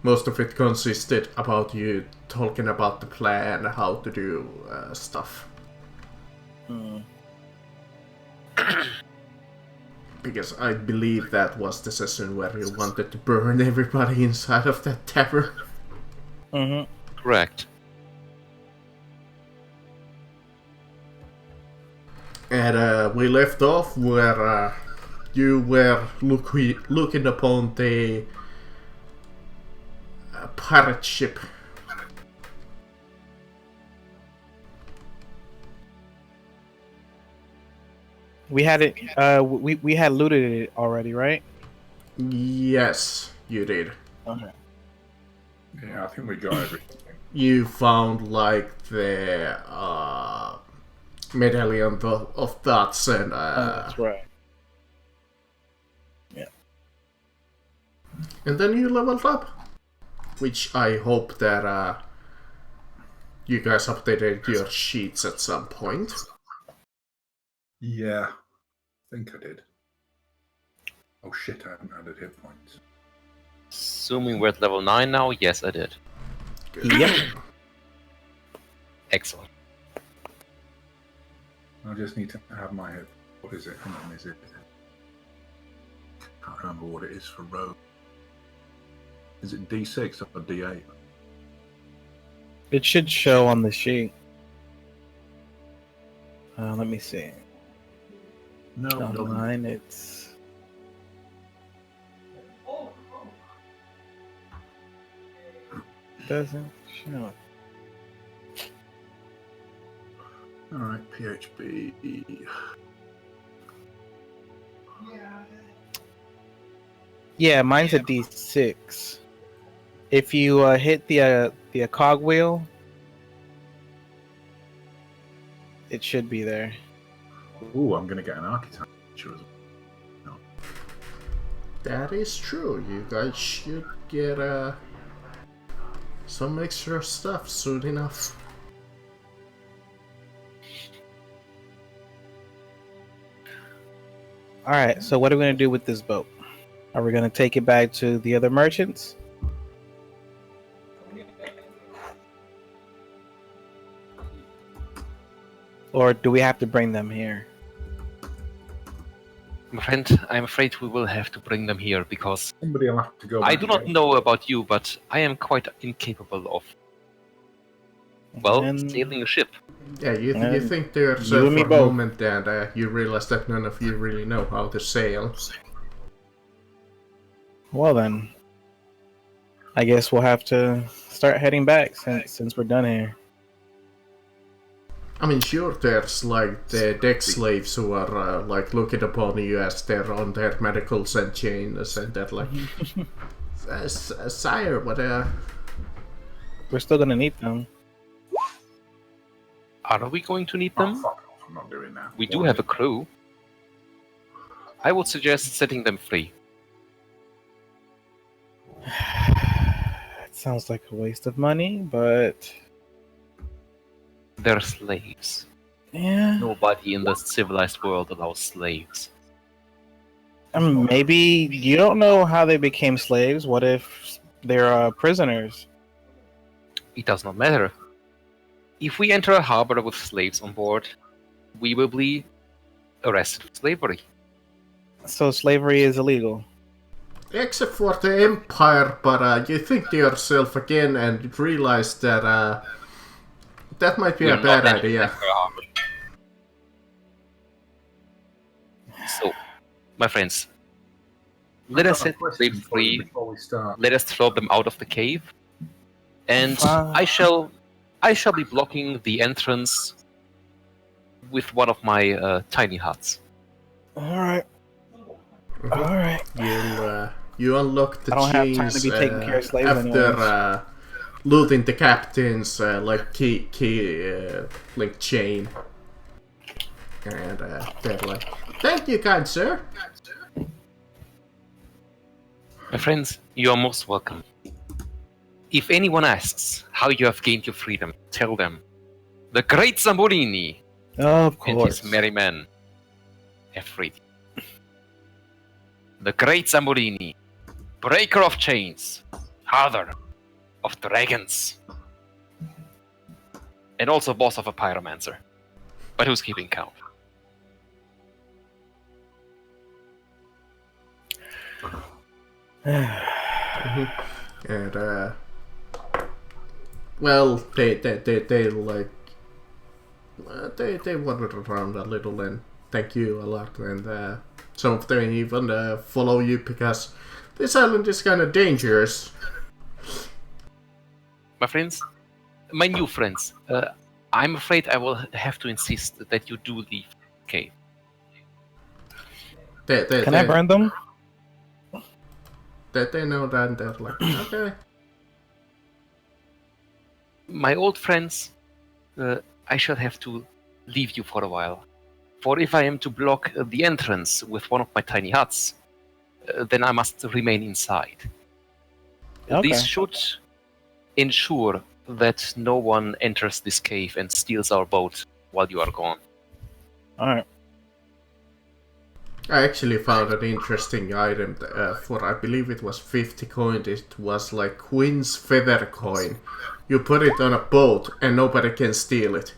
most of it consisted about you talking about the plan, how to do stuff. Because I believe that was the session where you wanted to burn everybody inside of that tavern. Mm-hmm. Correct. And we left off where you were looking upon the pirate ship. We had it. We had looted it already, right? Yes, you did. Okay. Yeah, I think we got everything. You found like the medallion of thoughts and That's right. Yeah. And then you leveled up, which I hope that you guys updated your sheets at some point. Yeah, I think I did. Oh shit, I haven't added hit points. Assuming we're at level 9 now, yes, I did. Good. Yep. Excellent. I just need to have my head. What is it? Hang on, is it? Can't remember what it is for rogue. Is it D6 or D8? It should show on the sheet. Let me see. No, On it doesn't. line, it's. Doesn't show. Alright, PHB. Yeah, mine's a D6. If you hit the cogwheel, it should be there. Ooh, I'm gonna get an archetype picture as well. That is true. You guys should get some extra stuff soon enough. Alright, so what are we going to do with this boat? Are we going to take it back to the other merchants? Or do we have to bring them here? My friend, I'm afraid we will have to bring them here because Somebody will have to go. I back do not there. know about you, but I am quite incapable of, well, And- sailing a ship. Yeah, you And think to yourself you and me for a both. moment and you realize that none of you really know how to sail. Well then, I guess we'll have to start heading back since we're done here. I mean, sure, there's like the deck slaves who are like looking upon you as they're on their medicals and chains and they're like, sire, what We're still gonna need them. Are we going to need Oh, them? fuck off, I'm not doing that. We do have a crew. I would suggest setting them free. It sounds like a waste of money, but They're slaves. yeah. Nobody in the civilized world allows slaves. I mean, maybe you don't know how they became slaves. What if they're prisoners? It does not matter. If we enter a harbor with slaves on board, we will be arrested for slavery. So slavery is illegal. except for the Empire, but you think to yourself again and realize that that might be We a are bad not entering idea. a harbor. So, my friends, let us set the slaves free. Before we start. Let us throw them out of the cave, and Fine. I shall be blocking the entrance with one of my tiny huts. All right. All right. You unlock the I don't have chains time to be taking care of slaves after anyways. looting the captain's like key link chain, and they're like, "Thank you, kind sir." My friends, you are most welcome. If anyone asks how you have gained your freedom, tell them the great Zamborini Of and course. his merry men have freed you. The great Zamborini, breaker of chains, father of dragons, and also boss of a pyromancer. But who's keeping count? And well, they like they wandered around a little and thank you a lot, and some of them even follow you because this island is kind of dangerous. My friends, my new friends, I'm afraid I will have to insist that you do leave the cave. Can I burn them? They know that, and they're like, okay. My old friends, I shall have to leave you for a while. For if I am to block the entrance with one of my tiny huts, then I must remain inside. Okay. This should ensure that no one enters this cave and steals our boat while you are gone. Alright. I actually found an interesting item for, I believe it was 50 coins. It was like Queen's Feather coin. You put it on a boat and nobody can steal it.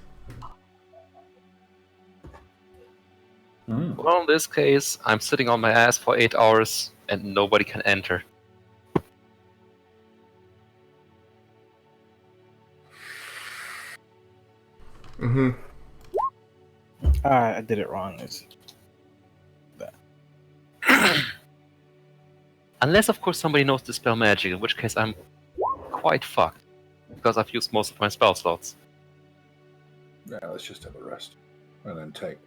Well, in this case, I'm sitting on my ass for 8 hours and nobody can enter. Mm-hmm. I did it wrong. Unless, of course, somebody knows to spell magic, in which case I'm quite fucked, because I've used most of my spell slots. Yeah, let's just have a rest. And then take...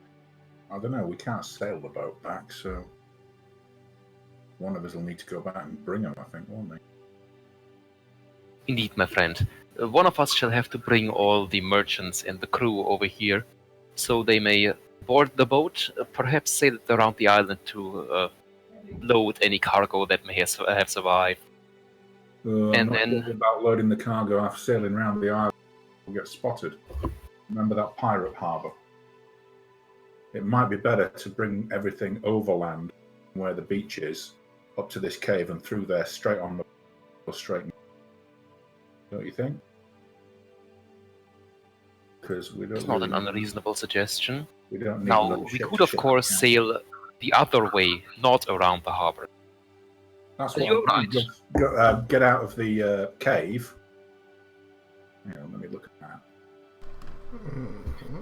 I don't know, we can't sail the boat back, so... One of us will need to go back and bring him, I think, won't we? Indeed, my friend. One of us shall have to bring all the merchants and the crew over here, so they may board the boat, perhaps sail it around the island to load any cargo that may have survived. I'm And not then- worried about loading the cargo after sailing around the island. We'll get spotted. Remember that pirate harbour? It might be better to bring everything overland where the beach is, up to this cave and through there, straight on the straight. Don't you think? Because we don't. It's not really an need- unreasonable suggestion. We don't need Now, another we ship could, to of ship course, down. sail the other way, not around the harbor. That's what You're I'm right. just get out of the cave. Hang on, let me look at that.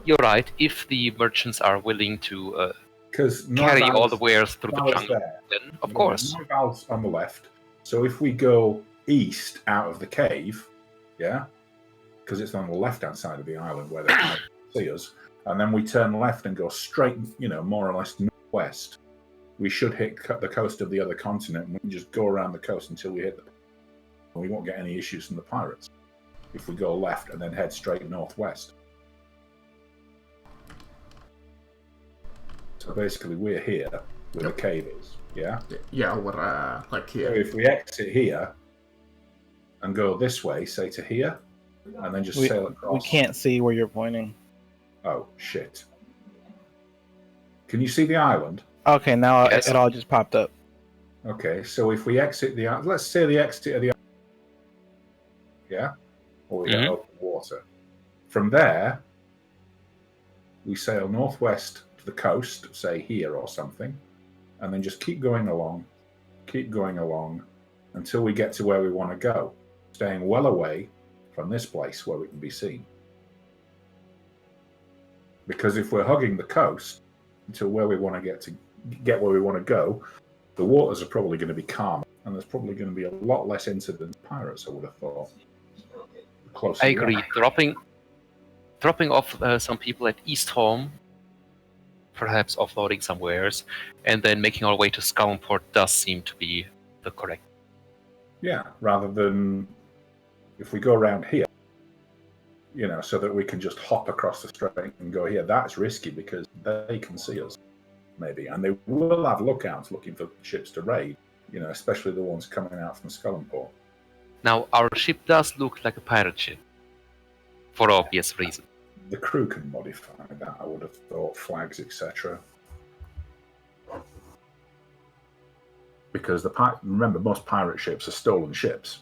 You're right, if the merchants are willing to Because carry all the wares through the jungle, there. then of course. Val's on the left. So if we go east out of the cave, yeah, because it's on the left-hand side of the island where they can't see us, and then we turn left and go straight, more or less northwest, we should hit the coast of the other continent, and we can just go around the coast until we hit the... We won't get any issues from the pirates if we go left and then head straight northwest. So basically, we're here where the cave is, yeah? Yeah, we're like So here. if we exit here and go this way, say to here, and then just sail across. We can't see where you're pointing. Oh, shit. Can you see the island? Okay, now Yes. it all just popped up. Okay, so if we exit the island, let's say the exit of the island, yeah? Or we get Mhm. open water. From there, we sail northwest to the coast, say here or something, and then just keep going along until we get to where we want to go, staying well away from this place where we can be seen. Because if we're hugging the coast until where we want to get where we want to go, the waters are probably going to be calmer, and there's probably going to be a lot less incident of pirates, I would have thought. The closer I we agree. are. Dropping off some people at Eastholm, perhaps offloading some wares, and then making our way to Scoundport does seem to be the correct. Yeah, rather than if we go around here, so that we can just hop across the strait and go here. That's risky because they can see us, maybe, and they will have lookouts looking for ships to raid. Especially the ones coming out from Scullenport. Now, our ship does look like a pirate ship, for obvious reasons. The crew can modify that, I would have thought, flags, etc. Because remember, most pirate ships are stolen ships.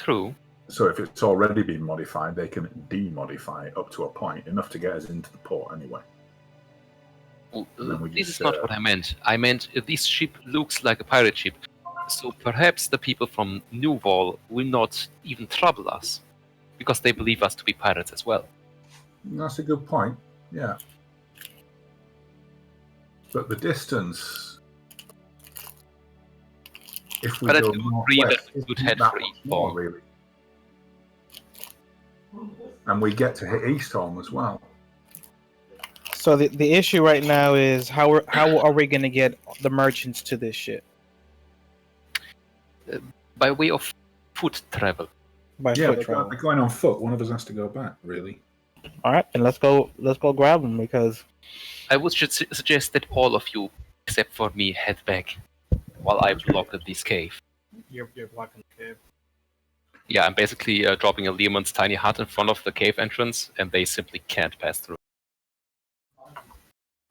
True. So if it's already been modified, they can demodify it up to a point, enough to get us into the port anyway. Well, And then we this just, is not what I meant. I meant this ship looks like a pirate ship. So perhaps the people from New Wall will not even trouble us. Because they believe us to be pirates as well. That's a good point, yeah. But the distance, if we But I go do agree that northwest, we could isn't head that for much more, Eastbourne. really. And we get to hit Eastholm as well. So the issue right now is how are we going to get the merchants to this ship By way of foot travel. by Yeah, foot they're travel? going on foot. One of us has to go back, really. All right, and let's go grab them because I would suggest that all of you, except for me, head back while I block this cave. You're blocking the cave. Yeah, I'm basically dropping a Leomund's tiny hut in front of the cave entrance, and they simply can't pass through.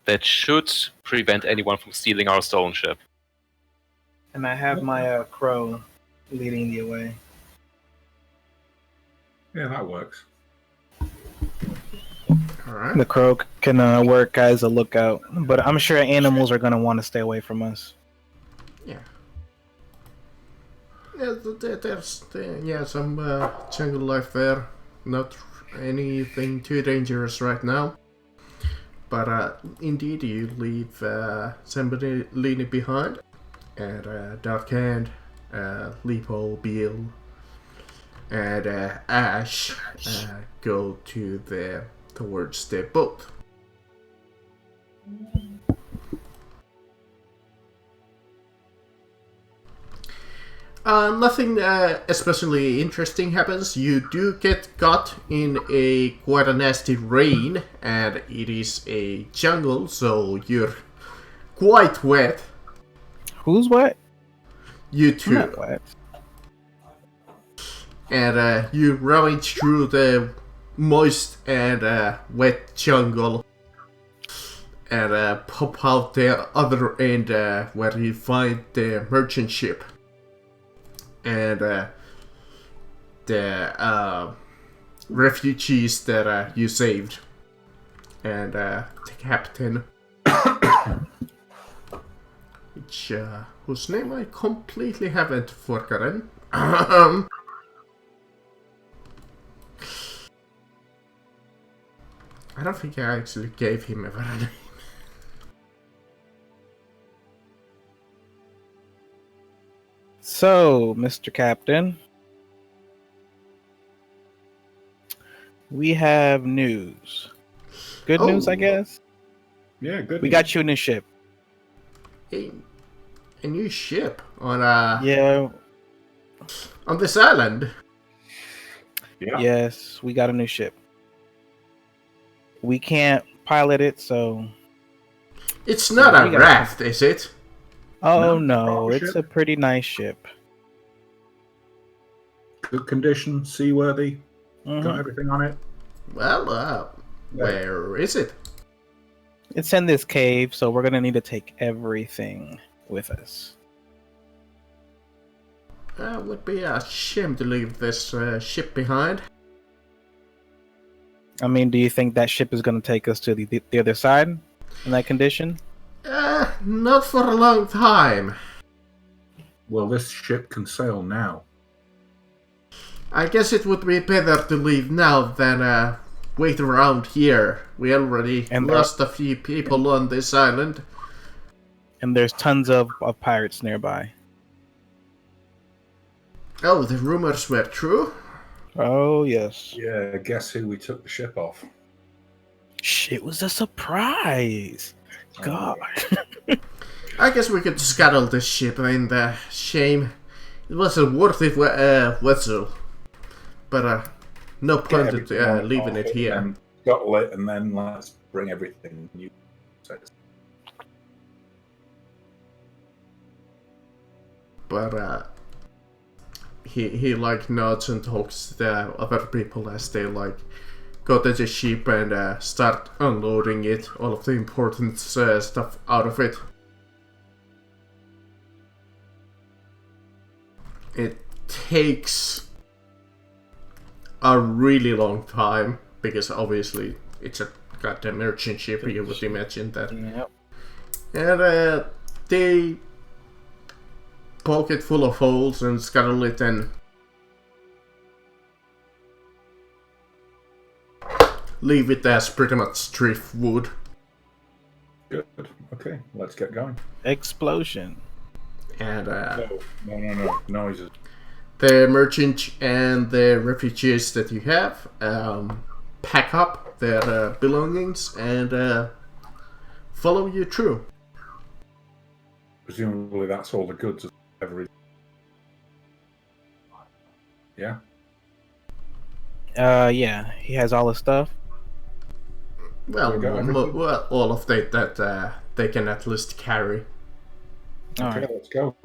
That should prevent anyone from stealing our stolen ship. And I have my crow leading the way. Yeah, that works. Alright. the crow can work as a lookout. But I'm sure animals are going to want to stay away from us. Yeah. Yeah, there's some jungle life there. Not anything too dangerous right now. But indeed, you leave somebody leaning behind, and Dark Hand, Leopold, Beal, and Ash go towards the boat. Nothing especially interesting happens. You do get caught in quite a nasty rain, and it is a jungle, so you're quite wet. Who's wet? You I'm too. not wet. And you rummage through the moist and wet jungle, and pop out the other end where you find the merchant ship. And the refugees that you saved, and the captain, whose name I completely haven't forgotten. I don't think I actually gave him a name. So, Mr. Captain, we have news. Good news, I Oh. guess. Yeah, good. We got you a new ship. A new ship on Yeah. on this island. Yeah. Yes, we got a new ship. We can't pilot it, so. It's not We a got- raft, is it? Oh No, no, proper it's ship. a pretty nice ship. Good condition, seaworthy, Mhm. got everything on it. Well, where is it? It's in this cave, so we're gonna need to take everything with us. Would be a shame to leave this ship behind. I mean, do you think that ship is gonna take us to the other side in that condition? Not for a long time. Well, this ship can sail now. I guess it would be better to leave now than wait around here. We already And lost a few people on this island. And there's tons of pirates nearby. Oh, the rumors were true? Oh yes. Yeah, guess who we took the ship off? Shit was a surprise. God. I guess we could scuttle this ship, and shame. It was a worthy vessel. But no Get point everything in on it, leaving off it here. And scuttle it, and then let's bring everything new. But he like nods and talks to the other people as they like go to the ship and start unloading it, all of the important stuff out of it. It takes a really long time, because obviously it's a goddamn merchant ship, you would imagine that. Yep. And they poke it full of holes and scuttle it and leave it as pretty much driftwood. Good. Okay, let's get going. Explosion. And No noises. the merchant and the refugees that you have pack up their belongings and follow you through. Presumably that's all the goods ever. Yeah. Yeah, he has all his stuff. Well, We got everything? well, all of that they can at least carry. All Okay, right. let's go.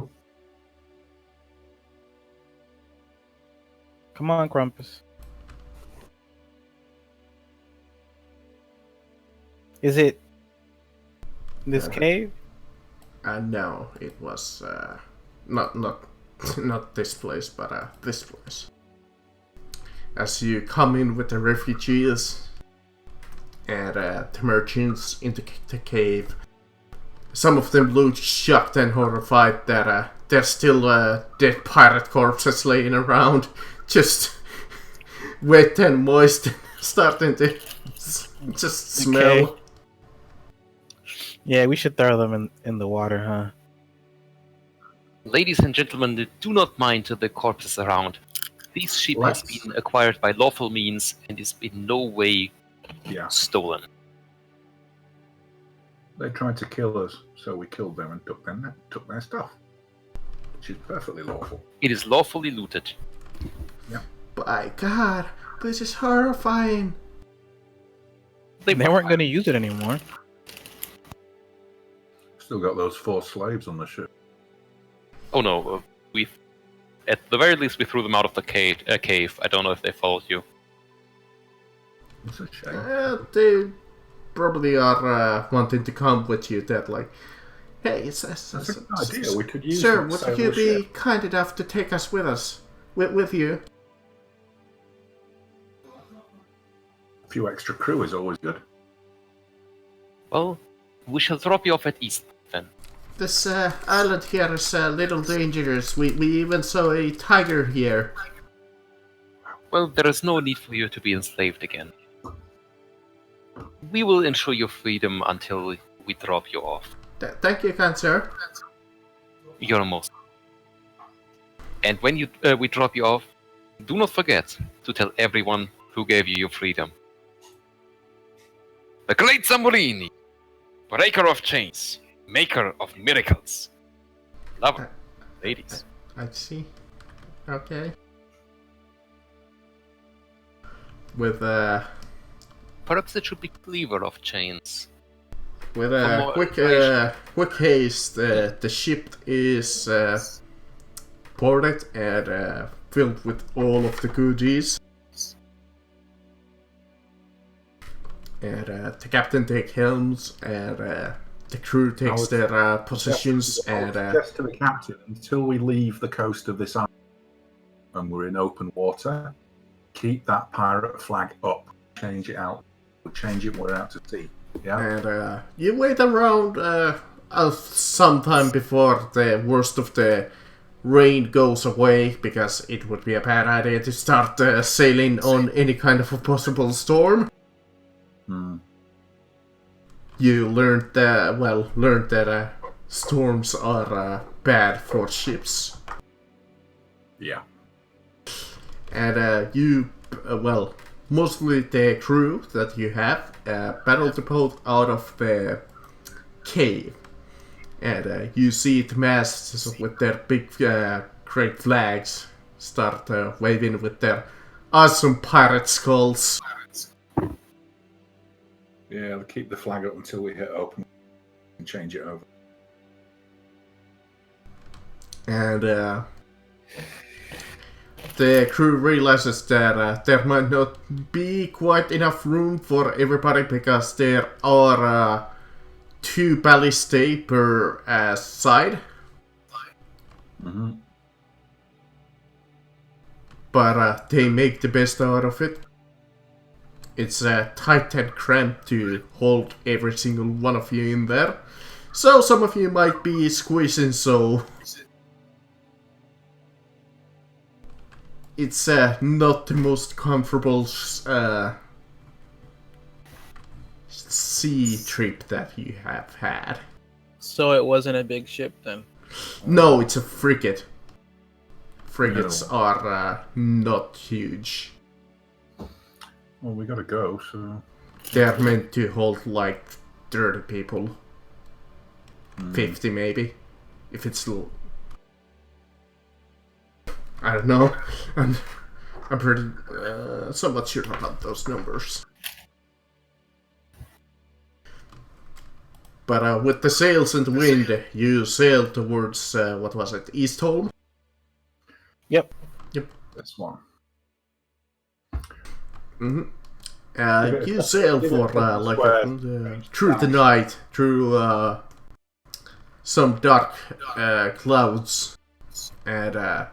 Come on, Crumpus. Is it this cave? No, it was not not this place, but this place. As you come in with the refugees and the merchants into the cave, some of them look shocked and horrified that there's still dead pirate corpses laying around, just wet and moist, starting to just smell. Okay. Yeah, we should throw them in the water, huh? Ladies and gentlemen, do not mind the corpses around. This ship has Let's- been acquired by lawful means and is in no way Yeah. stolen. They tried to kill us, so we killed them and took their stuff, which is perfectly lawful. It is lawfully looted. By God, this is horrifying. They weren't going to use it anymore. Still got those 4 slaves on the ship. Oh no, at the very least we threw them out of the cave. I don't know if they followed you. It's a shame. They probably are wanting to come with you. That like, hey, That's a good idea. We could use sir, it to would sail you the be ship. kind enough to take us with you? A few extra crew is always good. Well, we shall drop you off at East then. This island here is a little dangerous. We even saw a tiger here. Well, there is no need for you to be enslaved again. We will ensure your freedom until we drop you off. Thank you, kind sir. You're most. And when we drop you off, do not forget to tell everyone who gave you your freedom. The Great Zamborini, breaker of chains, maker of miracles. Love, ladies. I see. Okay. With Perhaps it should be cleaver of chains. with For more quick haste, the ship is boarded and filled with all of the goodies. And the captain takes helms, and the crew takes their positions, I and would suggest to the captain, until we leave the coast of this island and we're in open water, keep that pirate flag up. Change it out. We'll change it when we're out to sea. Yeah. and you wait around sometime before the worst of the rain goes away, because it would be a bad idea to start sailing on any kind of a possible storm. You learned that storms are bad for ships, Yeah. and mostly the crew that you have paddle the boat out of the cave, and you see the masts with their big great flags start waving with their awesome pirate skulls. Yeah, we'll keep the flag up until we hit open and change it over. And the crew realizes that there might not be quite enough room for everybody, because there are 2 ballistae per side. Mm-hmm. but they make the best out of it. It's tight and cramped to hold every single one of you in there. So some of you might be squeezing, so it's not the most comfortable sea trip that you have had. So it wasn't a big ship then? No, it's a frigate. Frigates are not huge. Well, we gotta go, so... They're meant to hold like 30 people. 50 maybe. If it's... I don't know. I'm pretty... somewhat sure about those numbers. But with the sails and the wind, you sail towards, what was it, Eastholm? Yep. This one. Mm-hmm. You sail for like through the night, through some dark clouds, and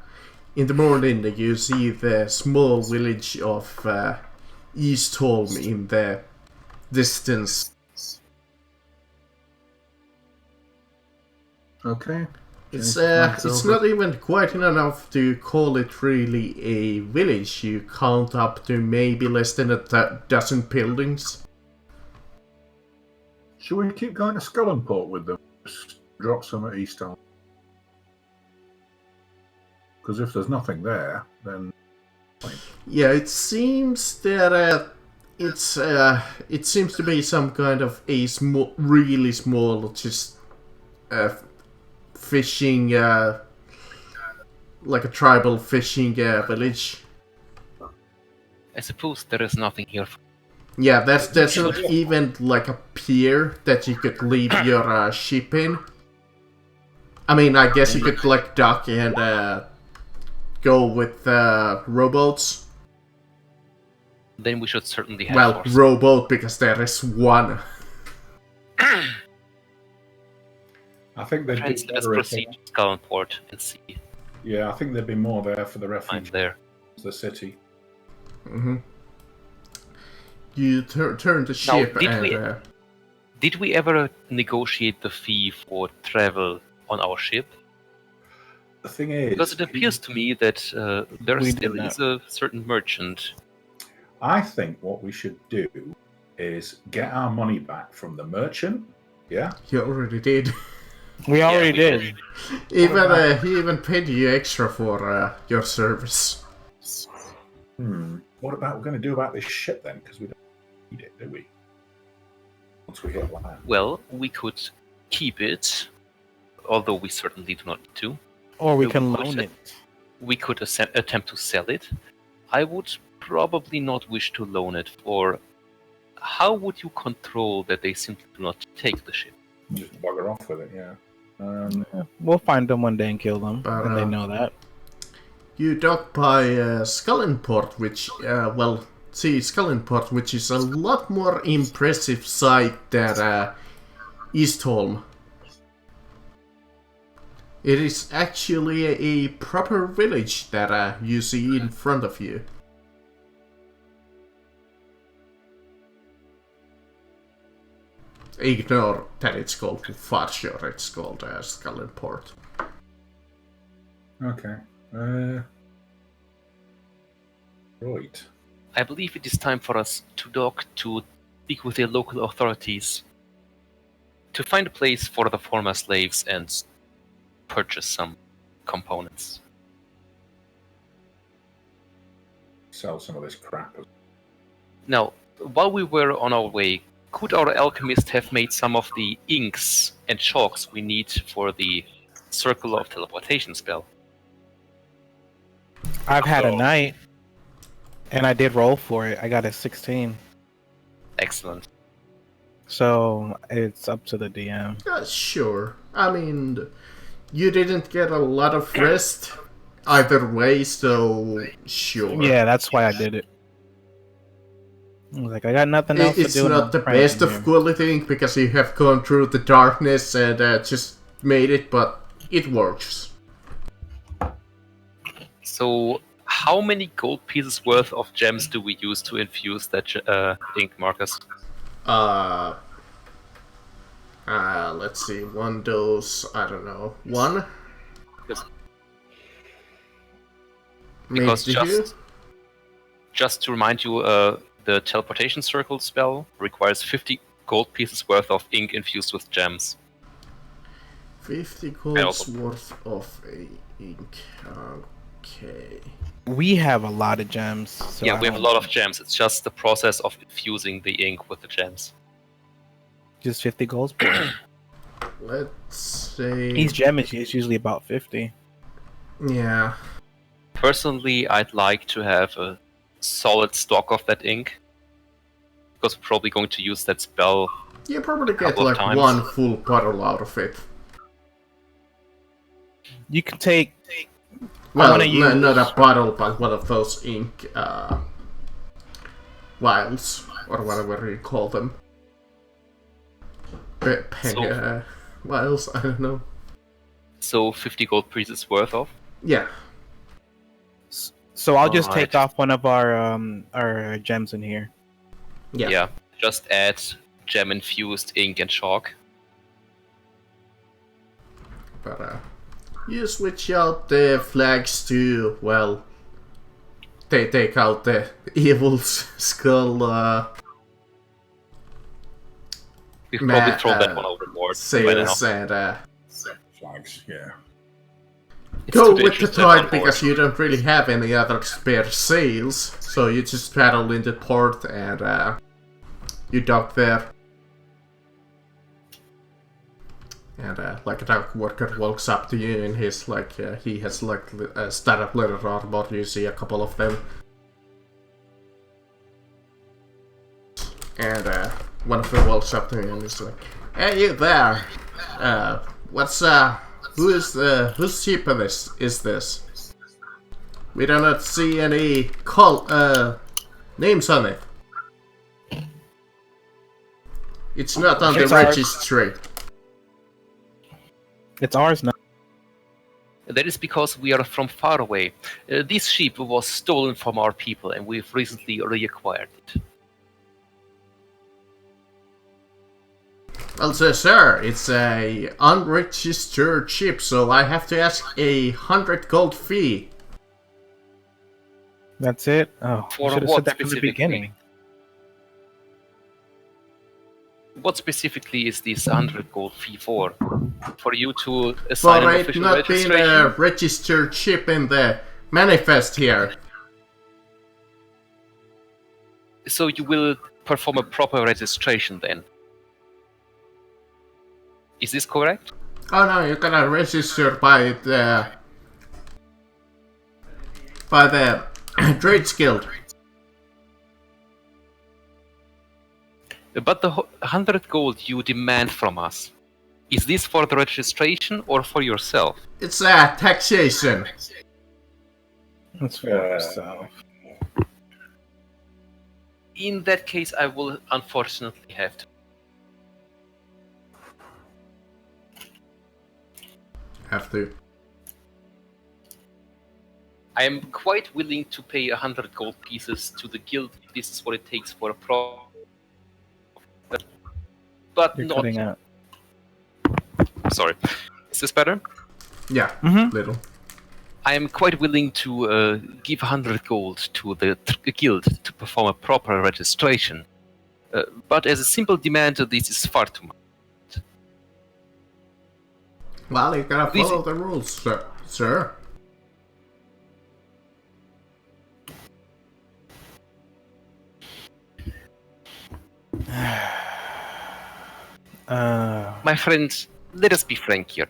in the morning you see the small village of Eastholm in the distance. Okay. It's not even quite enough to call it really a village. You count up to maybe less than a dozen buildings. Should we keep going to Scullenport with them? Just drop some at Eastholm. Because if there's nothing there, then... Yeah, it seems that it seems to be some kind of a really small, just fishing, like a tribal fishing village. I suppose there is nothing here. Yeah, there's not even like a pier that you could leave your ship in. I mean, I guess you could like dock and go with rowboats. Then we should certainly have Well, horses. rowboat because there is one. I think they'd Friends, be let us better if proceed to Scullenport and see. Yeah, I think there'd be more there for the I'm refuge. there. The city. Mm-hmm. You turn the ship and... Did we ever negotiate the fee for travel on our ship? The thing is... Because it appears to me that there We still did is a certain merchant. I think what we should do is get our money back from the merchant. Yeah? You already did. We already did. Even he even paid you extra for your service. What about we're going to do about this ship then? Because we don't need it, do we? Once we hit land. Well, we could keep it, although we certainly do not need to. Or we We can could loan it. We could attempt to sell it. I would probably not wish to loan it, or how would you control that they simply do not take the ship? Just bugger off with it, yeah. We'll find them one day and kill them, But, and they know that. You dock by Scullenport, which, Scullenport, which is a lot more impressive sight than Eastholm. It is actually a proper village that you see in front of you. Ignore that it's called Farsure, it's called Scullenport. Okay. Right. I believe it is time for us to dock to speak with the local authorities to find a place for the former slaves and purchase some components. Sell some of this crap. Now, while we were on our way, could our alchemist have made some of the inks and chalks we need for the Circle of Teleportation spell? I've had a night, and I did roll for it. I got a 16. Excellent. So it's up to the DM. Sure. I mean, you didn't get a lot of rest either way, so sure. Yeah, that's why I did it. I was like, I got nothing else to do. It's and not I'm the cranking best of here. quality because you have gone through the darkness and just made it, but it works. So, How many gold pieces worth of gems do we use to infuse that ink, Marcus? Let's see, one dose, I don't know, one? Because Maybe just, just to remind you, the teleportation circle spell requires 50 gold pieces worth of ink infused with gems. 50 golds worth of ink. Okay. We have a lot of gems. So Yeah, we have a lot of gems. It's just the process of infusing the ink with the gems. Just 50 golds. Let's say... Each gem is usually about 50. Yeah. Personally, I'd like to have a solid stock of that ink, because we're probably going to use that spell. You probably get couple of like times. one full bottle out of it. You can take. Well, use... not a bottle, but one of those ink vials, or whatever you call them. Pen vials, I don't know. So 50 gold pieces worth of? Yeah. So I'll just Alright. take off one of our gems in here. Yeah. Just add gem infused ink and chalk. But you switch out the flags to, well, they take out the evil skull We've probably thrown that one overboard by now. sails and Flags, yeah. It's go too with the dangerous to have on tide board. because you don't really have any other spare sails. So you just paddle into port and you dock there. And like a dock worker walks up to you and he's like, he has like startup leather armor, you see a couple of them. And one of them walks up to me and is like, "Hey, you there? Whose ship is this? We do not see any names on it. It's not on the It's ours. registry." It's ours now. That is because we are from far away. This ship was stolen from our people and we've recently reacquired it. Also, sir, it's a unregistered ship, so I have to ask 100 gold fee. That's it. Oh, For I should have what said that from the specifically? beginning. What specifically is this 100 gold fee for? For you to assign For an it official not being registration? a registered ship in the manifest here. So you will perform a proper registration then? Is this correct? Oh no, you gotta register by the Trades Guild. But the 100 gold you demand from us, is this for the registration or for yourself? It's a taxation. That's fair. So. In that case, I will unfortunately have to. Have to. I am quite willing to pay 100 gold pieces to the guild if this is what it takes for a pro. But You're not. cutting out. Sorry. Is this better? Yeah, Mhm. little. I am quite willing to give 100 gold to the guild to perform a proper registration. But as a simple demand, this is far too much. Well, you gotta This- follow the rules, sir. My friends, let us be frank here.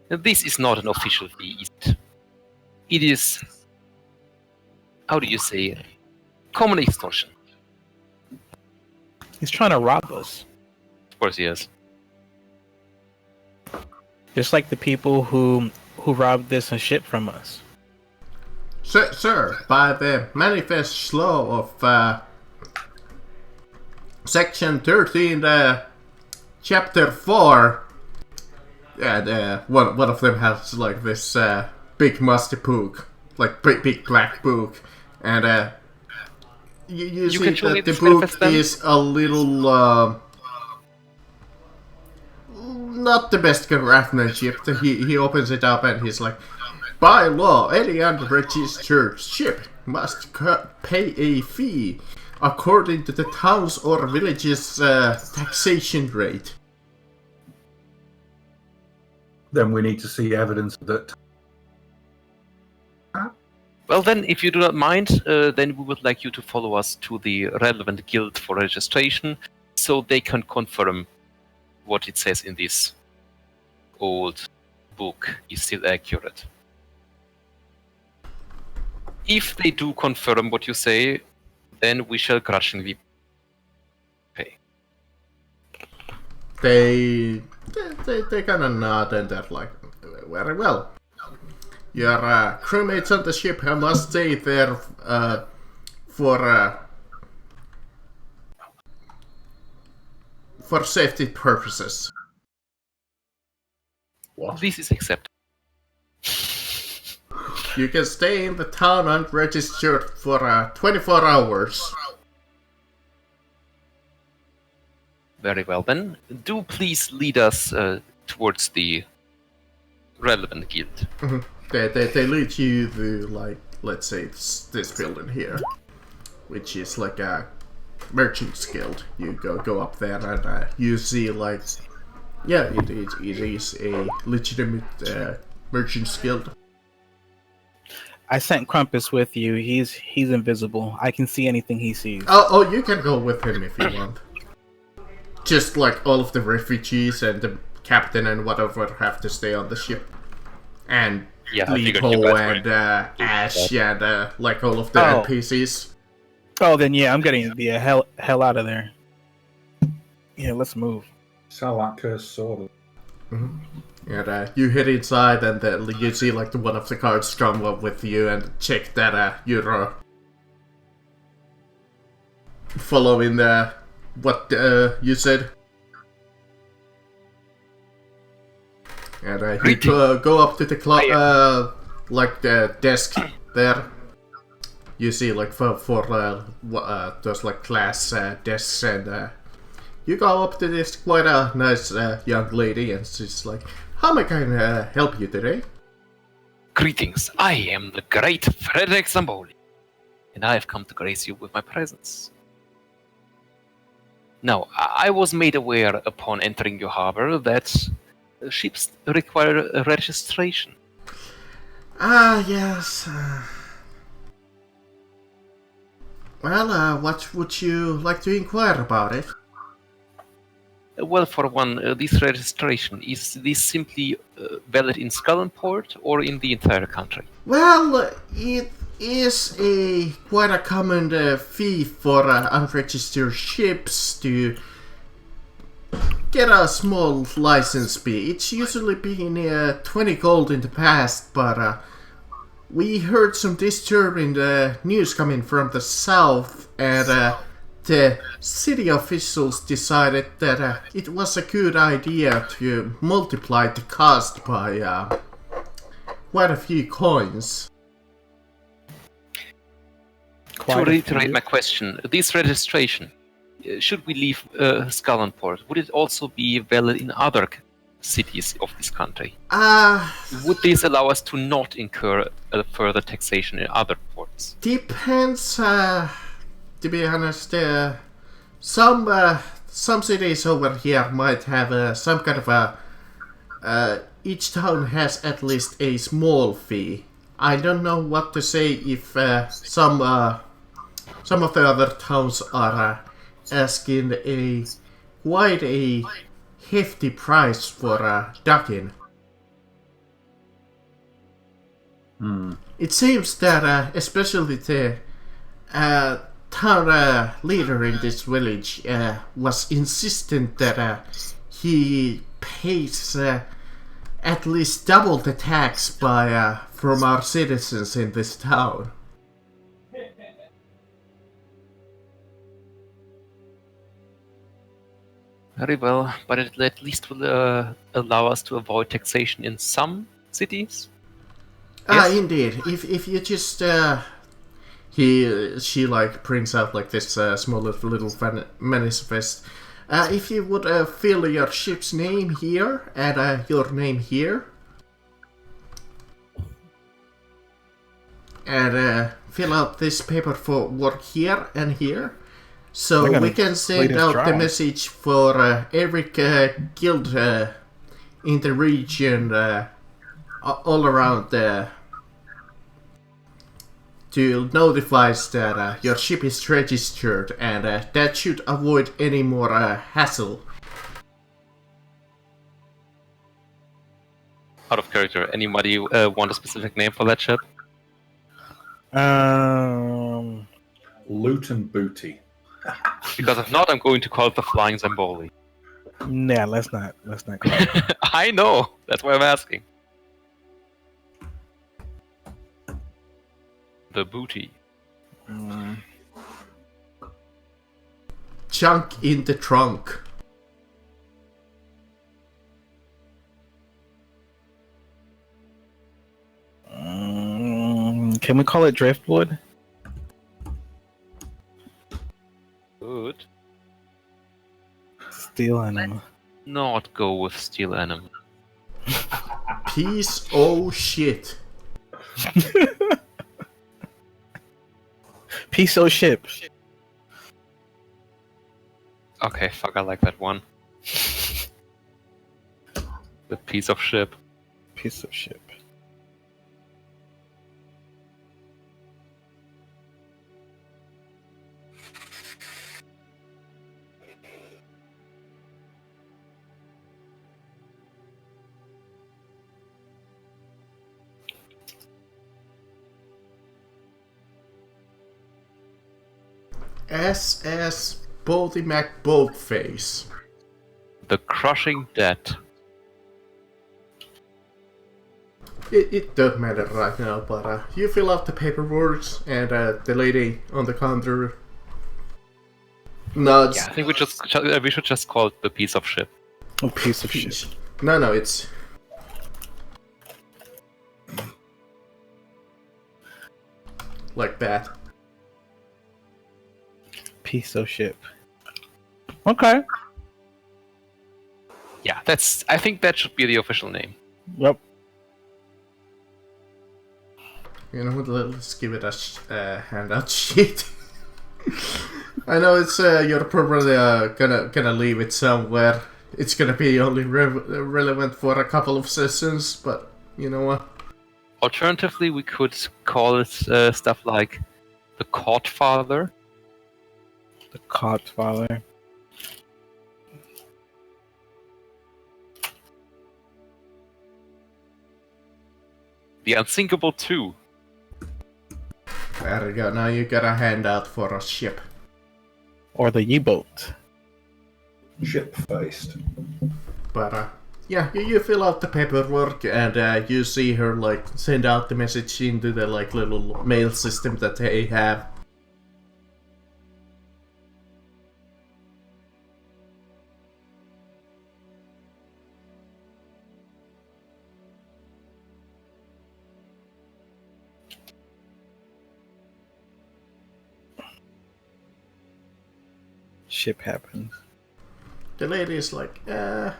This is not an official fee, is it? It is, how do you say, common extortion. He's trying to rob us. Of course, yes. Just like the people who robbed this and shit from us. Sir, by the manifest law of section 13, chapter 4, and one of them has like this big musty pook like big black book, and you see can show me that the this book manifest then? is a little not the best craftsmanship. He opens it up and he's like, by law, any unregistered ship must pay a fee according to the town's or village's taxation rate. Then we need to see evidence that. Well, then, if you do not mind, then we would like you to follow us to the relevant guild for registration, so they can confirm what it says in this old book is still accurate. If they do confirm what you say, then we shall grudgingly pay. They kind of nod and they're like, very well. Your crewmates on the ship must stay there for safety purposes. What? This is acceptable. You can stay in the town unregistered for 24 hours. Very well, then. Do please lead us towards the relevant guild. They lead you to, like, let's say it's this building here, which is like a merchant's guild. You go up there and you see, like, yeah, it is a legitimate merchant's guild. I sent Crumpus with you. He's invisible. I can see anything he sees. Oh, you can go with him if you want. Just like all of the refugees and the captain and whatever have to stay on the ship. And Yeah, I figured you Lipo guys and were- Ash and like all of the Oh. NPCs. Oh, then yeah, I'm getting the hell out of there. Yeah, let's move. Sell that cursed sword. And you head inside and then you see like one of the guards come up with you and check that you're following what you said. And you go up to the like the desk there. You see like for those like class desks, and you go up to this quite a nice young lady, and she's like, "How may I help you today?" Greetings, I am the great Frederick Zamboli, and I have come to grace you with my presence. Now, I was made aware upon entering your harbor that ships require a registration. Ah, yes. Well, what would you like to inquire about it? Well, for one, this registration, is this simply valid in Scullenport or in the entire country? Well, it is quite a common fee for unregistered ships to get a small license fee. It's usually been 20 gold in the past, but we heard some disturbing news coming from the south, and the city officials decided that it was a good idea to multiply the cost by quite a few coins. To reiterate my question, this registration, should we leave Scullenport, would it also be valid in other cities of this country? Would this allow us to not incur further taxation in other ports? Depends, to be honest. Some cities over here might have some kind of each town has at least a small fee. I don't know what to say if some of the other towns are asking quite a hefty price for docking. It seems that especially the town leader in this village was insistent that he pays at least double the tax from our citizens in this town. Very well, but it at least will allow us to avoid taxation in some cities? Ah, Yes? indeed. If you just she like brings out like this small little manifest. If you would fill your ship's name here and your name here, and fill out this paper for work here and here, so They're gonna we can bleed send us out the dry. message for every guild in the region, all around to notify that your ship is registered, and that should avoid any more hassle. Out of character, anybody want a specific name for that ship? Loot and booty. Because if not, I'm going to call it the Flying Zamboli. Nah, let's not go. I know. That's why I'm asking. The booty. Junk in the trunk. Can we call it driftwood? Good. Steel animal. Not go with steel animal. Piece of shit. Piece of ship. Okay, fuck, I like that one. The piece of ship. Piece of ship. SS Boldy Mac Boldface. The crushing debt. It doesn't matter right now, but you fill out the paperwork, and the lady on the counter nods. Yeah, I think we should just call it the piece of ship. A piece of ship. No, it's like that. Piece of ship. Okay. Yeah, I think that should be the official name. Yep. You know what? Let's give it a handout sheet. I know it's you're probably gonna leave it somewhere. It's gonna be only relevant for a couple of sessions, but you know what? Alternatively, we could call it stuff like the Codfather. The Codfather. The Unsinkable 2. There you go. Now you got a handout for a ship. Or the U-boat. Ship faced. But yeah, you fill out the paperwork, and you see her like send out the message into the like little mail system that they have. Ship happens. The lady is like, I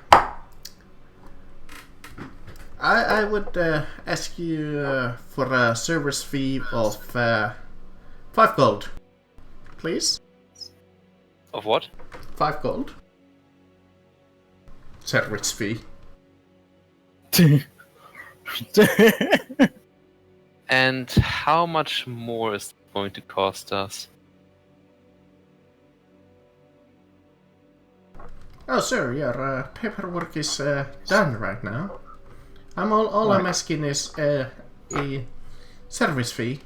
would ask you for a service fee of 5 gold, please. Of what? 5 gold. Service fee. And how much more is it going to cost us? Oh, sir, your paperwork is done right now. All I'm asking is a service fee.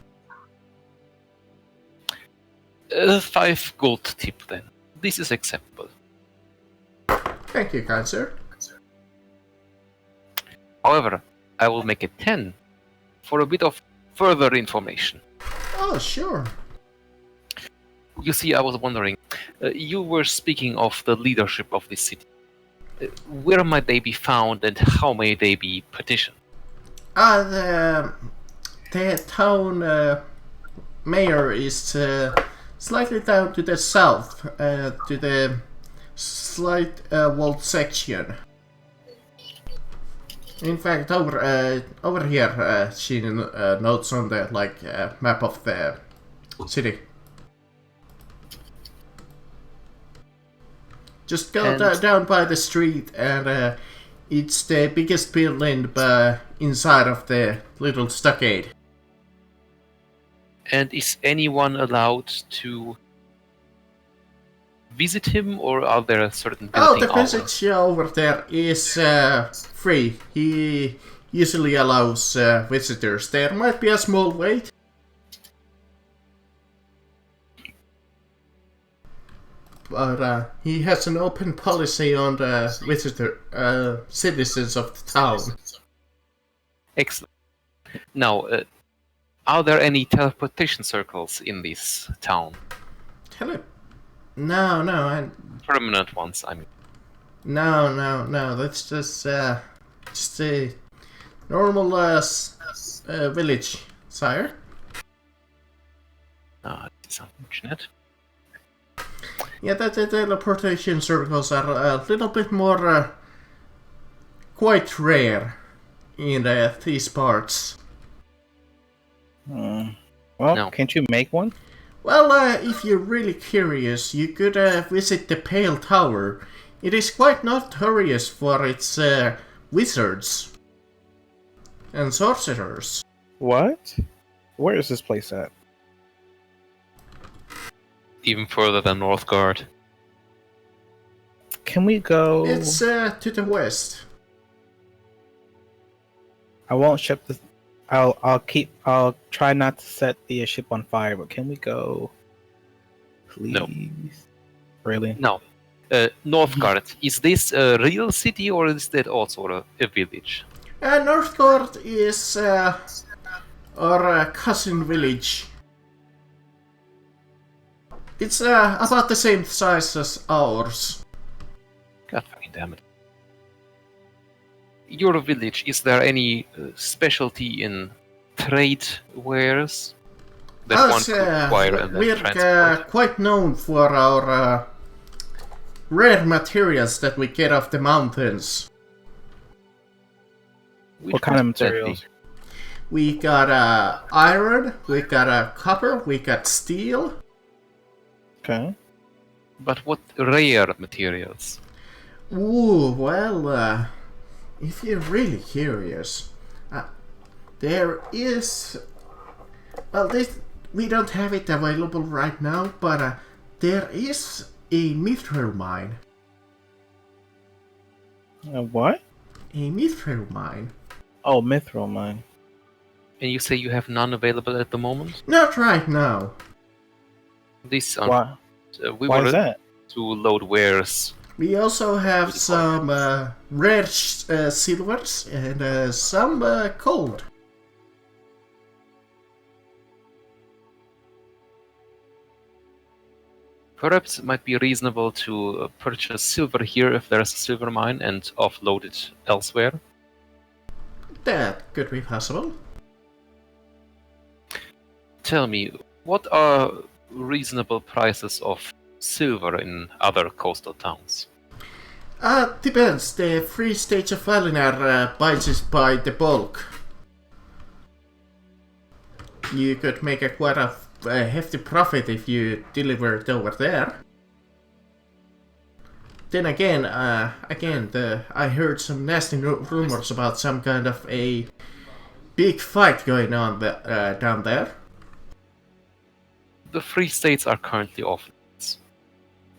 5 gold tip then. This is acceptable. Thank you, kind sir. However, I will make it 10 for a bit of further information. Oh, sure. You see, I was wondering, you were speaking of the leadership of this city. Where might they be found and how may they be petitioned? The the town mayor is slightly down to the south, to the slight walled section. In fact, over here, she notes on the map of the city. Just go down by the street, and it's the biggest building inside of the little stockade. And is anyone allowed to visit him, or are there certain visiting the hours? passage over there is free. He usually allows visitors. There might be a small wait. But he has an open policy on the citizens of the town. Excellent. Now, are there any teleportation circles in this town? No, Permanent ones, I mean. No. That's just a normal village, sire. This is unfortunate. Yeah, the teleportation circles are a little bit more quite rare in these parts. Well, No. can't you make one? Well, if you're really curious, you could visit the Pale Tower. It is quite notorious for its wizards and sorcerers. What? Where is this place at? Even further than Northgard. Can we go? It's to the west. I won't ship the. I'll try not to set the ship on fire, but can we go? Please. No. Really? Now, Northgard, is this a real city or is that also a village? Northgard is our cousin village. It's about the same size as ours. God fucking damn it. Your village, is there any specialty in trade wares that one could acquire and then we're transport? quite known for our rare materials that we get off the mountains. Which What kind of would that be? materials? We got iron, we got copper, we got steel. Okay. But what rare materials? Ooh, well, if you're really curious, there is. Well, we don't have it available right now, but there is a mithril mine. What? A mithril mine. Oh, mithril mine. And you say you have none available at the moment? Not right now. This Why? we Why were is that? to load wares. We also have some rare silvers and some gold. Perhaps it might be reasonable to purchase silver here if there's a silver mine and offload it elsewhere. That could be possible. Tell me, what are reasonable prices of silver in other coastal towns? Depends. The Free State of Valinor buys it by the bulk. You could make quite a hefty profit if you deliver it over there. Then again, I heard some nasty rumors about some kind of a big fight going on down there. The Free States are currently off limits.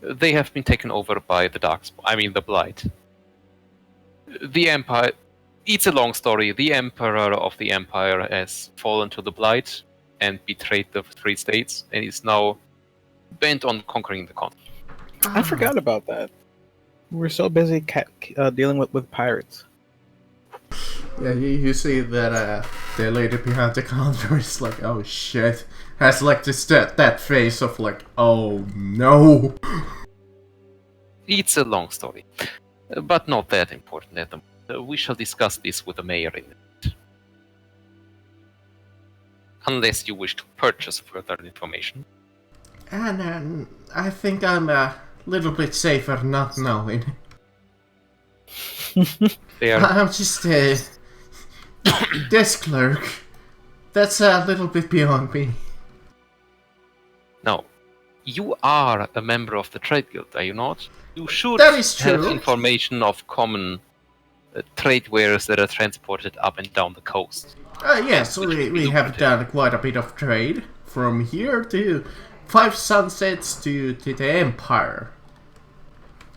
They have been taken over by the the Blight. The Empire. It's a long story. The Emperor of the Empire has fallen to the Blight and betrayed the Free States, and is now bent on conquering the continent. I forgot about that. We're so busy dealing with pirates. Yeah, you see that the lady behind the counter is like, oh shit. Has like that face of like, oh no. It's a long story, but not that important at the moment. We shall discuss this with the mayor in a minute. Unless you wish to purchase further information. And I think I'm a little bit safer not knowing. Fair. I'm just a desk clerk. That's a little bit beyond me. Now, you are a member of the Trade Guild, are you not? You should That is have true. information of common trade wares that are transported up and down the coast. Yes, Which would be we have lucrative. done quite a bit of trade. From here to Five Sunsets to the Empire.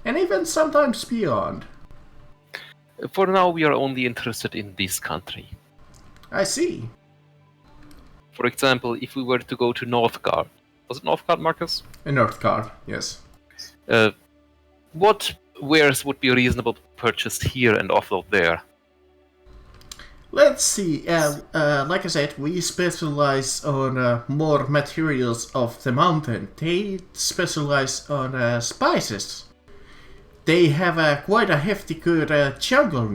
And even sometimes beyond. For now, we are only interested in this country. I see. For example, if we were to go to Northgard, was it Northgard, Marcus? A Northgard, yes. What wares would be reasonable to purchase here and offload there? Let's see. Like I said, we specialize on more materials of the mountain. They specialize on spices. They have quite a hefty good jungle.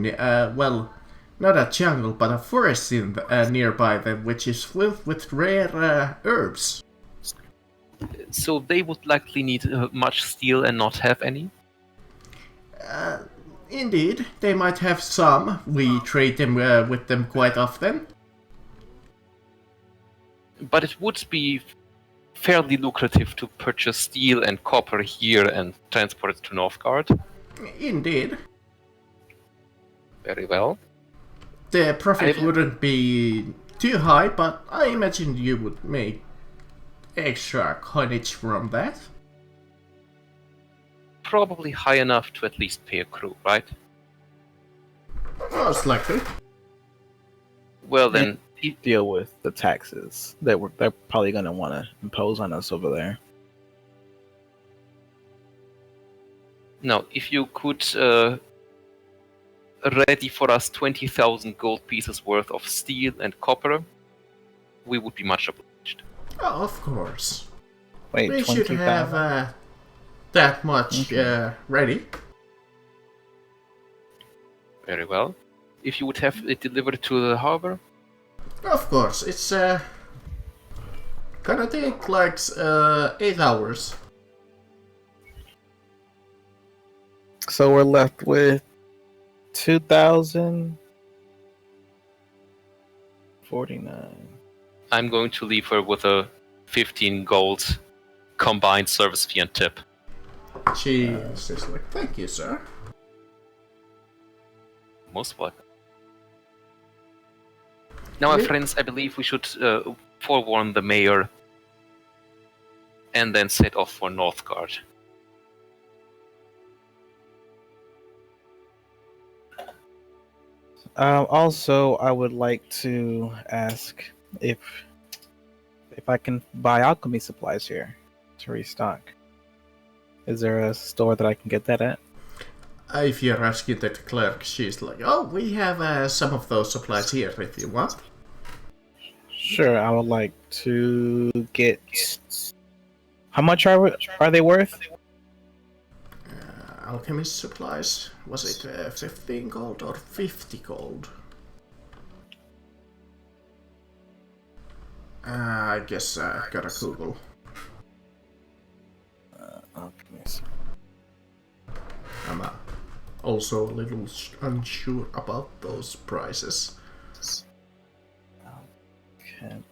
Well, not a jungle, but a forest nearby them, which is filled with rare herbs. So they would likely need much steel and not have any? Indeed, they might have some. We trade them with them quite often. But it would be fairly lucrative to purchase steel and copper here and transport it to Northgard. Indeed. Very well. The profit wouldn't be too high, but I imagine you would make extra coinage from that. Probably high enough to at least pay a crew, right? Most likely. Well then, Deal with the taxes that they're probably going to want to impose on us over there. now, if you could ready for us 20,000 gold pieces worth of steel and copper, we would be much obliged. Oh, of course. Wait, We should 20,000? have that much ready. Very well. If you would have it delivered to the harbor, Of course, it's gonna take like 8 hours. So we're left with 2,049. I'm going to leave her with a 15 gold combined service fee and tip. She is just like, thank you, sir. Most welcome. Now, my Yeah. friends, I believe we should forewarn the mayor and then set off for Northgard. Also, I would like to ask if I can buy alchemy supplies here to restock. Is there a store that I can get that at? If you're asking the clerk, she's like, oh, we have some of those supplies here if you want. Sure, I would like to get. How much are they worth? Alchemist supplies. Was it 15 gold or 50 gold? I guess I gotta Google. Alchemist. I'm also a little unsure about those prices. Can't.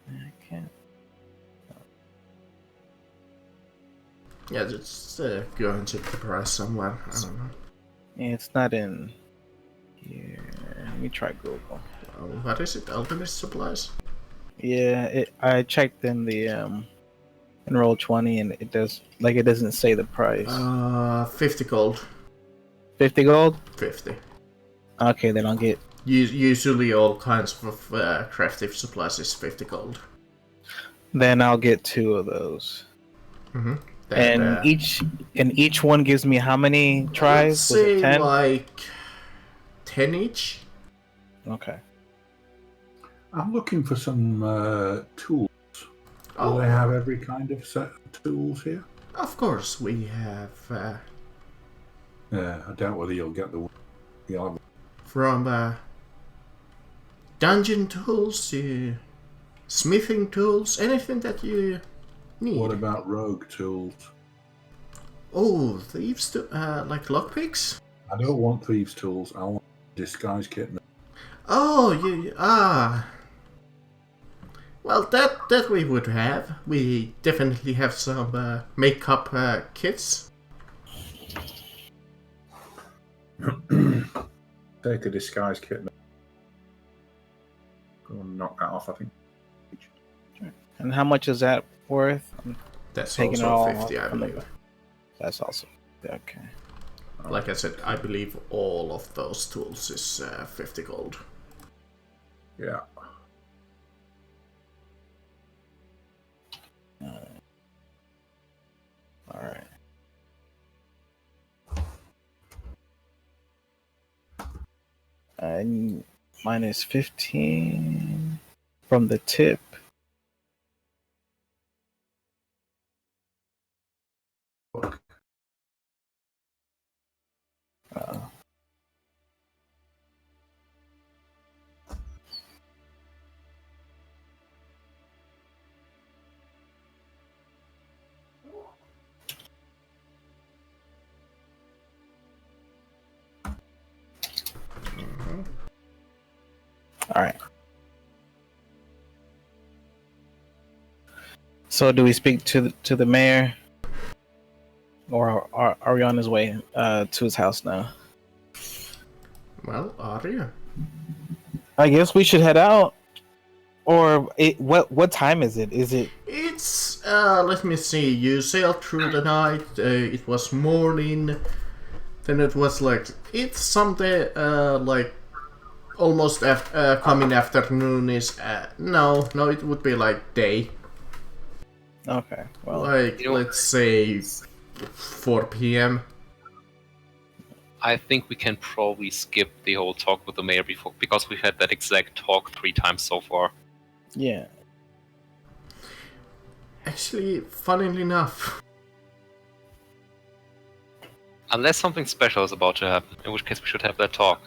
I can't. Yeah, just go and check the price somewhere. I don't know. Yeah, it's not in here. Let me try Google. What is it? Alchemist supplies? Yeah, I checked in the in Roll20 and it doesn't say the price. 50 gold. 50 gold? 50. Okay, then I'll get. Usually all kinds of crafting supplies is 50 gold. Then I'll get 2 of those. Mm-hmm. And each one gives me how many tries? Was it 10? Like 10 each. Okay. I'm looking for some tools. Oh, Do they have every kind of set of tools here? of course we have Yeah, I doubt whether you'll get the. from dungeon tools, smithing tools, anything that you need. What about rogue tools? Oh, thieves, like lockpicks? I don't want thieves' tools. I want disguise kit. Oh, well, that we would have. We definitely have some makeup kits. Take a disguise kit. Go and knock that off, I think. And how much is that worth? I'm That's taking it also all 50, I from the- believe. That's also okay. Like I said, I believe all of those tools is 50 gold. Yeah. All right. And minus 15 from the tip. Uh, all right. So, do we speak to the mayor, or are we on his way to his house now? Well, are you? I guess we should head out. Or what time is it? Is it? It's, let me see, you sailed through the night, it was morning, then it was like, it's something, like, almost coming afternoon is, no, it would be like day. Okay. Well, Like, let's say 4 p.m. I think we can probably skip the whole talk with the mayor before, because we've had that exact talk 3 times so far. yeah. Actually, funnily enough, Unless something special is about to happen, in which case we should have that talk.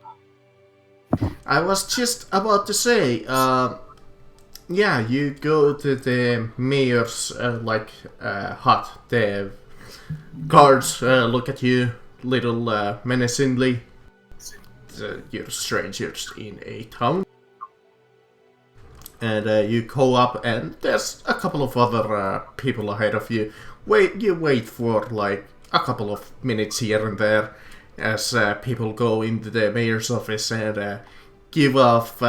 I was just about to say, yeah, you go to the mayor's, hut. The guards look at you little menacingly. You're strangers in a town. And you go up, and there's a couple of other people ahead of you. You wait for like a couple of minutes here and there as people go into the mayor's office and give off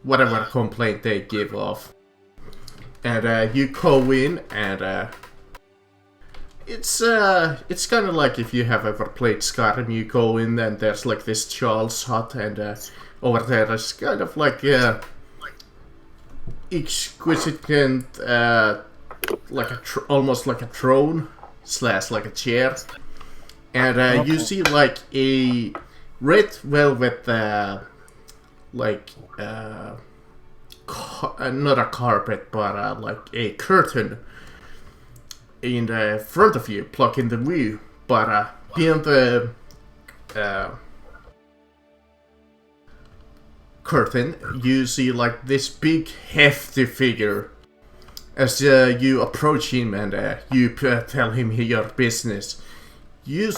whatever complaint they give off. And you go in, and it's kind of like if you have ever played Skyrim. You go in, and there's like this Charles hut, and over there is kind of like exquisite, like almost like a throne slash like a chair, and you see like a red velvet, like not a carpet, but like a curtain in the front of you, blocking the view. But beyond the curtain, you see like this big hefty figure. As you approach him and you tell him your business, you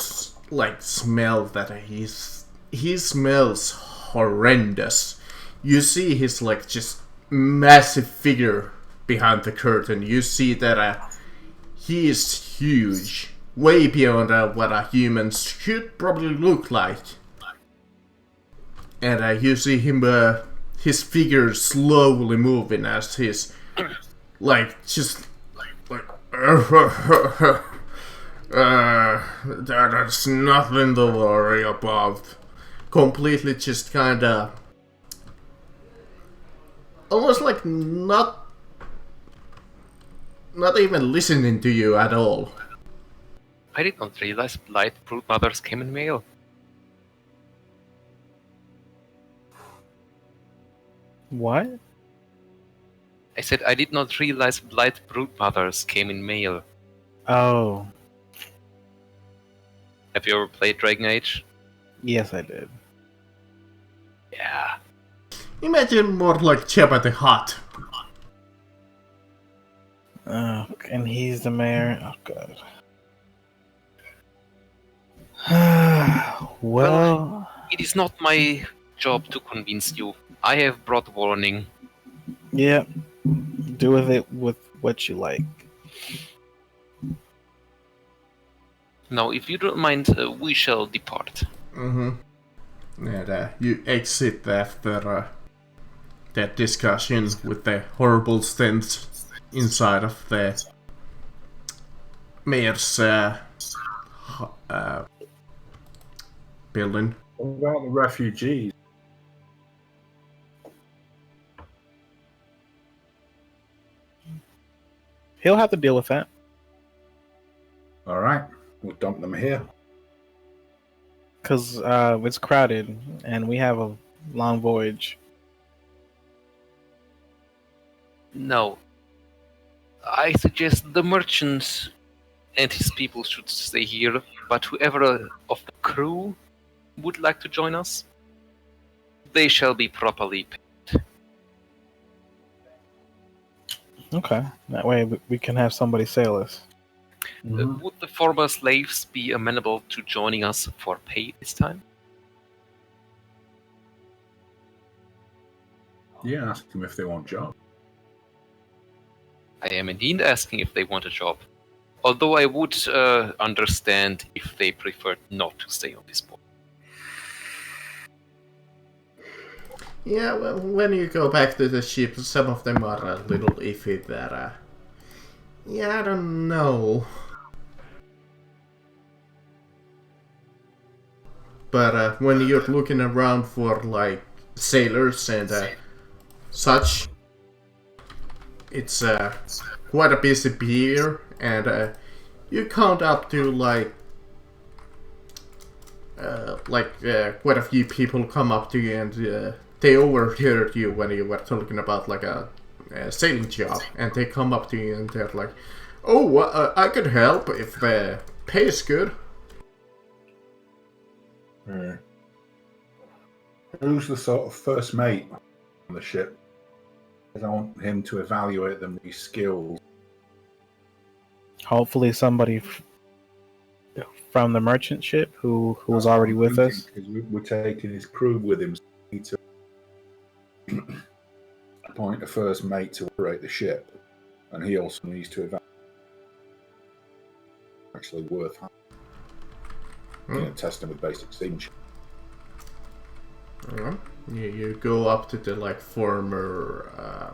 like smell that he smells horrendous. You see his like just massive figure behind the curtain. You see that he is huge, way beyond what a human should probably look like. And you see him, his figure slowly moving as his, like, just, like, there's nothing to worry about. Completely just kinda, almost like not even listening to you at all. I did not realize blight brood mothers came in mail. What? I said I did not realize blight brood mothers came in mail. Oh, Have you ever played Dragon Age? yes, I did. Yeah. Imagine more like Jabba the Hutt. And he's the mayor. Oh god. Well, It is not my job to convince you. I have brought warning. yeah. Do with it with what you like. Now, if you don't mind, we shall depart. Mm-hmm. And you exit after that discussion with the horrible stench inside of the mayor's building. What about the refugees? He'll have to deal with that. All right, we'll dump them here. Because it's crowded and we have a long voyage. No. I suggest the merchant and his people should stay here, but whoever of the crew would like to join us, they shall be properly paid. Okay. That way we can have somebody sail us. Would the former slaves be amenable to joining us for pay this time? Yeah, ask them if they want jobs. I am indeed asking if they want a job. Although I would understand if they preferred not to stay on this boat. Yeah, well, when you go back to the ship, some of them are a little iffy there. Yeah, I don't know. But when you're looking around for, like, sailors and such, it's quite a busy pier, and you count up to, like quite a few people come up to you and they overheard you when you were talking about, like, a sailing job, and they come up to you and they're like, oh, I could help if the pay is good. Who's the sort of first mate on the ship? I want him to evaluate them, these skills. Hopefully somebody from the merchant ship who was already with us. Because we're taking his crew with him, so we need to appoint a first mate to operate the ship, and he also needs to evaluate. Actually, worth testing with basic seamanship. You go up to the, like, former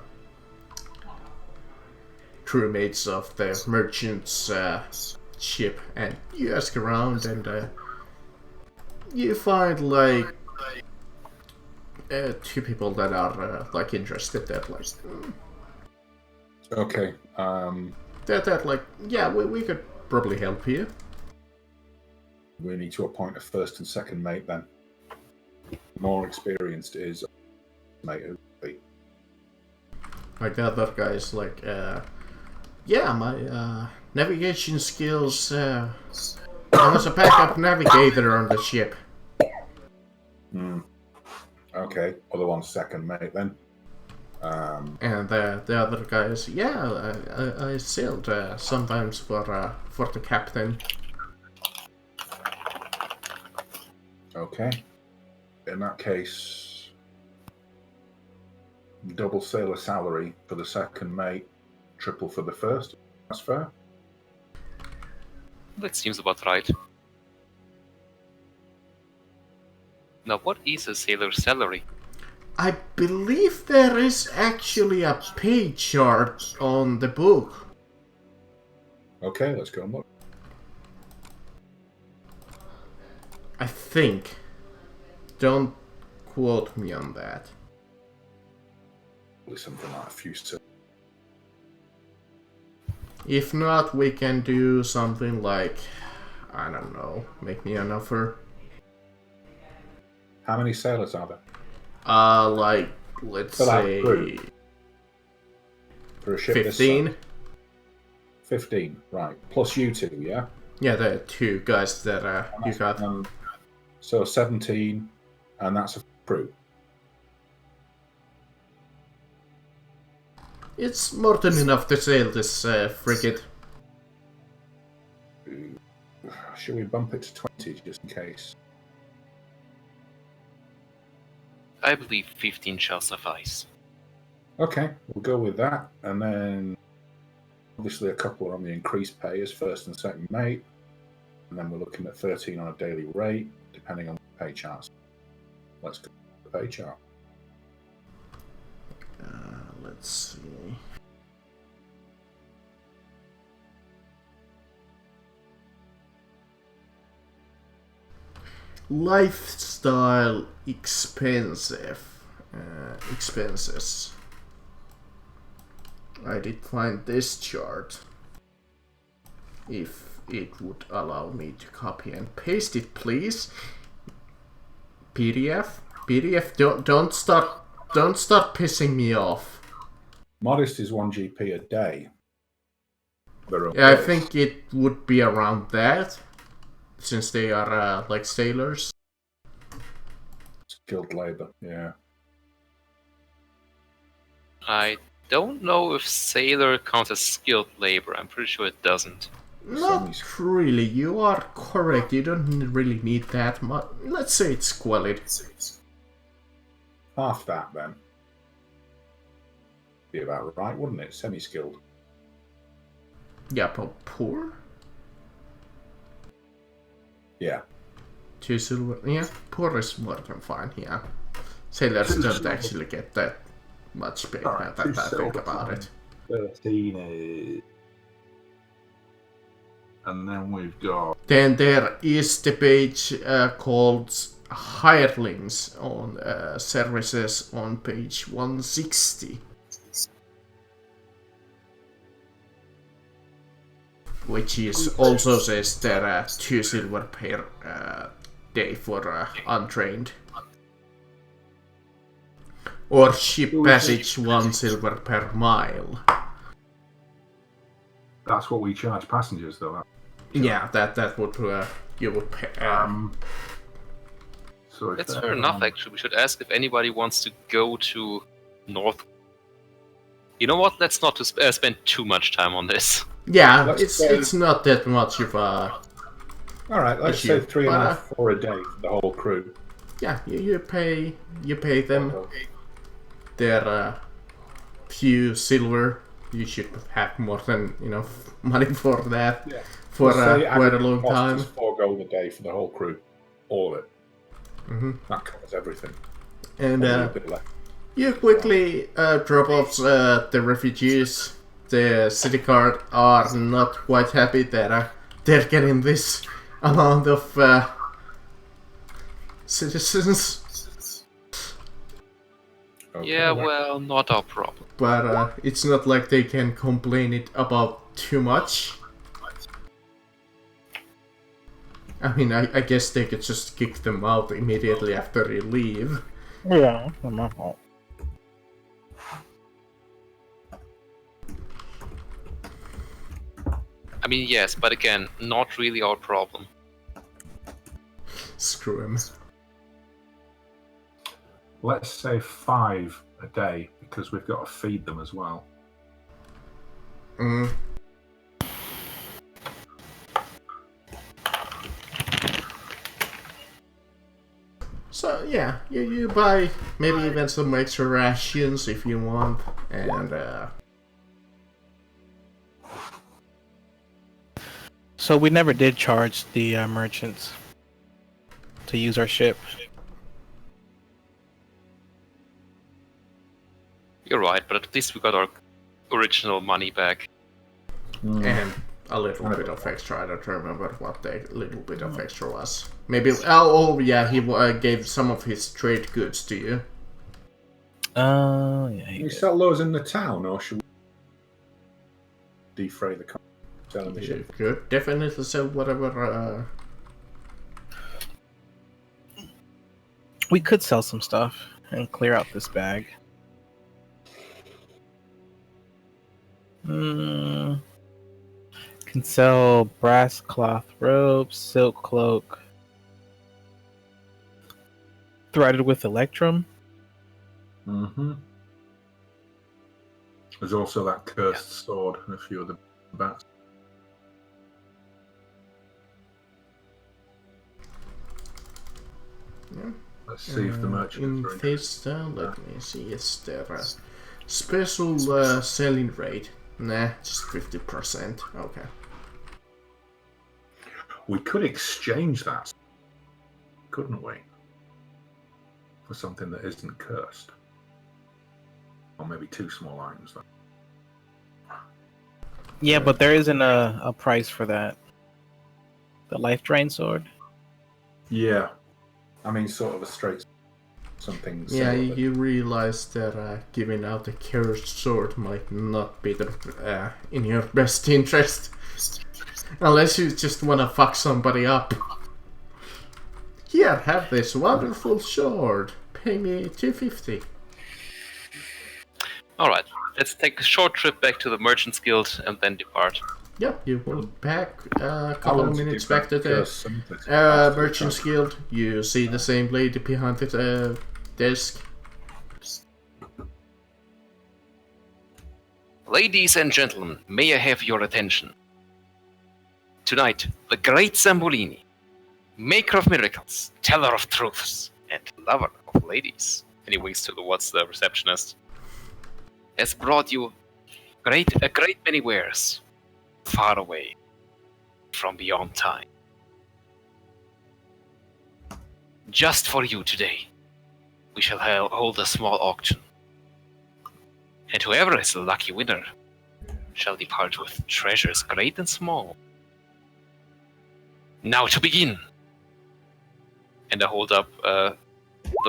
crewmates of the merchant's ship, and you ask around, and you find, like, two people that are like interested. That, like, Okay. that like, yeah, we could probably help you. We need to appoint a first and second mate then. More experienced is mate. Like, the other guys, like, yeah, my navigation skills. I was a backup navigator on the ship. Okay, other one's second mate then. And the other guys, yeah, I sailed sometimes for the captain. Okay. In that case, double sailor salary for the second mate, triple for the first. That's fair. That seems about right. Now, what is a sailor's salary? I believe there is actually a pay chart on the book. Okay, let's go and look. I think. Don't quote me on that. Probably something like a few. If not, we can do something like, I don't know, make me an offer. How many sailors are there? Like, let's For that say crew? For a ship this 15. size? 15, right. Plus you two, yeah? Yeah, the two guys that you got. So 17, and that's a crew. It's more than enough to sail this frigate. Should we bump it to 20 just in case? I believe 15 shall suffice. Okay, we'll go with that. And then obviously a couple are on the increased pay as first and second mate. And then we're looking at 13 on a daily rate, depending on the pay charts. Let's go to the pay chart. Let's see. Lifestyle expenses. I did find this chart. If it would allow me to copy and paste it, please. PDF, don't start pissing me off. Modest is 1 GP a day. Yeah, I think it would be around that, since they are like sailors. Skilled labor, yeah. I don't know if sailor counts as skilled labor. I'm pretty sure it doesn't. Not really, you are correct. You don't really need that much. Let's say it's quality. Half that then. Be about right, wouldn't it? Semi-skilled. Yeah, but poor? Yeah. 2 silver. Yeah, poor is more than fine, yeah. Sailors don't actually get that much pay now that I think about it. 13 is... And then we've got... Then there is the page called Hirelings on services on page 160. Which is also says there 2 silver per day for untrained. Or ship passage 1 silver per mile. That's what we charge passengers, though. Yeah, that would you would pay. So That's fair enough, actually. We should ask if anybody wants to go to North. You know what? Let's not spend too much time on this. Yeah, Let's it's not that much of a. Alright, let's say 3.5 for a day for the whole crew. Yeah, you pay them their few silver. You should have more than enough money for that for quite a long time. Forego the day for the whole crew, all of it. Mm-hmm. That covers everything. And you quickly drop off the refugees. The city guard are not quite happy that they're getting this amount of citizens. Okay, Yeah, well, not our problem. But it's not like they can complain it about too much. I mean, I guess they could just kick them out immediately after you leave. Yeah, not my fault. I mean, yes, but again, not really our problem. Screw him. Let's say 5 a day because we've got to feed them as well. Mm. So yeah, you buy maybe even some extra rations if you want, and So we never did charge the merchants to use our ship. You're right, but at least we got our original money back. and a little bit of extra. I don't remember what the little bit of extra was. Maybe oh yeah, he gave some of his trade goods to you. Oh yeah. Can we sell those in the town, or should we defray the selling the You ship? could definitely sell whatever. We could sell some stuff and clear out this bag. Can sell brass cloth robes, silk cloak, threaded with electrum. Mm-hmm. There's also that cursed sword and a few other bats. Yeah. Let's see if the merchant in is this, let me see, is there a special selling rate? Nah, just 50%. Okay. We could exchange that, couldn't we? For something that isn't cursed. Or maybe 2 small items, though. Yeah, but there isn't a price for that. The life drain sword. Yeah. I mean, sort of a straight something Yeah, similar. you realize that giving out a cursed sword might not be in your best interest. Unless you just wanna fuck somebody up. Here, have this wonderful sword. Pay me 250. Alright, let's take a short trip back to the Merchant's Guild and then depart. Yeah, you will back a I couple want of to minutes give back to that the curse something after Merchant's the Guild. You see the same lady behind the desk. Ladies and gentlemen, may I have your attention? Tonight, the great Zambolini, maker of miracles, teller of truths, and lover of ladies, and he winks towards the receptionist, has brought you a great many wares far away from beyond time. Just for you today, we shall hold a small auction, and whoever is the lucky winner shall depart with treasures great and small. Now to begin! And I hold up the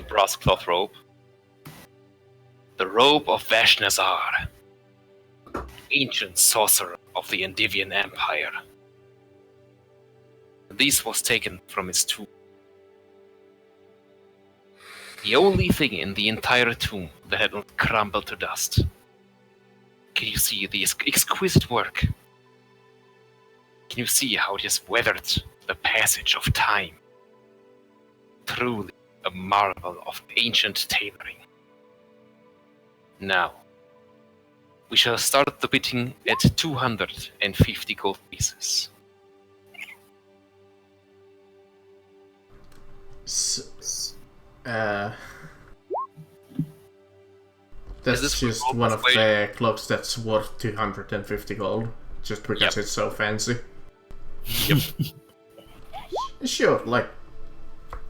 brass cloth robe. The robe of Vashnazar, ancient sorcerer of the Endivian Empire. This was taken from his tomb. The only thing in the entire tomb that had not crumbled to dust. Can you see the exquisite work? Can you see how it has weathered the passage of time? Truly a marvel of ancient tailoring. Now, we shall start the bidding at 250 gold pieces. That's just one of the clocks that's worth 250 gold, just because it's so fancy. Yep. Sure, like,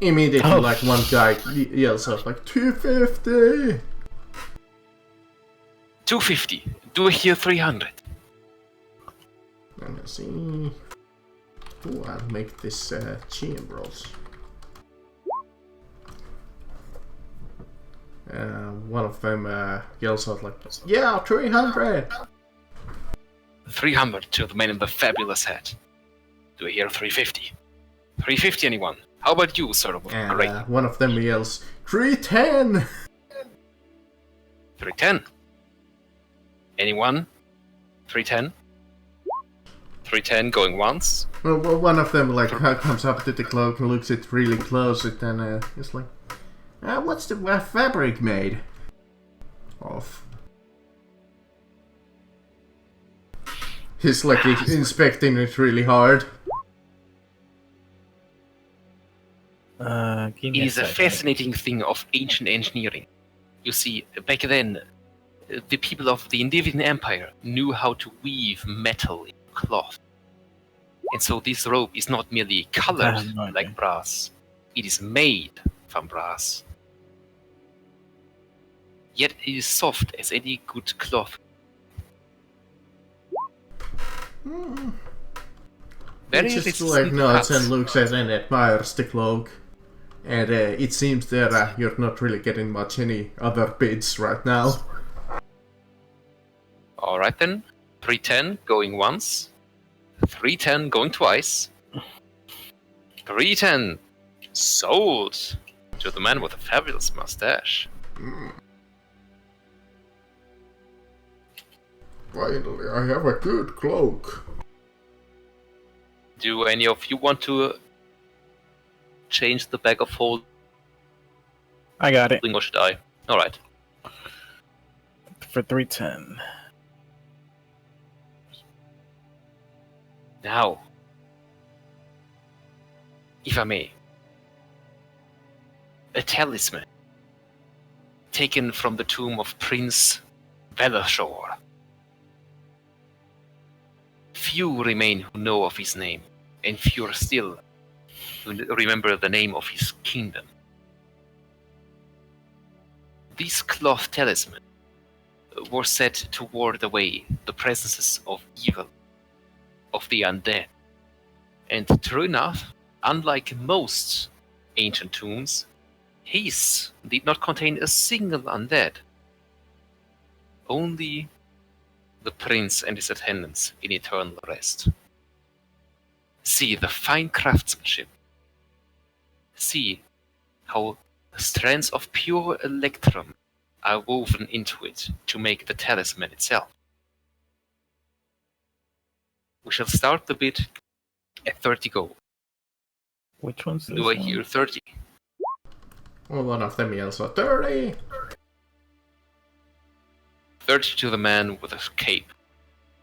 immediately, like, one guy yells out, like, 250! 250. Do I hear 300? Let me see. Ooh, I'll make this GM rolls. One of them yells out like, yeah, 300! 300 to the man in the fabulous hat. Do I hear 350? 350 anyone? How about you, sir? And Great. one of them yells, 310! 310? Anyone? 310? 310 going once? Well, one of them like comes up to the cloak and looks it really close, and then it's like, what's the fabric made of? He's like inspecting it really hard. Give me It is a second. fascinating thing of ancient engineering. You see, back then, the people of the Endivian Empire knew how to weave metal in cloth. And so this robe is not merely colored no idea. like brass, it is made from brass. Yet it is soft as any good cloth. Very He just resistant like to nods cuts. and looks at and admires the cloak. And it seems that you're not really getting much any other bids right now. Alright then, 310 going once, 310 going twice, 310 sold to the man with a fabulous mustache. Finally, I have a good cloak. Do any of you want to change the bag of holding, I got it or should I? Alright. for 310. Now, if I may, a talisman taken from the tomb of Prince Veloshore. Few remain who know of his name, and fewer still who remember the name of his kingdom. These cloth talismans were set to ward away the presences of evil, of the undead. And true enough, unlike most ancient tombs, his did not contain a single undead. Only the prince and his attendants in eternal rest. See the fine craftsmanship. See how strands of pure electrum are woven into it to make the talisman itself. We shall start the bid at 30 gold. Which one's this Do I one? hear 30? Well, one of them yells out 30! 30 to the man with a cape.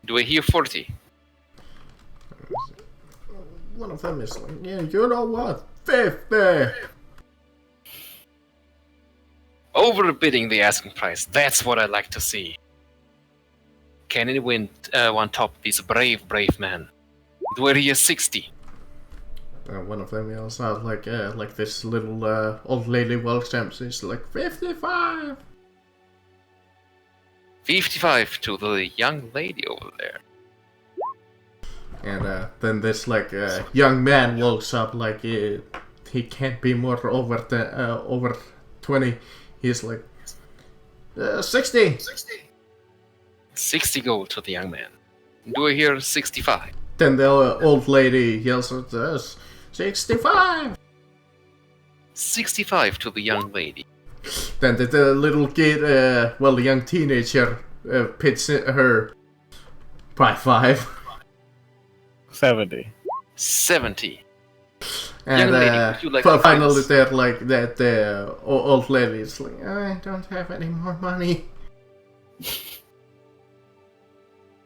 Do I hear 40? One of them is like, yeah, you know what? 50! Overbidding the asking price. That's what I like to see. Can anyone one top this brave man? Do I hear 60? One of them yells out like this little old lady Welsh stamps is like 55! 55 to the young lady over there. And then this young man walks up like he can't be more over 20. He's like 60. 60 gold to the young man. Do I hear 65? Then the old lady yells at us 65. 65 to the young lady. Then the little kid, the young teenager, pits her by 5. 70. 70. And Young lady, would you like to finally finance? there like that old lady is like, I don't have any more money.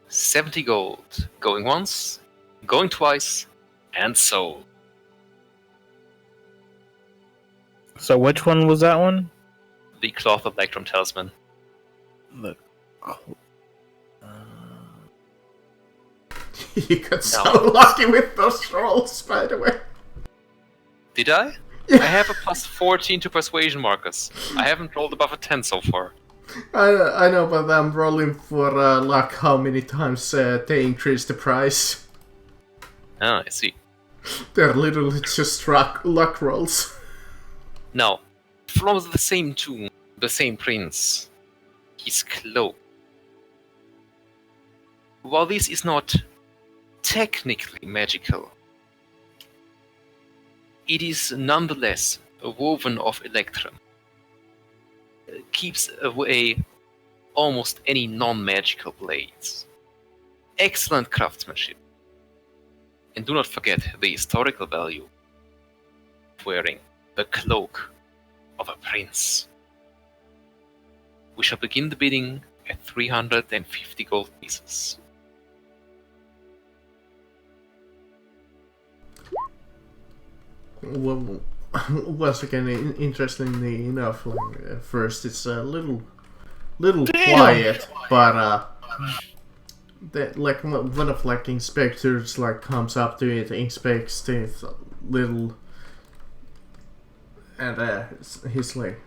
70 gold. Going once, going twice, and sold. So which one was that one? The cloth of Electrum talisman. The You got so lucky with those rolls, by the way. Did I? I have a plus 14 to persuasion, Marcus. I haven't rolled above a 10 so far. I know, but I'm rolling for luck how many times they increase the price. Ah, I see. They're literally just luck rolls. Now, from the same tomb, the same prince, his cloak. While this is not technically magical, it is nonetheless a woven of electrum. Keeps away almost any non-magical blades. Excellent craftsmanship. And do not forget the historical value of wearing the cloak of a prince. We shall begin the bidding at 350 gold pieces. Well, once again, interestingly enough, at first it's a little quiet, but one of inspectors comes up to it, inspects the little, and he's like,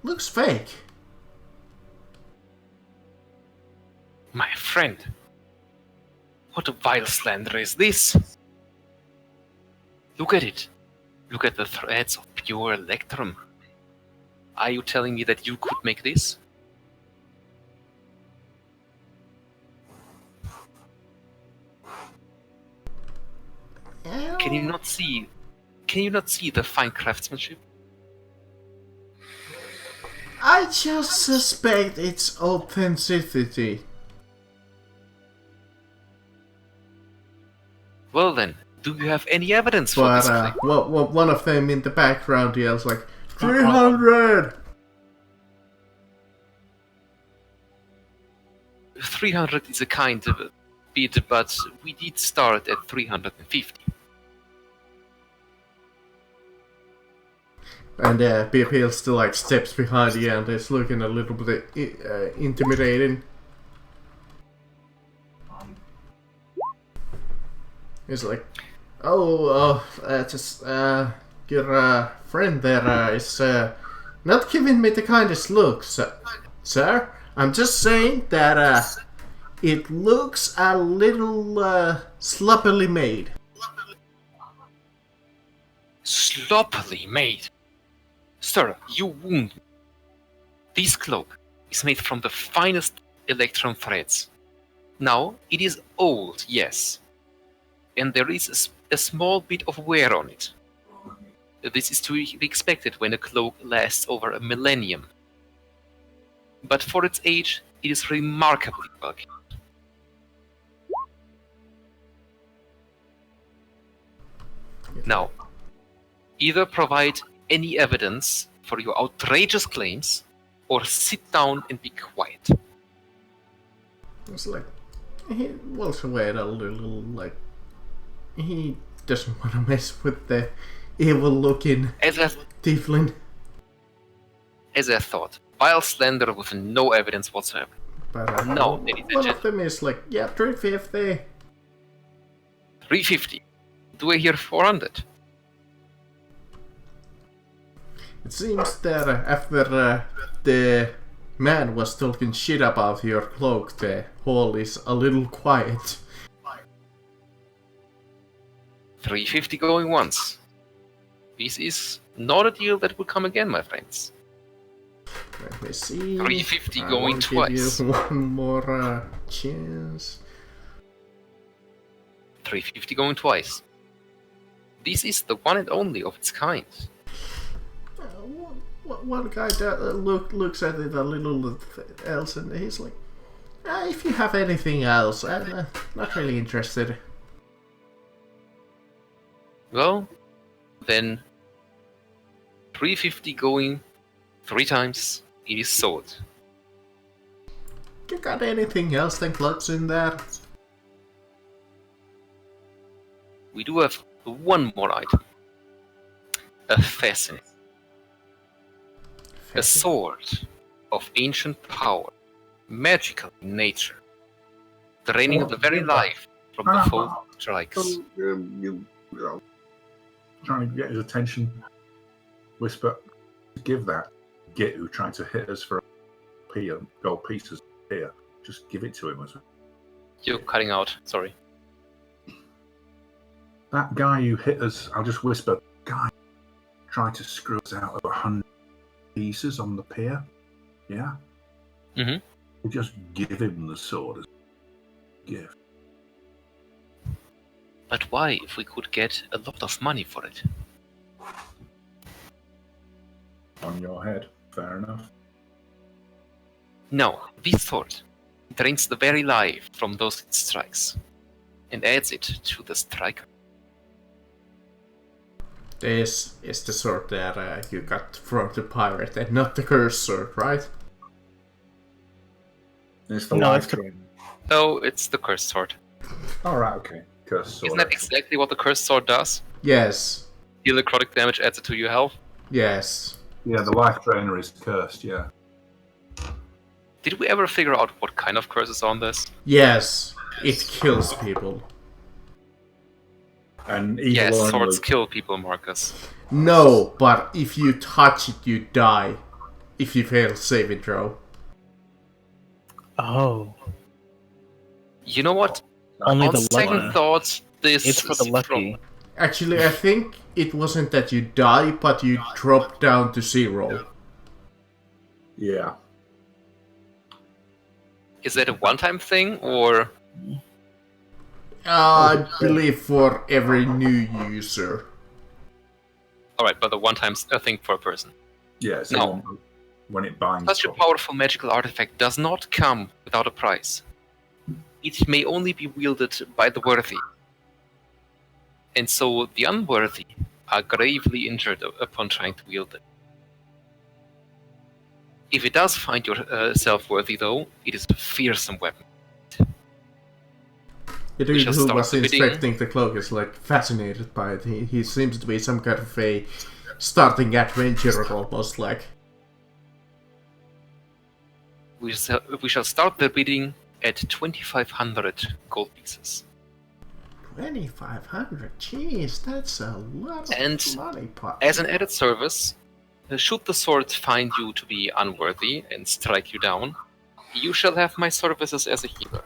looks fake. My friend, what a vile slander is this? Look at it. Look at the threads of pure electrum. Are you telling me that you could make this? Can you not see? Can you not see the fine craftsmanship? I just suspect its authenticity. Well then, do you have any evidence for this claim? But one of them in the background yells like, 300! 300 is a kind of a bit, but we did start at 350. And BP still like steps behind you and is looking a little bit intimidating. He's like, just your friend there is not giving me the kindest look, sir. I'm just saying that it looks a little sloppily made. Sloppily made? Sir, you wound me. This cloak is made from the finest electron threads. Now, it is old, yes, and there is a small bit of wear on it. This is to be expected when a cloak lasts over a millennium. But for its age, it is remarkably bulky. Now, either provide any evidence for your outrageous claims, or sit down and be quiet. It's like, he walks away a little, like, he doesn't want to mess with the evil-looking tiefling. As I thought, vile slender with no evidence whatsoever. But No, one of them is like, yeah, 350. 350. Do I hear 400? It seems that after the man was talking shit about your cloak, the hall is a little quiet. 350 going once. This is not a deal that will come again, my friends. Let me see. 350 I going will twice. Give you one more chance. 350 going twice. This is the one and only of its kind. One guy that looks at it a little else and he's like, if you have anything else, I'm not really interested. Well, then 350 going 3 times, it is sold. You got anything else than clothes in there? We do have one more item. A fascin. A sword of ancient power, magical in nature, draining the very life from the foe who strikes. Trying to get his attention. Whisper, give that git who tried to hit us for gold pieces here. Just give it to him. You're cutting out, sorry. That guy who hit us, I'll just whisper, guy tried to screw us out of 100 pieces on the pier. Yeah? Mm-hmm. We just give him the sword as a gift. But why, if we could get a lot of money for it? On your head. Fair enough. No, this sword drains the very life from those it strikes, and adds it to the striker. This is the sword that you got from the pirate, and not the cursed sword, right? It's the No, life it's the- drain. No, it's the cursed sword. Alright, okay. Cursed sword. Isn't that exactly what the cursed sword does? Yes. Deal necrotic damage, adds it to your health. Yes. Yeah, the life drainer is cursed, yeah. Did we ever figure out what kind of curse is on this? Yes. It kills people. And evil Yes, only. swords kill people, Marcus. No, but if you touch it, you die. If you fail saving throw. Oh, You know what? only On the second lucky. thought, this It's for the is lucky. Actually, I think it wasn't that you die, but you drop down to 0. Yeah. Is that a one-time thing, or I believe for every new user. alright, but the one-time thing for a person? Yeah, it's No. the one when it binds. Such a powerful magical artifact does not come without a price. It may only be wielded by the worthy. And so the unworthy are gravely injured upon trying to wield it. If it does find yourself worthy, though, it is a fearsome weapon. The We dude shall who start was the bidding. inspecting the cloak is like fascinated by it. He seems to be some kind of a starting adventurer almost like. We shall start the bidding at 2,500 gold pieces. 2,500? Jeez, that's a lot of And money pot. As an added service, should the sword find you to be unworthy and strike you down, you shall have my services as a healer.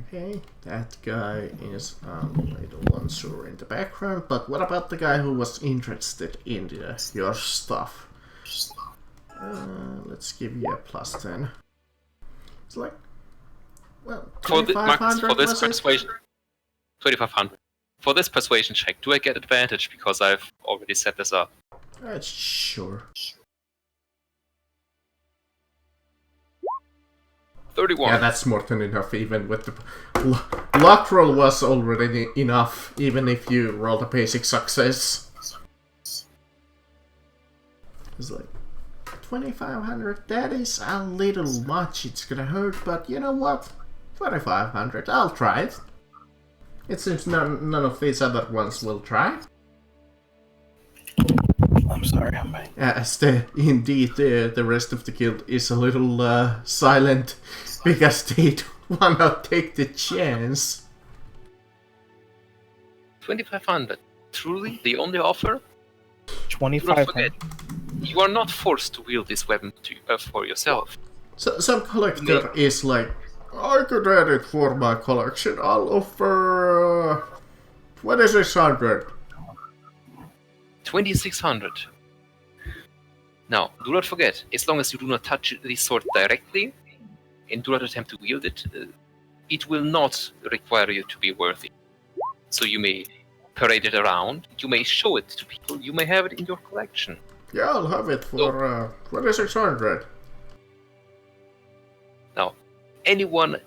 Okay, that guy is a little unsure in the background, but what about the guy who was interested in your stuff? Let's give you a +10. It's like, well, For this 2,500 was it? persuasion, 2,500. For this persuasion check, do I get advantage because I've already set this up? Sure. 31. Yeah, that's more than enough, even with the... Luck roll was already enough, even if you rolled a basic success. It's like, 2,500, that is a little much, it's gonna hurt, but you know what? 2,500, I'll try it. It seems none of these other ones will try. I'm sorry, I'm back. As indeed the rest of the guild is a little silent because they don't wanna take the chance. 2,500. Truly, the only offer? Do not 2,500. forget, you are not forced to wield this weapon for yourself. So some collector is like, I could add it for my collection. I'll offer 2,600. 2,600. Now, do not forget, as long as you do not touch the sword directly and do not attempt to wield it, it will not require you to be worthy. So you may parade it around, you may show it to people, you may have it in your collection. Yeah, I'll have it for 2,600. Now, anyone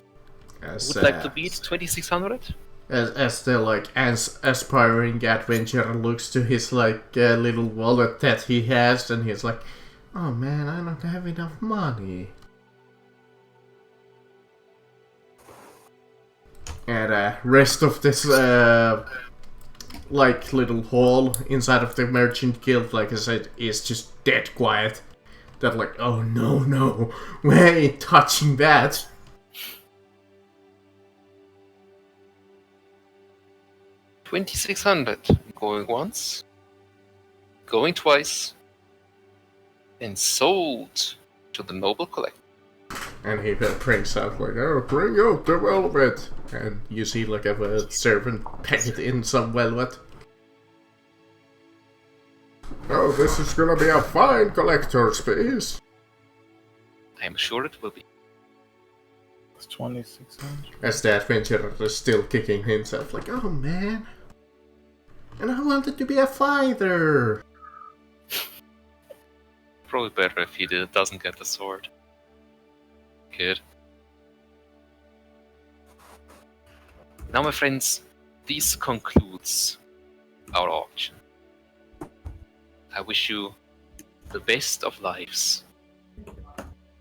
As, would like to beat 2,600? as the like aspiring adventurer looks to his like little wallet that he has, and he's like, oh man, I don't have enough money. And rest of this like little hall inside of the merchant guild, like I said, is just dead quiet. They're like, oh no, we ain't touching that. 2,600. Going once, going twice, and sold to the noble collector. And he brings out like, oh, bring out the velvet. And you see like a servant packed in some velvet. Oh, this is gonna be a fine collector's piece. I am sure it will be. It's 2,600. As the adventurer is still kicking himself like, oh man. And I wanted to be a fighter. Probably better if he doesn't get the sword. Good. Now, my friends, this concludes our auction. I wish you the best of lives.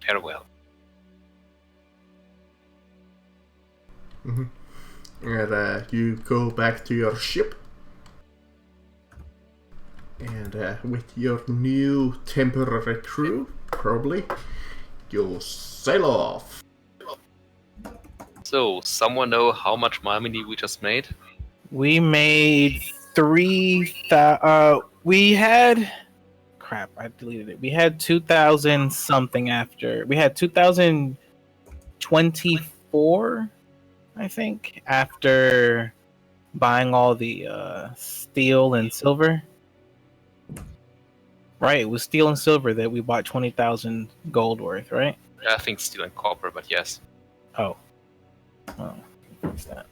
Farewell. And you go back to your ship. And with your new temporary crew, probably, you'll sail off. So, someone know how much money we just made? We made 3,000. We had. Crap, I deleted it. We had 2,000 something after. We had 2,024, I think, after buying all the steel and silver. Right, it was steel and silver that we bought 20,000 gold worth, right? I think steel and copper, but yes. Oh, what's that?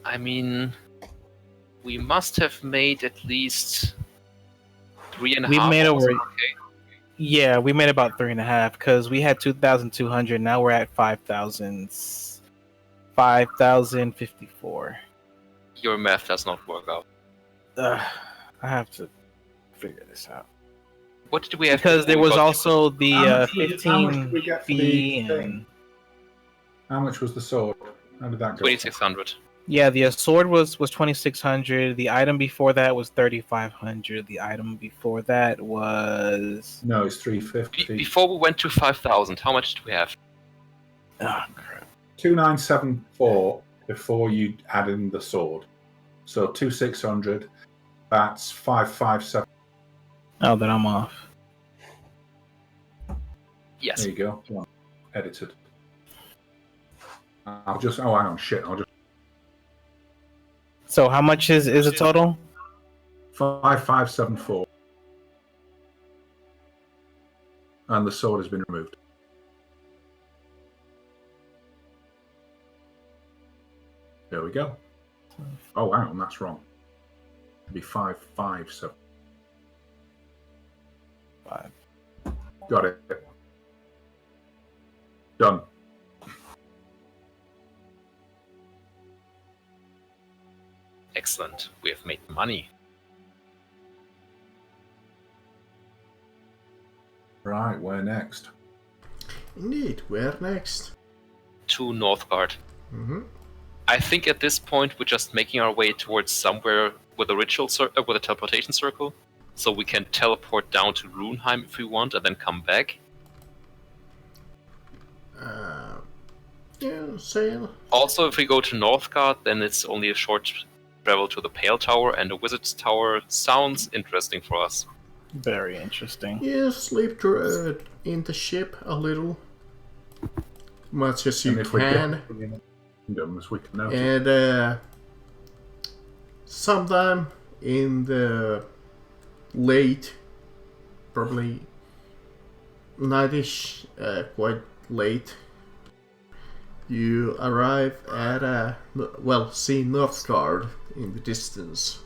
I mean, we must have made at least 3.5. We made over. Okay. Yeah, we made about 3.5 because we had 2,200. Now we're at 5,000. 5,054. Your math does not work out. I have to figure this out. What did we have? Because there before we was got- also the How much did 15 we get for the fee thing? and How much was the sword? How did that go? 2600. yeah, the sword was 2600. The item before that was 3500. The item before that was No, it's 350. Before we went to 5000, how much did we have? oh crap. 2974 before you add in the sword. So 2600. That's 557. Oh, then I'm off. Yes. There you go. Come on. Edited. I'll just. Oh, hang on. Shit. I'll just. So how much is the total? 5574. And the sword has been removed. There we go. Oh, hang on. That's wrong. It'd be 557. 5. Got it. Done. Excellent. We have made money. Right. Where next? Indeed, where next? To Northgard. Mm-hmm. I think at this point we're just making our way towards somewhere with a with a teleportation circle, so we can teleport down to Runeheim if we want, and then come back. Yeah, sail. Also, if we go to Northgard, then it's only a short travel to the Pale Tower, and the Wizard's Tower sounds interesting for us. Very interesting. Yeah, sleep in the ship a little. Much as you And if we can. get kingdoms, we can notice. And sometime in the late, probably nightish, quite late, you arrive at see Northgard in the distance.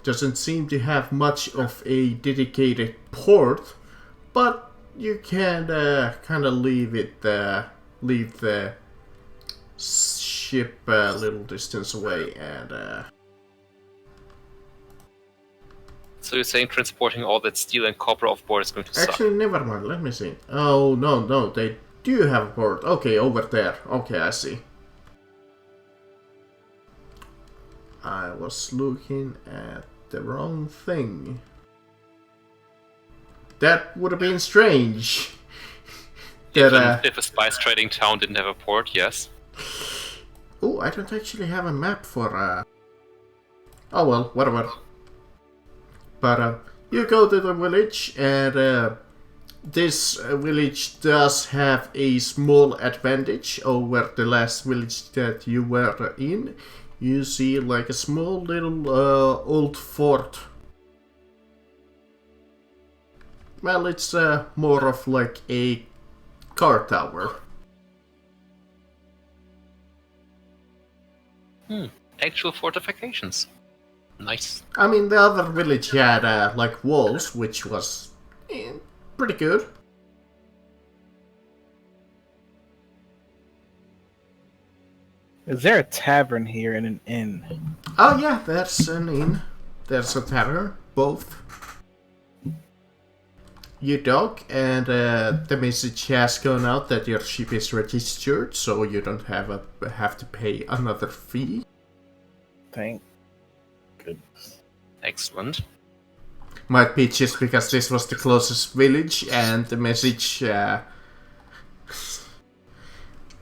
Doesn't seem to have much of a dedicated port, but you can kind of leave the ship a little distance away and So you're saying transporting all that steel and copper off board is going to suck? actually never mind, let me see. Oh no, they do have a port. Okay, over there. Okay, I see. I was looking at the wrong thing. That would have been strange. That If a spice trading town didn't have a port, yes. oh, I don't actually have a map for oh well, whatever. But you go to the village, and this village does have a small advantage over the last village that you were in. You see like a small little old fort. Well, it's more of like a car tower. Actual fortifications. Nice. I mean, the other village had like walls, which was pretty good. Is there a tavern here and an inn? Oh yeah, there's an inn. There's a tavern, both. You dock, and the message has gone out that your ship is registered, so you don't have to pay another fee. Thank goodness. Excellent. Might be just because this was the closest village, and the message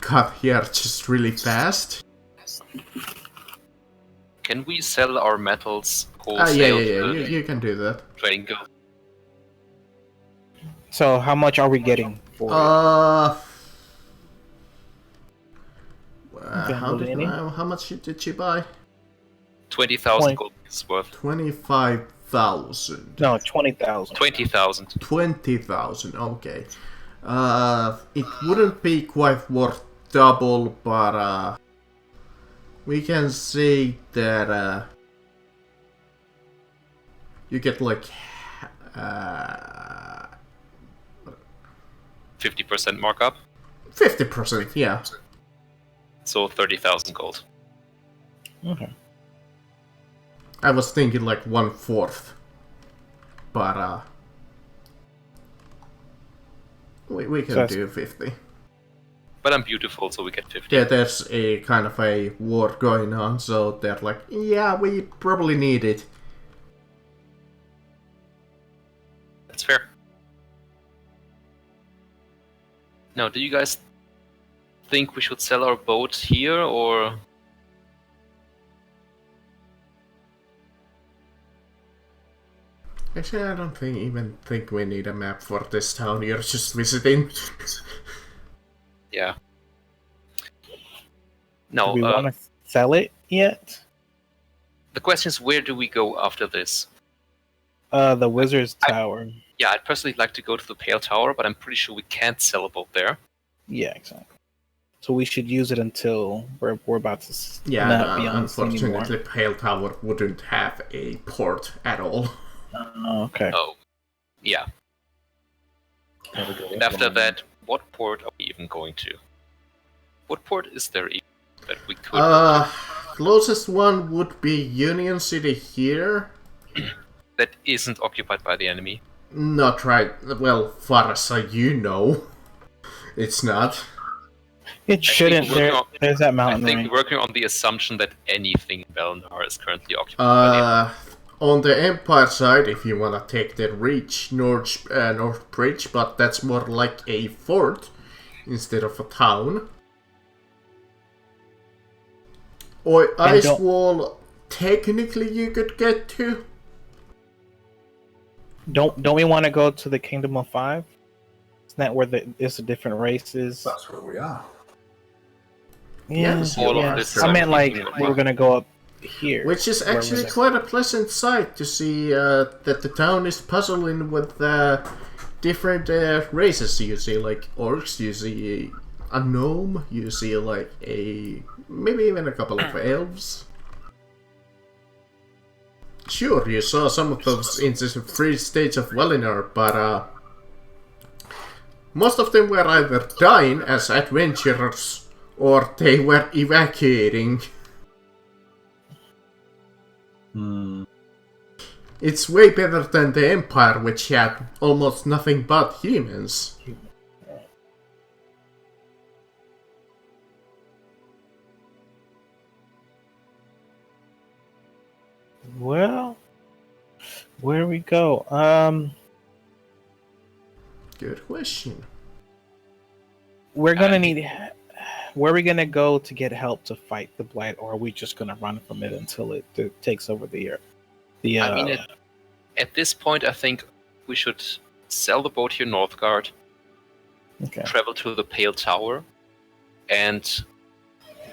got here just really fast. Can we sell our metals Yeah, wholesale to the you can do that. trading guild? So how much are we getting for it? How much did she buy? 20,000 gold is worth. 25,000. No, 20,000. 20,000. 20,000. Okay. It wouldn't be quite worth double, but we can say that you get like 50% markup. 50%. Yeah. So 30,000 gold. Okay. I was thinking like 1/4. But we can So do 50. But I'm beautiful, so we get 50. Yeah, there's a kind of a war going on, so they're like, yeah, we probably need it. That's fair. Now, do you guys think we should sell our boat here, or... Actually, I don't even think we need a map for this town. You're just visiting. Yeah. Do No, we want to sell it yet? the question is, where do we go after this? The Wizard's Tower. Yeah, I'd personally like to go to the Pale Tower, but I'm pretty sure we can't sell a boat there. Yeah, exactly. So we should use it until we're about to Yeah, not be on the scene anymore. unfortunately, Pale Tower wouldn't have a port at all. Okay. Oh, yeah. Gotta go And up after on- that, what port are we even going to? What port is there even that we could... Closest one would be Union City here. that isn't occupied by the enemy? Not right. Well, far as you know, it's not. It shouldn't. There's that I mountain think range. we're working on the assumption that anything in Belnar is currently occupied by the enemy. On the Empire side, if you wanna take the Reach North Bridge, but that's more like a fort instead of a town. Or Ice don't- Wall, technically you could get to. Don't we want to go to the Kingdom of Five? Isn't that where it's the different races? That's where we are. Yes, All of yeah. this I meant like Kingdom of we were Five. gonna go up here, Which is Where actually was it? quite a pleasant sight to see that the town is puzzling with different races. You see like orcs, you see a gnome, you see like maybe even a couple of elves. Sure, you saw some of those in the free states of Valinor, but most of them were either dying as adventurers or they were evacuating. It's way better than the Empire, which had almost nothing but humans. Well, where we go? Good question. We're gonna need. Where are we gonna go to get help to fight the blight, or are we just gonna run from it until it takes over the earth? I mean, at this point, I think we should sell the boat here, Northgard, okay. travel to the Pale Tower, and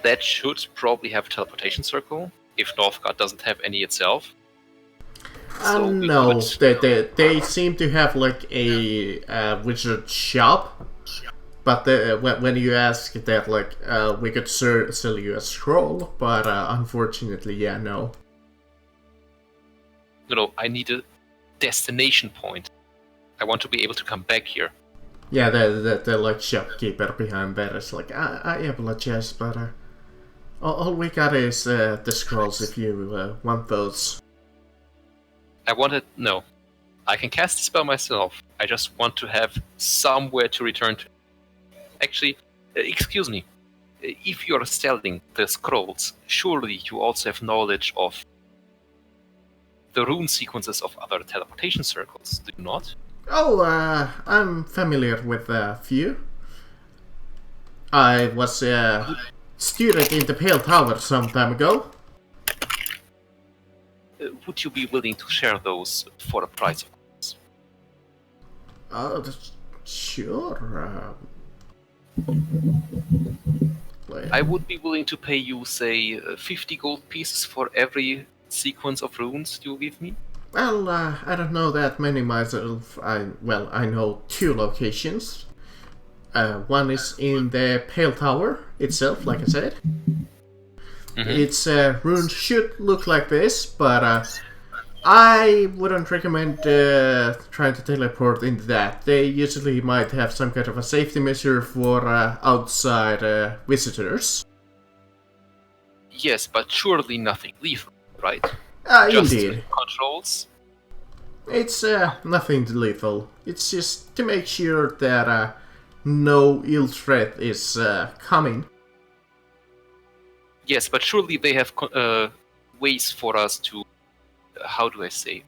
that should probably have a teleportation circle, if Northgard doesn't have any itself. So we No, could- they seem to have like a wizard shop, but when you ask, they're like, we could sell you a scroll, but unfortunately, yeah, no. No, I need a destination point. I want to be able to come back here. Yeah, the like shopkeeper behind there is like, I apologize, but all we got is the scrolls if you want those. No. I can cast the spell myself. I just want to have somewhere to return to. Actually, excuse me. If you're selling the scrolls, surely you also have knowledge of the rune sequences of other teleportation circles, do you not? Oh, I'm familiar with a few. I was a student in the Pale Tower some time ago. Would you be willing to share those for a price of course? Sure. I would be willing to pay you, say, 50 gold pieces for every sequence of runes you give me. Well, I don't know that many myself. I know 2 locations. One is in the Pale Tower itself, like I said. Its runes should look like this, but I wouldn't recommend trying to teleport into that. They usually might have some kind of a safety measure for outside visitors. Yes, but surely nothing lethal, right? Just Indeed. controls. It's nothing lethal. It's just to make sure that no ill threat is coming. Yes, but surely they have ways for us to, how do I say,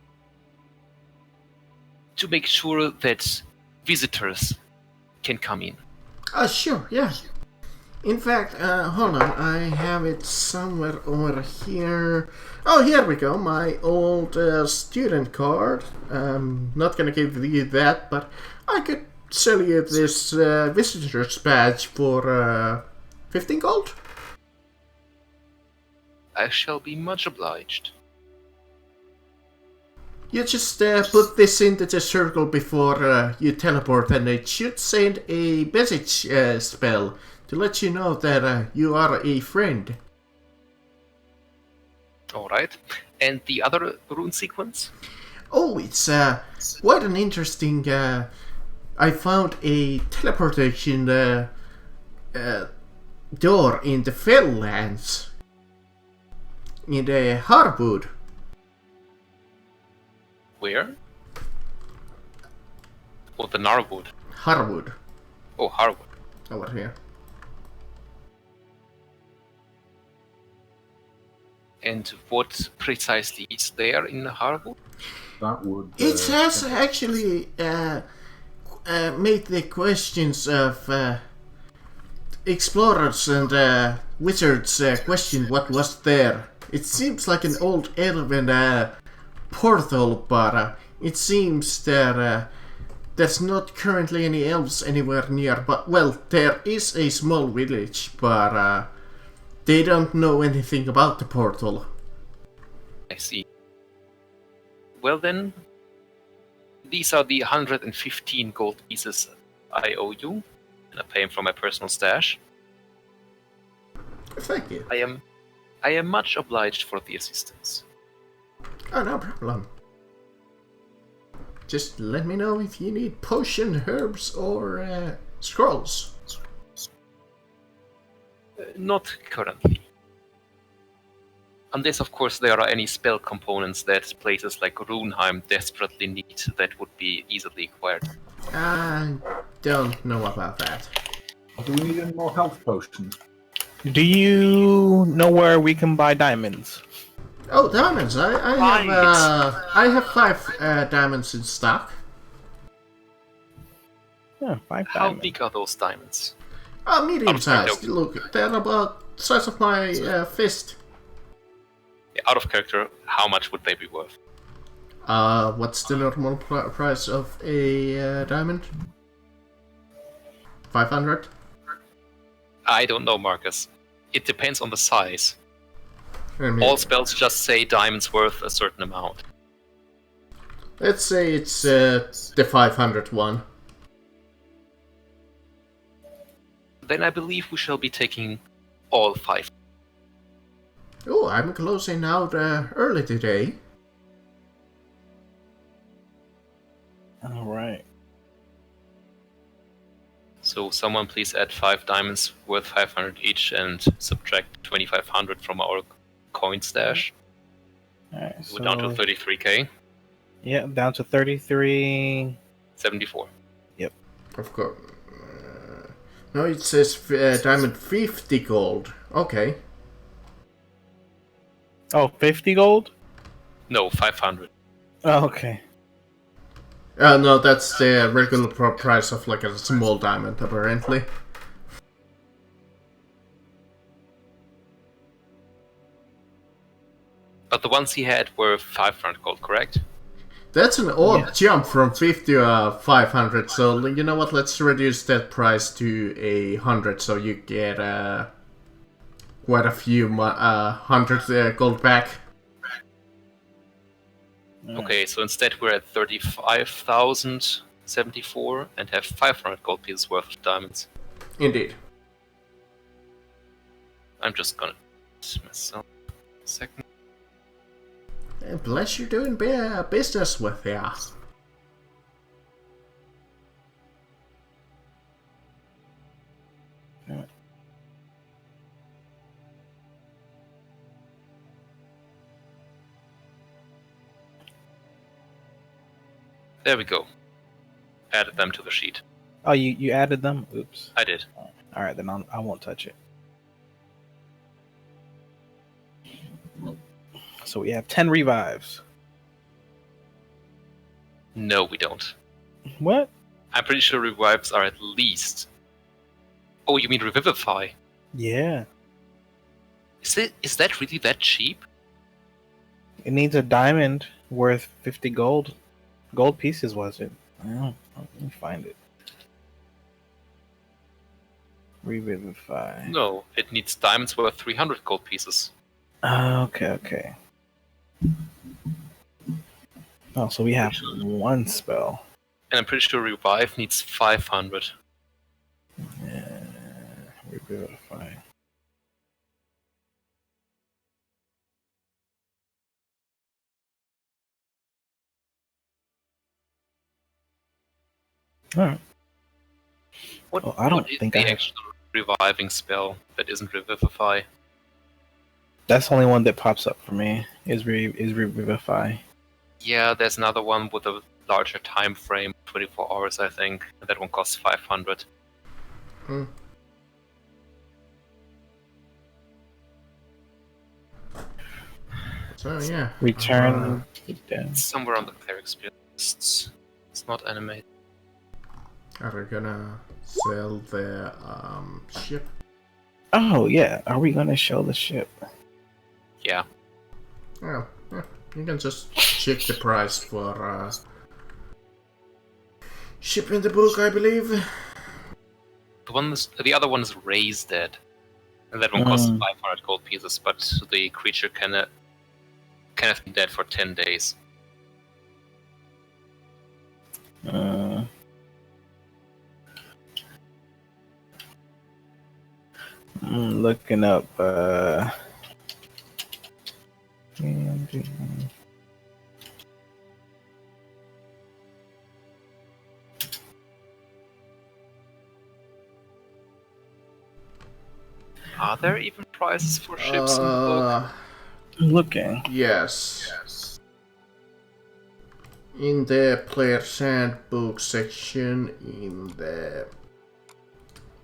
to make sure that visitors can come in. Sure, yeah. In fact, hold on, I have it somewhere over here. Oh, here we go, my old student card. Not gonna give you that, but I could sell you this visitor's badge for 15 gold. I shall be much obliged. You just put this into the circle before you teleport, and it should send a message spell to let you know that you are a friend. Alright. And the other rune sequence? Oh, it's quite an interesting. I found a teleportation door in the Felllands, in the Harwood. Where? Oh, the Narwood. Harwood, Oh, Harwood. over here. And what precisely is there in Harwood? That would. It has actually made the questions of explorers and wizards question what was there. It seems like an old elven portal, but it seems that there's not currently any elves anywhere near. But well, there is a small village, but they don't know anything about the portal. I see. Well then, these are the 115 gold pieces I owe you, and I pay them from my personal stash. Thank you. I am much obliged for the assistance. Oh, no problem. Just let me know if you need potion, herbs, or scrolls. Not currently. Unless, of course, there are any spell components that places like Runeheim desperately need that would be easily acquired. I don't know about that. Do we need any more health potions? Do you know where we can buy diamonds? Oh, diamonds! I have 5 diamonds in stock. Yeah, 5 How diamonds. big are those diamonds? Medium sized. character. Look, they're about the size of my fist. Yeah, out of character, how much would they be worth? What's the normal price of a diamond? 500? I don't know, Marcus. It depends on the size. I mean, All spells just say diamonds worth a certain amount. let's say it's the 500 one. Then I believe we shall be taking all 5. Oh, I'm closing out early today. All right. So someone please add 5 diamonds worth 500 each and subtract 2,500 from our coin stash. All right. We're down to 33k. Yeah, down to 33. 74. Of course. No, it says diamond 50 gold. Okay. Oh, 50 gold? No, 500. Oh, okay. No, that's the regular price of like a small diamond, apparently. But the ones he had were 500 gold, correct? That's an odd Yes. jump from 50 to 500, so you know what, let's reduce that price to 100 so you get quite a few 100 gold back. Okay, so instead we're at 35,074 and have 500 gold pieces worth of diamonds. Indeed. I'm just gonna myself a second. Bless you doing business with ya. There we go. Added them to the sheet. Oh, you added them? Oops. I did. All right, then I won't touch it. So we have 10 revives. No, we don't. What? I'm pretty sure revives are at least. Oh, you mean revivify? Yeah. Is that really that cheap? It needs a diamond worth 50 gold. Gold pieces, was it? Oh, let me find it. Revivify. No, it needs diamonds worth 300 gold pieces. Okay. Oh, so we have one spell. And I'm pretty sure revive needs 500. Yeah, revivify. Alright. What, Oh, I don't what is think the I have- actual reviving spell that isn't revivify? That's the only one that pops up for me. Is revivify. Yeah, there's another one with a larger time frame, 24 hours, I think. And that one costs 500. Hmm. So yeah. Return. It's somewhere on the cleric skill lists. It's not animated. Are we gonna sell the ship? Oh yeah. Are we gonna show the ship? Yeah. Oh, yeah. You can just check the price for ship in the book, I believe. The other one is raised dead. And that one costs Mm. 500 gold pieces, but the creature can have been dead for 10 days. Looking up. Are there even prices for ships in the book? Looking. Yes. In the player's handbook section,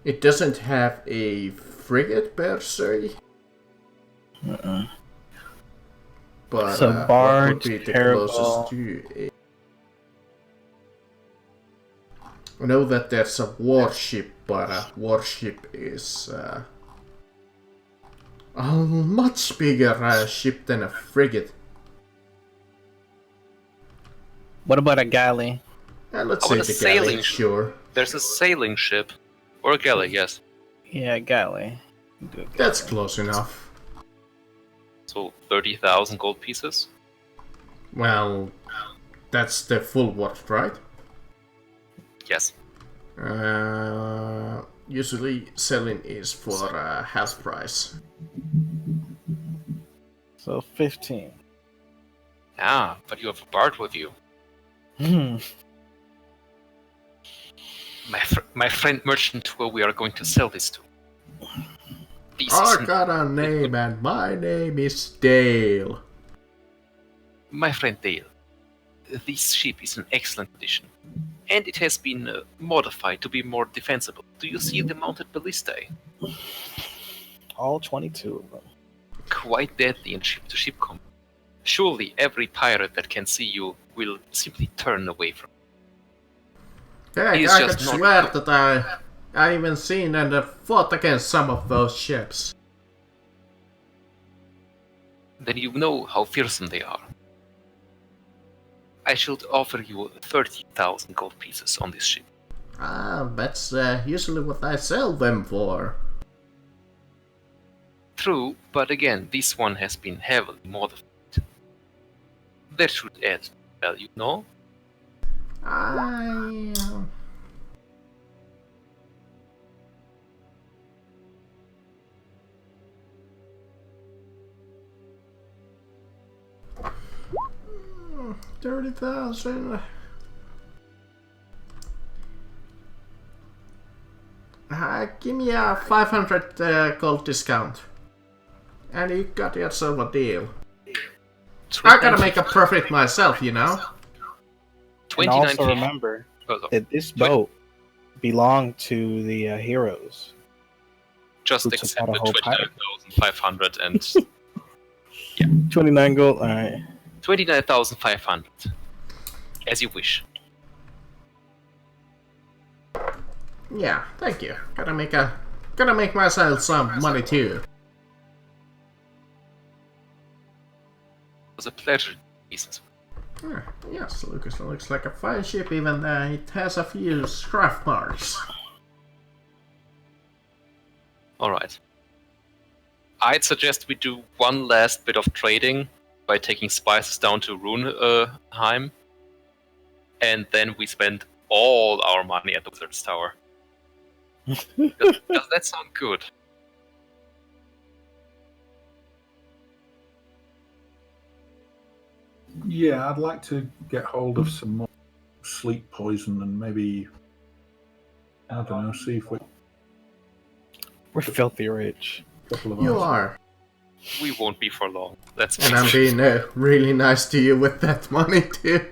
it doesn't have a frigate per se. But So what barge, would be the parable. closest to a... I know that there's a warship, but a warship is a much bigger ship than a frigate. What about a galley? Let's How say about a the sailing galley, ship? sure. There's a sailing ship. Or a galley, yes. Yeah, galley. Do a That's galley. close enough. So 30,000 gold pieces? Well, that's the full worth, right? Yes. Usually selling is for half price. So 15. Ah, but you have a bard with you. Hmm. My friend merchant who we are going to sell this to. This I is got a name and my name is Dale. my friend Dale. This ship is in excellent condition, and it has been modified to be more defensible. Do you see the mounted ballistae? All 22 of them. Quite deadly in ship-to-ship combat. Surely every pirate that can see you will simply turn away from you. Heck, He's I just could not- swear that I even seen and fought against some of those ships. Then you know how fearsome they are. I should offer you 30,000 gold pieces on this ship. That's usually what I sell them for. True, but again, this one has been heavily modified. That should add value, no? I... 30,000. Give me a 500 gold discount. And you got yourself a deal. I gotta make a profit myself, you know? And 29 also remember Oh, no, that this boat belonged to the heroes. just who took accept out a the whole pirate. 29,500 and 29 gold. All right. 29,500. As you wish. Yeah, thank you. Gotta make myself some money too. It was a pleasure. Jesus. Yes, Lucas, it looks like a fine ship, even though it has a few scruff marks. Alright. I'd suggest we do one last bit of trading by taking spices down to Runeheim, and then we spend all our money at the Wizard's Tower. Does that sound good? Yeah, I'd like to get hold of some more sleep poison and maybe, I don't know, see if we We're filthy rich. couple of You items. are. We won't be for long. That's And I'm being really nice to you with that money too.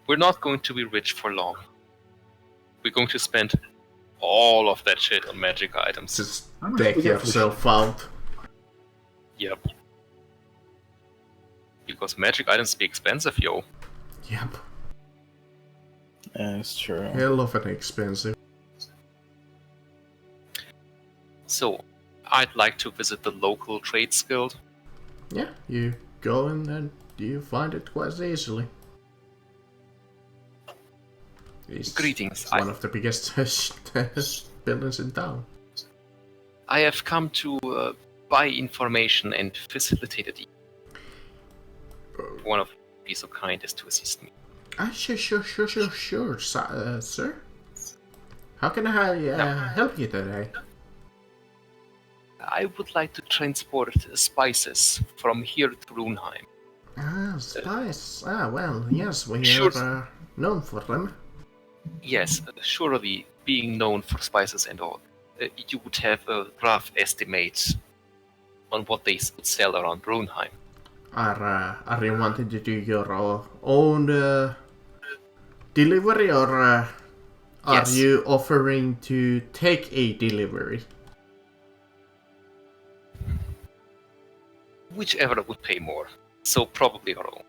We're not going to be rich for long. We're going to spend all of that shit on magic items. Just How much do take we get for the yourself out. Yep. Because magic items be expensive, yo. Yep. That's true. Hell of an expensive. So, I'd like to visit the local trades guild. Yeah, you go in and you find it quite easily. It's Greetings. one of the biggest buildings in town. I have come to buy information and facilitate it. One of you be so kind as to assist me. Sure, sir. How can I help you today? I would like to transport spices from here to Runeheim. Ah, spice. Well, yes, we Sure. are known for them. Yes, surely being known for spices and all, you would have a rough estimate on what they sell around Runeheim. Are you wanting to do your own delivery, or are Yes. you offering to take a delivery? Whichever would pay more. So probably our own.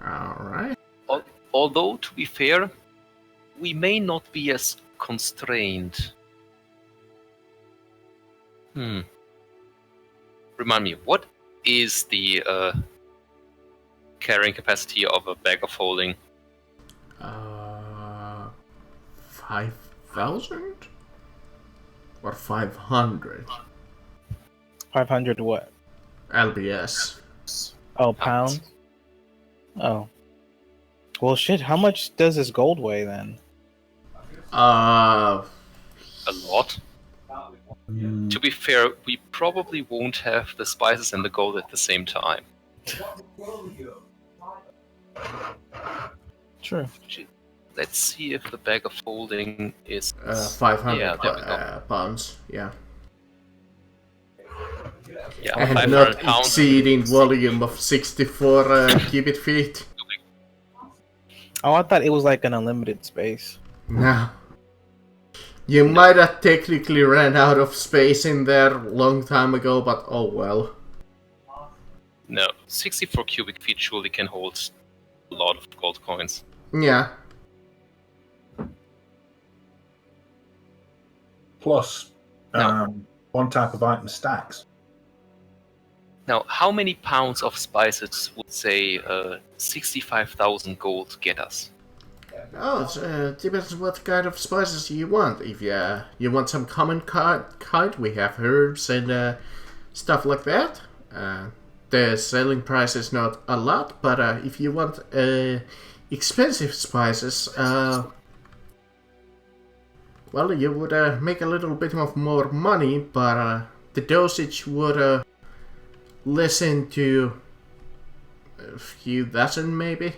Alright. Although, to be fair, we may not be as constrained. Remind me, what is the carrying capacity of a bag of holding? 5,000? Or 500? 500 what? LBS. Oh, pounds? Oh. Well, shit, how much does this gold weigh then? A lot. Mm, To be fair, we probably won't have the spices and the gold at the same time. True. Let's see if the bag of holding is 500 Yeah, there we go. pounds, yeah. Yeah, And 500 not pounds. exceeding volume of 64 cubic feet. Oh, I thought it was like an unlimited space. No. You might have technically ran out of space in there long time ago, but oh well. No, 64 cubic feet surely can hold a lot of gold coins. Yeah. plus, No. one type of item stacks. Now, how many pounds of spices would say 65,000 gold get us? Oh, it depends what kind of spices you want. If you want some common kind, we have herbs and stuff like that. The selling price is not a lot, but if you want expensive spices, well, you would make a little bit of more money, but the dosage would lessen to a few dozen, maybe.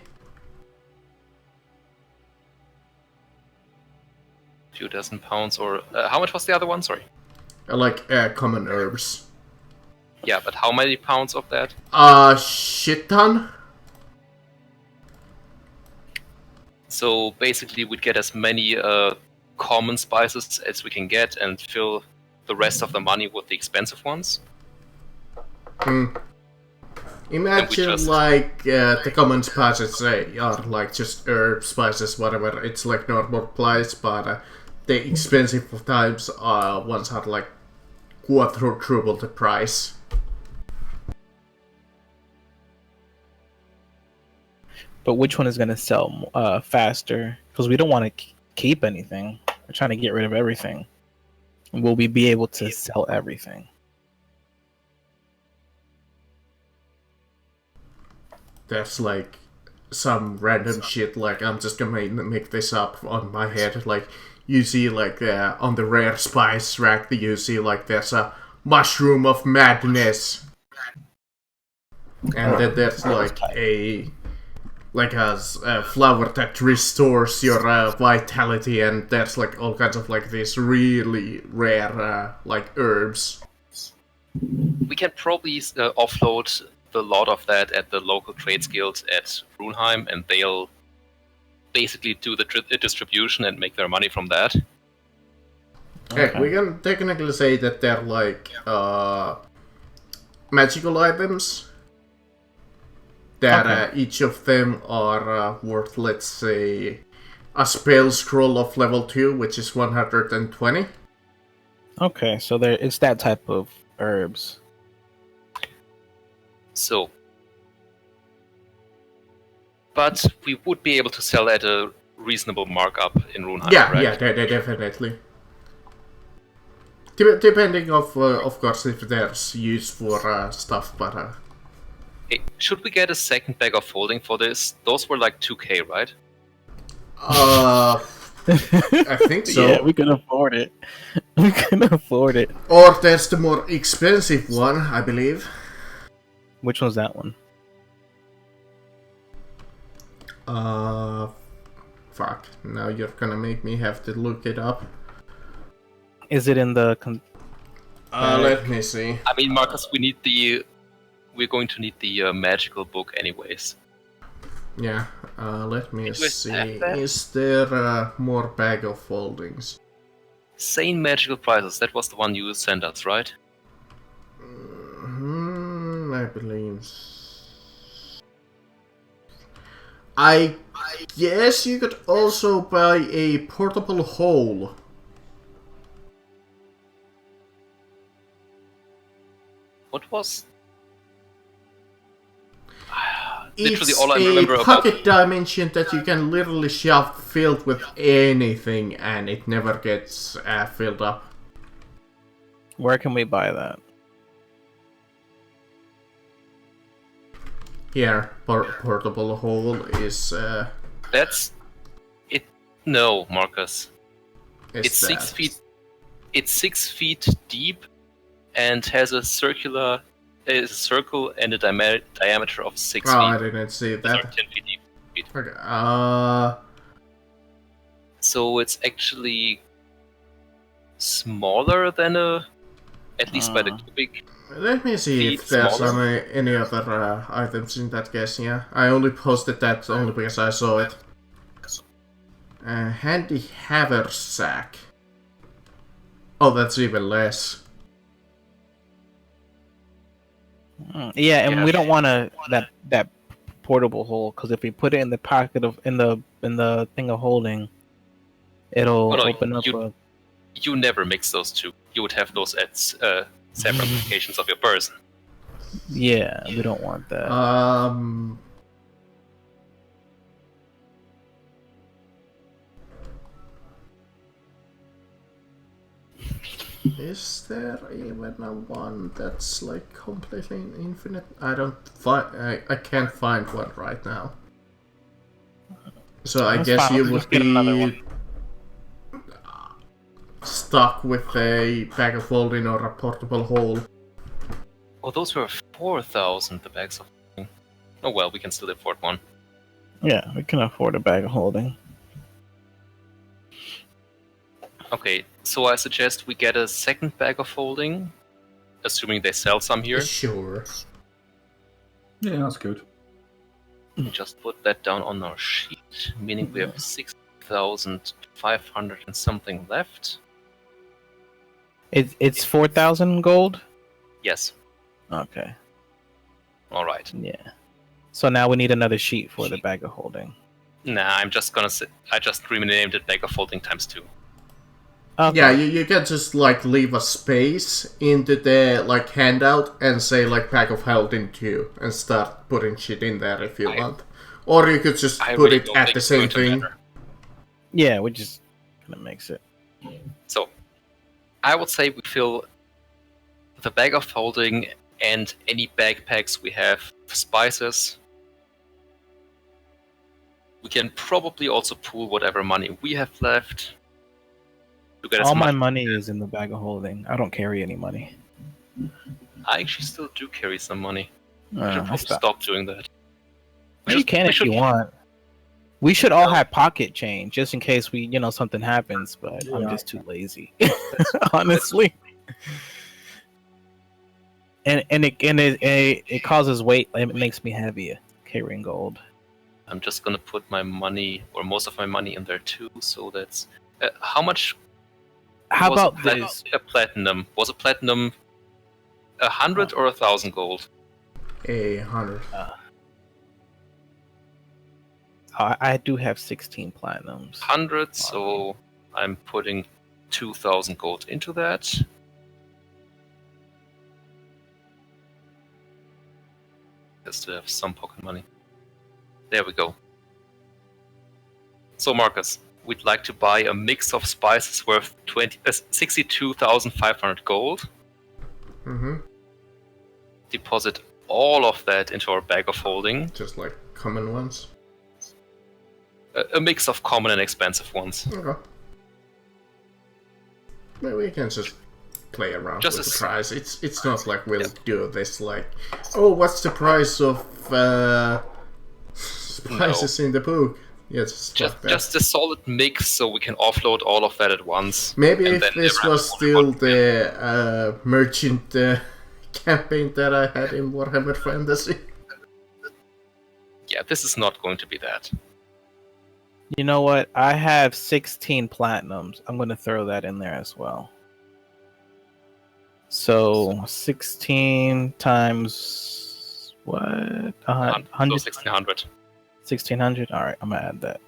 Few dozen pounds, or how much was the other one? Sorry. Like common herbs. Yeah, but how many pounds of that? Shit ton. So basically, we'd get as many common spices as we can get and fill the rest of the money with the expensive ones. Imagine just- the common spices are like just herbs, spices, whatever. It's like normal price, but the expensive ones are like quadruple the price. But which one is going to sell faster? Because we don't want to keep anything. We're trying to get rid of everything. Will we be able to sell everything? There's like some random shit, like I'm just gonna make this up on my head. Like you see, like on the rare spice rack, you see like there's a mushroom of madness, and then there's like a flower that restores your vitality, and there's like all kinds of like these really rare like herbs. We can probably offload the lot of that at the local trades guild at Runheim, and they'll basically do the distribution and make their money from that. Okay. We can technically say that they're like magical items. That each of them are worth, let's say, a spell scroll of level 2, which is 120. Okay, so it's that type of herbs. So, but we would be able to sell at a reasonable markup in Runheim, Yeah, correct? yeah, they definitely. Depending of course, if there's use for stuff, but Hey, should we get a second bag of folding for this? Those were like 2k, right? I think so. Yeah, we can afford it. We can afford it. Or there's the more expensive one, I believe. Which one's that one? Fuck. Now you're gonna make me have to look it up. Is it in the? Let me see. I mean, Marcus, we're going to need the magical book anyways. Yeah, let me we see. have that? Is there more bag of foldings? Sane magical prizes, that was the one you sent us, right? I believe. I guess you could also buy a portable hole. What was... It's all I remember a about... pocket dimension that you can literally shove filled with anything and it never gets filled up. Where can we buy that? Here, portable hole is... That's... it. No, Marcus. is It's that. 6 feet... It's 6 feet deep and has a circle and a diameter of 6 Oh, I feet. didn't see Sorry, that. 10 feet deep. Okay, So it's actually smaller than at least by the cubic. let me see if Feet there's smaller? any other items in that case, yeah. I only posted that only because I saw it. Handy haversack. Oh, that's even less. Yeah, and Yeah. we don't want that portable hole because if we put it in the pocket of in the thing of holding, it'll Oh, no, open up. You never mix those two. You would have those at separate locations of your person. Yeah, we don't want that. Is there even a one that's like completely infinite? I don't find. I can't find one right now. So I That's guess fine, you let's would just get another be stuck with a bag of holding or a portable hole. Oh, those were 4,000, the bags of... Oh well, we can still afford one. Yeah, we can afford a bag of holding. Okay, so I suggest we get a second bag of folding, assuming they sell some here. Sure. Yeah, that's good. Just put that down on our sheet. meaning we have 6,500 and something left. It's 4,000 gold. Yes. Okay. All right. Yeah. So now we need another sheet for the bag of holding. Nah, I'm just gonna sit. I just renamed it Bag of Holding times 2. Okay. Yeah, you can just like leave a space into the like handout and say like pack of holding 2 and start putting shit in there if you want. Or you could just I put really it don't at think the it's same going to thing. matter. Yeah, we just kind of makes it. So, I would say we fill the Bag of Holding and any backpacks we have for spices. We can probably also pool whatever money we have left. To get All as my much. money is in the bag of holding. I don't carry any money. I actually still do carry some money. I should I probably stopped. stop doing that. You can if you want. We should all have pocket change just in case something happens. But I'm just too lazy, honestly. And it causes weight. It makes me heavier carrying gold. I'm just gonna put my money or most of my money in there too. So that's how much. How was about a this? A platinum was a platinum 100 or 1,000 gold? 100. I do have 16 platinums. 100. So I'm putting 2,000 gold into that. Just to have some pocket money. There we go. So Marcus, we'd like to buy a mix of spices worth 62,500 gold. Mm-hmm. Deposit all of that into our bag of holding. Just like common ones. A mix of common and expensive ones. Okay. Maybe we can just play around Just with the as- price. It's not like we'll do this like, oh, what's the price of spices in the book? Yeah, just like that. Just a solid mix, so we can offload all of that at once. Maybe and if then this everyone was will still want- the merchant campaign that I had in Warhammer Fantasy. Yeah, this is not going to be that. You know what? I have 16 platinums. I'm going to throw that in there as well. So 16 times what? 100. 1,600. 1600. All right, I'm gonna add that.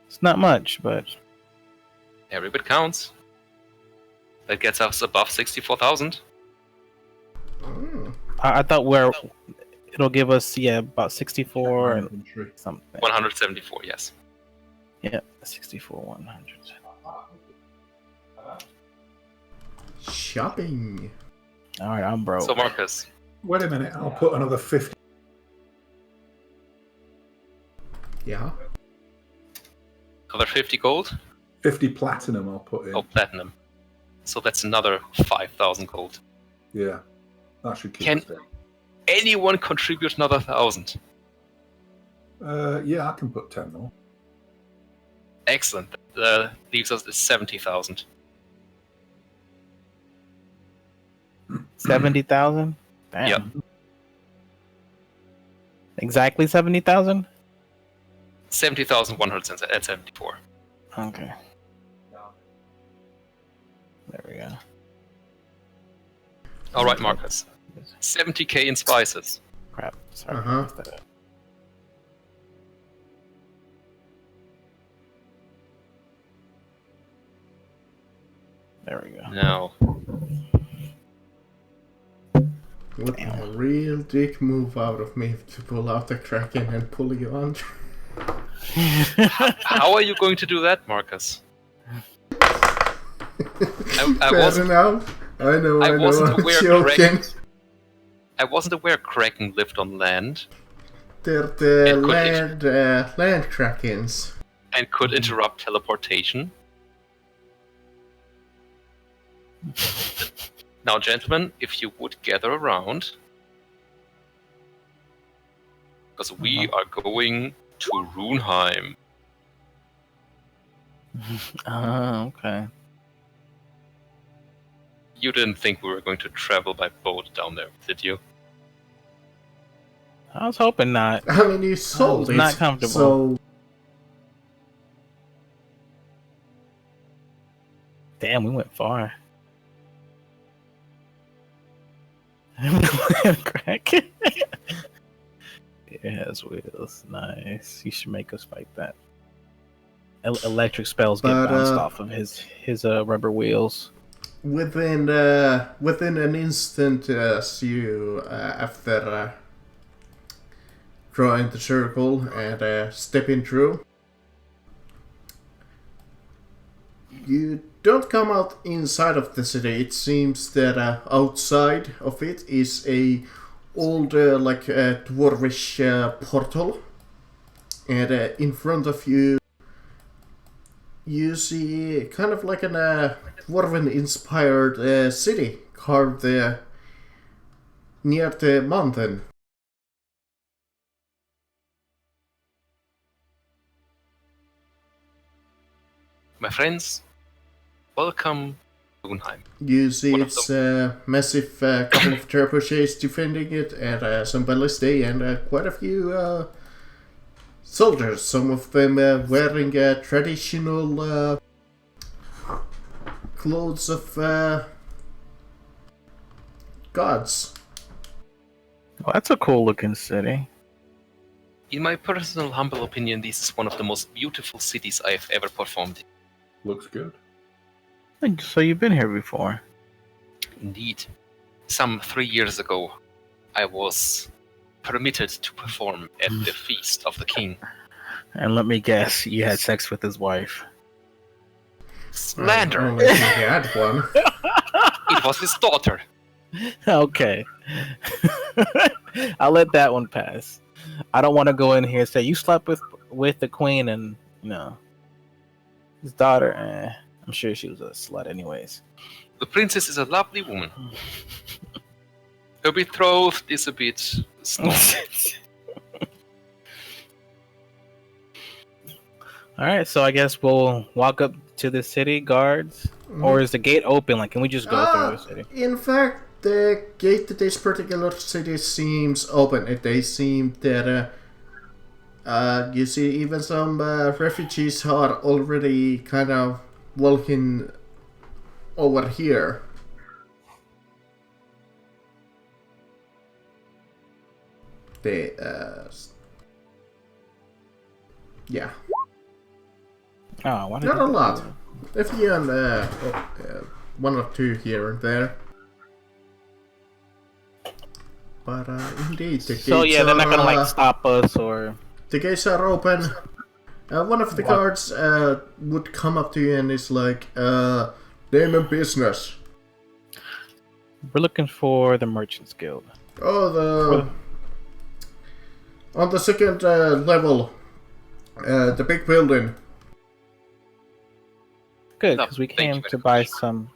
It's not much, but Every bit counts. That gets us above 64,000. I thought it'll give us about 64 and something. 174, yes. Yeah, 64 100. Shopping. All right, I'm broke. So Marcus, Wait a minute, I'll put another 50. Yeah. another 50 gold? 50 platinum I'll put in. Oh, platinum. So that's another 5,000 gold. Yeah. That should keep Can- us down. Anyone contribute another 1,000? Yeah, I can put 10 more. Excellent. That leaves us at 70,000. 70,000. Damn. Yep. Exactly 70,000. 70,174. Okay. There we go. All right, Marcus. 70k in spices. Crap. Sorry. Uh-huh. I messed that up. There we go. Now, Would be a real dick move out of me to pull out the Kraken and pull you on. how are you going to do that, Marcus? I Fair wasn't. enough. I know. I wasn't I'm aware joking. Kraken. I wasn't aware Kraken lived on land They're the And could land Krakens. and could interrupt teleportation. Now, gentlemen, if you would gather around, because we are going to Runeheim. Okay. You didn't think we were going to travel by boat down there, did you? I was hoping not. I mean, you sold it. not comfortable. So Damn, we went far. Crack. It has wheels. Nice. You should make us fight that. Electric spells get But, bounced off of his rubber wheels. within an instant, as you after drawing the circle and stepping through, you don't come out inside of the city. It seems that outside of it is a old like dwarvish portal, and in front of you you see kind of like an dwarven inspired city carved near the mountain. My friends, welcome to Unheim. You see One of its massive couple of trebuchets defending it, and some ballistae, and quite a few soldiers. Some of them wearing traditional clothes of gods. Well, that's a cool looking city. In my personal humble opinion, this is one of the most beautiful cities I have ever performed in. Looks good. So you've been here before? Indeed. Some 3 years ago, I was permitted to perform at the feast of the king. And let me guess, you had sex with his wife. Slander! Only if he had one. It was his daughter. Okay. I'll let that one pass. I don't want to go in here and say you slept with the queen and his daughter. I'm sure she was a slut anyways. The princess is a lovely woman. Her betrothed is a bit snobby. All right, so I guess we'll walk up to the city guards, or is the gate open? Like, can we just go through the city? In fact, the gate to this particular city seems open. They seem that you see even some refugees are already kind of walking over here. They yeah, Oh, why did not you a do lot. that? A few and one or two here and there. But indeed, the gates So yeah, they're not gonna are, like stop us or. the gates are open. One of the guards would come up to you and is like, name and business. We're looking for the Merchants Guild. Oh, on the second level, the big building. Good, No, because we thank you came very to buy some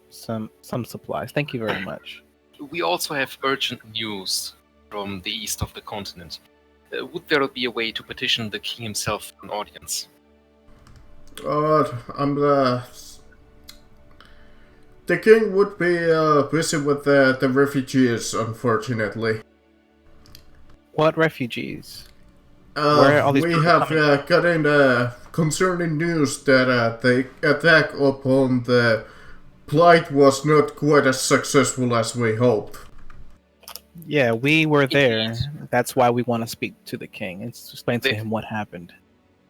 supplies. Thank you very much. We also have urgent news from the east of the continent. Would there be a way to petition the king himself for an audience? I'm the king would be busy with the refugees, unfortunately. What refugees? Where are all these We people have coming gotten concerning news that the attack upon the Blight was not quite as successful as we hoped. Yeah, we were there. Indeed. That's why we want to speak to the king and explain to They- him what happened.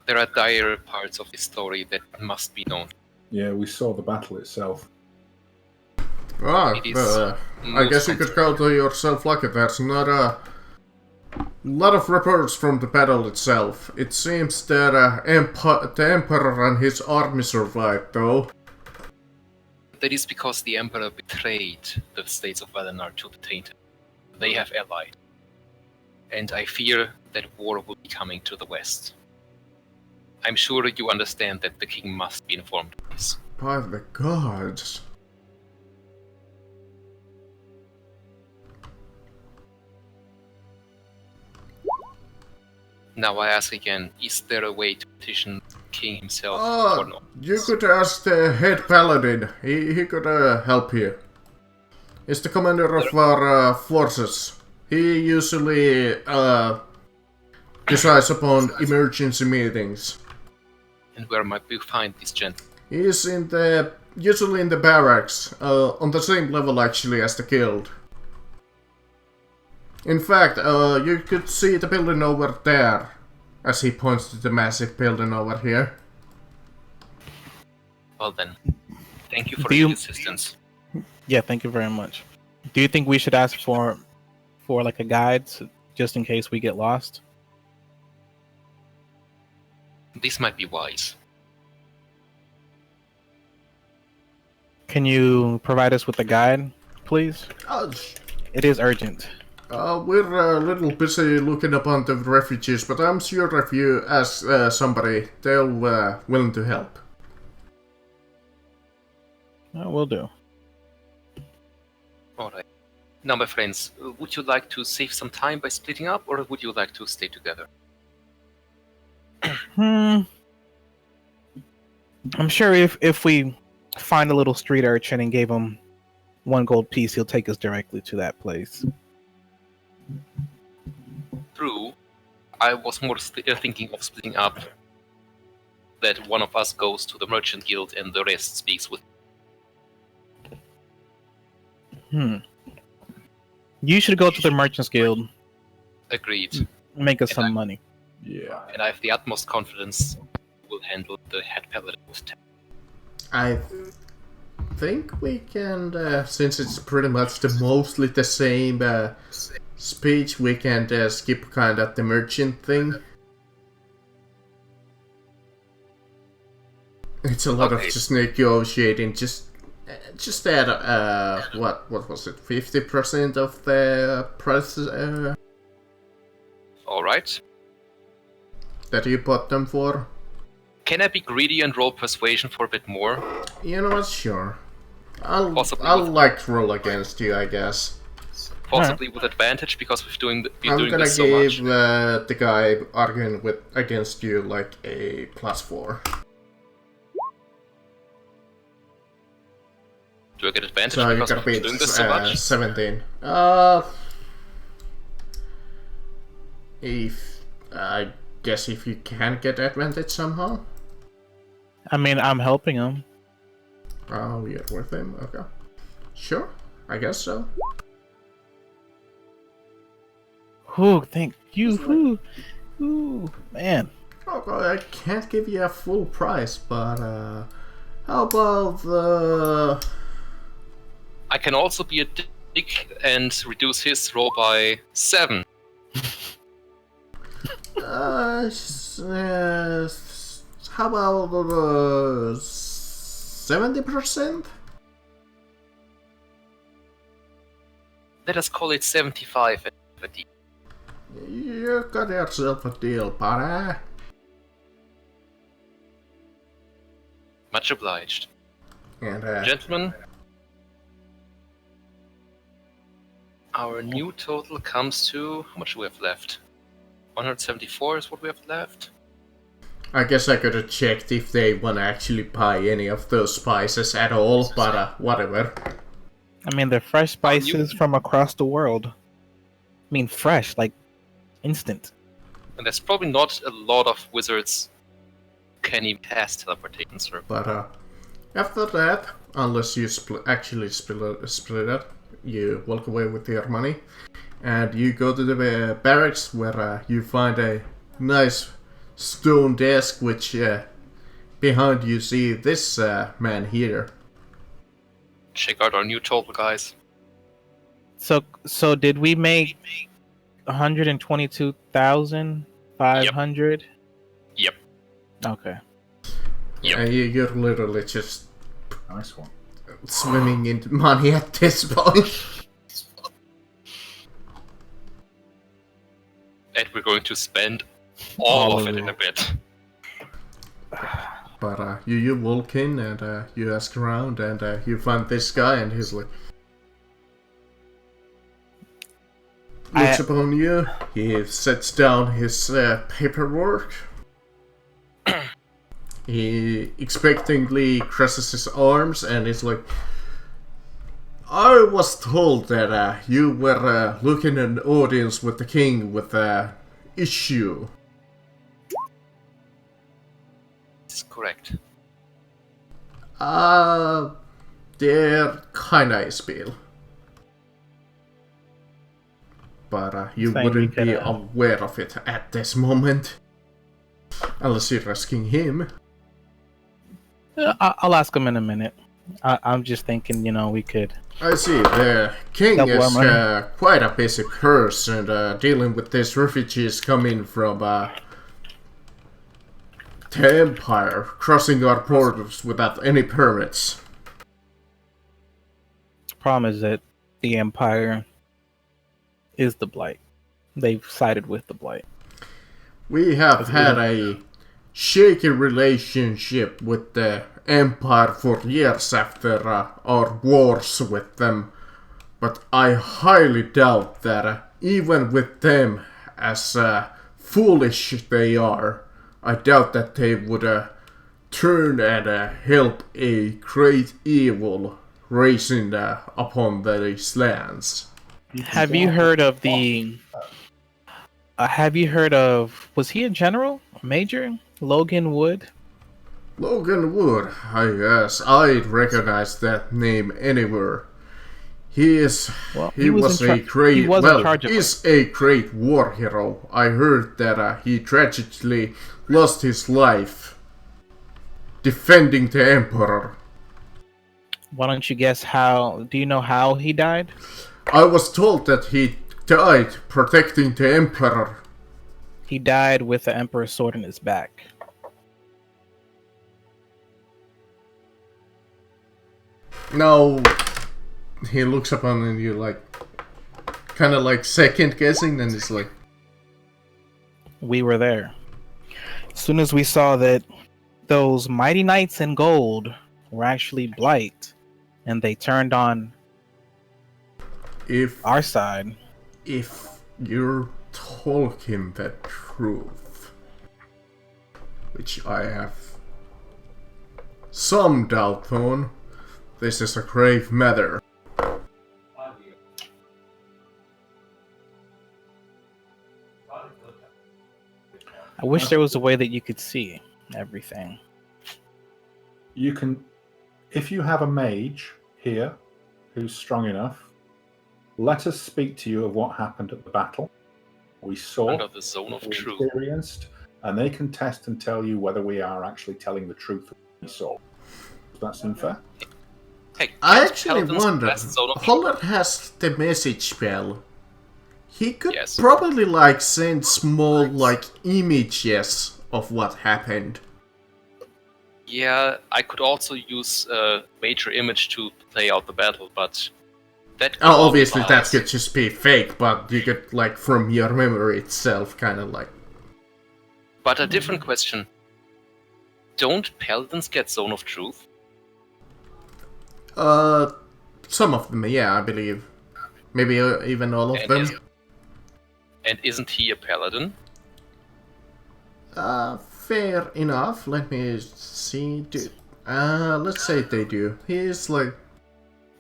There are dire parts of the story that must be known. Yeah, we saw the battle itself. Ah, It is I most guess you could call to yourself lucky. There's not a lot of reports from the battle itself. It seems that the Emperor and his army survived, though. That is because the Emperor betrayed the states of Valenar to the Tainted. They have allied. And I fear that war will be coming to the west. I'm sure you understand that the king must be informed of this. By the gods. Now I ask again, is there a way to petition the king himself or not? You could ask the head paladin. He could help you. He's the commander of our forces. He usually decides upon emergency meetings. And where might we find this gentleman? He is usually in the barracks, on the same level actually as the guild. In fact, you could see the building over there, as he points to the massive building over here. Well then, thank you for your assistance. Yeah, thank you very much. Do you think we should ask for like a guide, just in case we get lost? This might be wise. Can you provide us with a guide, please? Uh, It is urgent. we're a little busy looking upon the refugees, but I'm sure if you ask somebody, they'll willing to help. Will do. Alright. Now, my friends, would you like to save some time by splitting up, or would you like to stay together? I'm sure if we find a little street urchin and gave him 1 gold piece, he'll take us directly to that place. True. I was more thinking of splitting up. That one of us goes to the merchant guild and the rest speaks with. You should go to the Merchants Guild. Agreed. Make us And some money. Yeah. And I have the utmost confidence we'll handle the head paladin with I think we can, since it's pretty much mostly the same speech, we can skip kind of the merchant thing. It's a lot of just negotiating, just add, what was it, 50% of the price Alright. that you bought them for? Can I be greedy and roll persuasion for a bit more? You know what, sure. I'll Possibly with- like roll against you, I guess. Possibly with advantage because we've been I'm doing gonna this so much. give the guy arguing against you like a +4. Do I get advantage So you because gotta we've been beat doing this so much? 17. If I guess if you can get advantage somehow. I mean, I'm helping him. Oh, you're with him. Okay, sure. I guess so. Ooh, thank you. Ooh, man. Okay, I can't give you a full price, but how about the? I can also be a dick and reduce his roll by 7. How about 70%? Let us call it 75. You got yourself a deal, buddy. Much obliged. And Gentlemen, our new total comes to... How much do we have left? 174 is what we have left. I guess I could have checked if they want to actually buy any of those spices at all, but whatever. I mean, they're fresh spices from across the world. I mean, fresh, like instant. And there's probably not a lot of wizards who can even cast teleportation, sir. But after that, unless you actually split it, you walk away with your money, and you go to the barracks where you find a nice stone desk, which behind you see this man here. Check out our new total, guys. So did we make 122,500? Yep. Okay. Yep. And you're literally just Nice one. swimming in money at this point. And we're going to spend all All of of it in it. a bit. But you walk in and you ask around and you find this guy and he's like looks upon you. He sets down his paperwork. He expectantly crosses his arms and is like, I was told that you were looking at an audience with the king with issue. correct? They're kinda spill. But you Saying we wouldn't be could, aware of it at this moment. Unless you're asking him. I'll ask him in a minute. I'm just thinking, we could. I see, the king Double is armor. quite a busy person dealing with these refugees coming from the Empire, crossing our borders without any permits. Problem is that the Empire is the Blight. They've sided with the Blight. We have had a shaky relationship with the Empire for years after our wars with them, but I highly doubt that even with them as foolish they are, I doubt that they would turn and help a great evil rising upon these lands. Have you heard of the? Have you heard of? Was he a general, Major Logan Wood? Logan Wood, I guess I'd recognize that name anywhere. He is. Well, He was a great. He was in charge of is a great war hero. I heard that he tragically lost his life defending the Emperor. Why don't you guess how? Do you know how he died? I was told that he died protecting the Emperor. He died with the Emperor's sword in his back. No, he looks upon you like, kind of like second guessing, and it's like, We were there. As soon as we saw that those mighty knights in gold were actually Blight, and they turned on if our side. if you're talking the truth, which I have some doubt on, this is a grave matter. I wish there was a way that you could see everything. You can, if you have a mage here who's strong enough, let us speak to you of what happened at the battle. We saw, Under the zone of we truth. experienced, and they can test and tell you whether we are actually telling the truth of what we saw. Does that seem fair? Hey, I can't actually Paladins wonder, blast zone of Holler has the message spell. He could Yes. probably like send small like images of what happened. Yeah, I could also use major image to play out the battle, but that. Oh, obviously that qualifies. could just be fake, but you could like from your memory itself kind of like. But a different question. Don't Paladins get Zone of Truth? Some of them, yeah, I believe. Maybe even all of them. And isn't he a Paladin? Fair enough. Let me see. Let's say they do. He is like.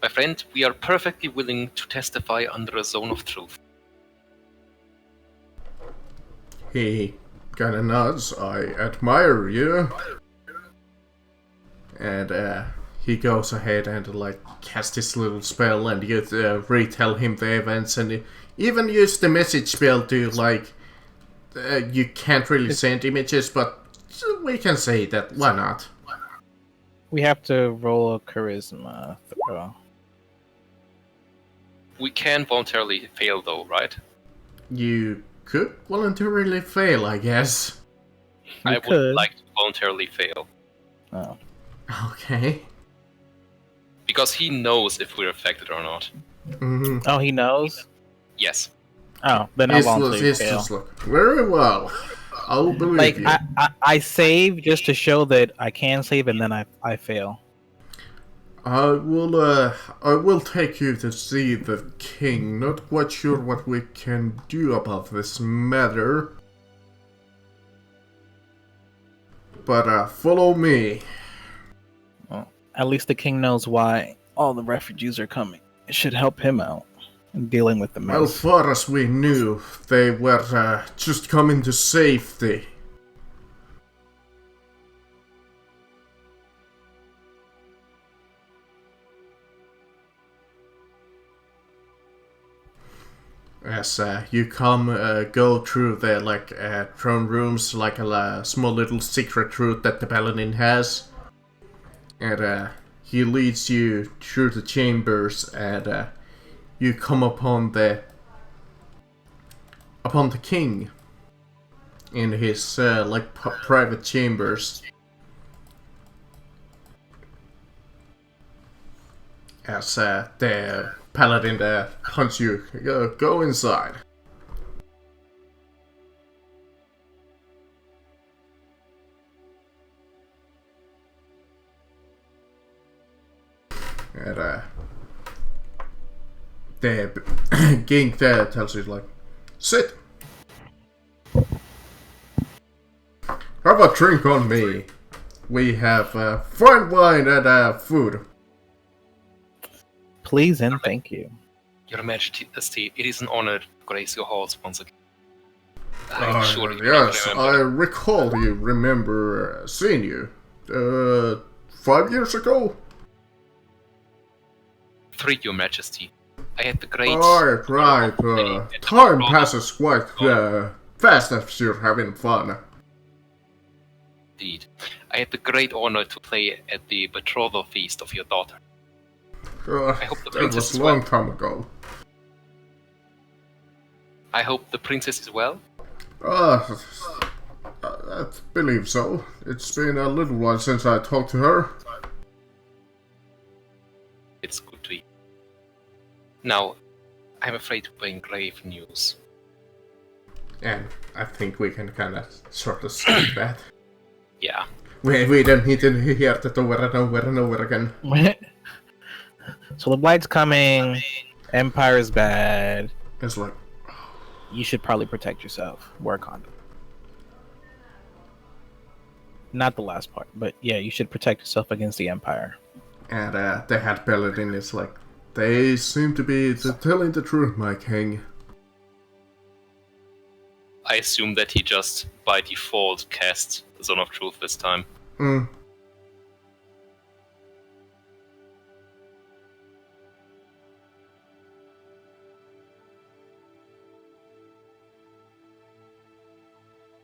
My friend, we are perfectly willing to testify under a Zone of Truth. He kinda nods. I admire you. And he goes ahead and like cast his little spell, and you retell him the events, and even use the message spell to like. You can't really send images, but we can say that. Why not? We have to roll a charisma throw. We can voluntarily fail though, right? You could voluntarily fail, I guess. We I could. would like to voluntarily fail. Oh. Okay. Because he knows if we're affected or not. Mm-hmm. Oh, he knows? Yes. Oh, then I'll voluntarily It's fail. just like, very well. I'll believe Like, you. I save just to show that I can save, and then I fail. I will take you to see the king. Not quite sure what we can do about this matter. But follow me. Well, at least the king knows why all the refugees are coming. It should help him out in dealing with the Well, mess. far as we knew, they were just coming to safety. As you go through the throne rooms, like a small little secret route that the paladin has, and he leads you through the chambers, and you come upon the king in his private chambers. As the paladin hunts you, go inside. And the king there tells you, like, sit. Have a drink on me. We have fine wine and food. Please and thank you. Your Majesty, it is an honor to grace your halls once again. I'm sure you yes, remember. I recall you remember seeing you 5 years ago. 3, Your Majesty. I had the great... Right. Time passes quite fast as you're having fun. Indeed. I had the great honor to play at the betrothal feast of your daughter. I hope the That princess was is a long well. time ago. I hope the princess is well. I believe so. It's been a little while since I talked to her. It's good to hear. Now, I'm afraid to bring grave news. And I think we can kind of sort of skip that. Yeah. We don't need to hear that over and over again. So the Blight's coming. Empire is bad. It's like, You should probably protect yourself. Wear a condom. Not the last part, but yeah, you should protect yourself against the Empire. and the head paladin is like, they seem to be telling the truth, my king. I assume that he just, by default, cast the Zone of Truth this time. Hmm.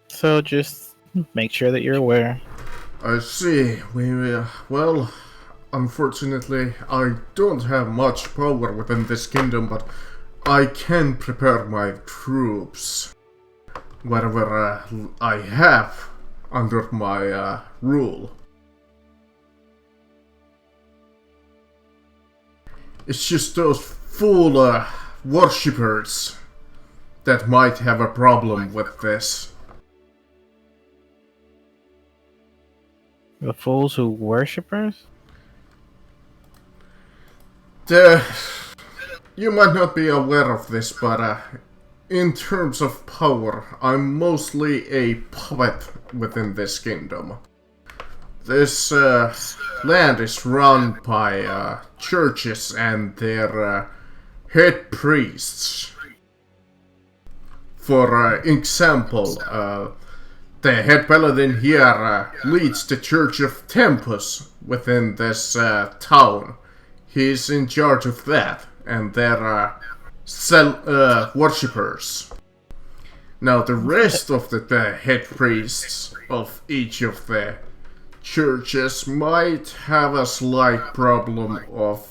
So just make sure that you're aware. I see. Well, unfortunately, I don't have much power within this kingdom, but I can prepare my troops wherever I have under my rule. It's just those fool worshippers that might have a problem with this. The fools who worshippers? You might not be aware of this, but in terms of power, I'm mostly a puppet within this kingdom. This land is run by churches and their head priests. For example, the head paladin here leads the Church of Tempus within this town. He's in charge of that, and their worshippers. Now, the rest of the head priests of each of the churches might have a slight problem of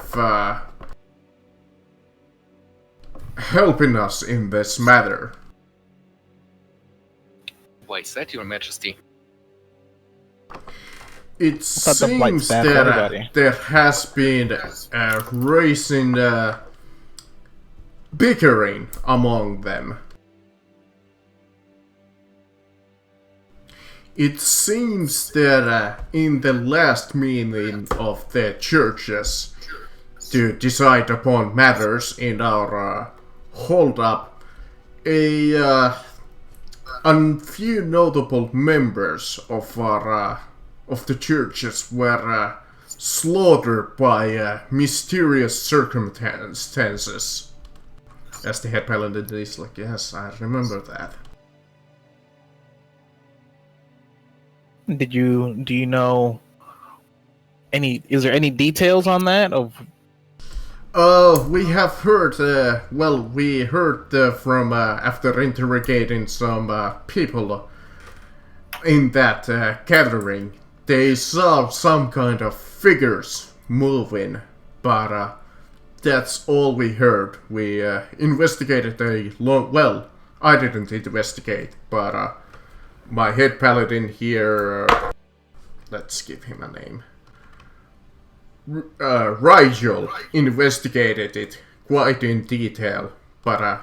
helping us in this matter. Why is that, Your Majesty? It thought the Blight's seems bad for that everybody. there has been raising bickering among them. It seems that in the last meeting of the churches to decide upon matters in our hold-up, a few notable members of our of the churches were slaughtered by mysterious circumstances. As the head paladin is like, yes, I remember that. Do you know is there any details on that? We have heard, we heard from, after interrogating some people in that gathering, they saw some kind of figures moving, but that's all we heard. We investigated I didn't investigate, but my head paladin here, let's give him a name. Rigel investigated it quite in detail, but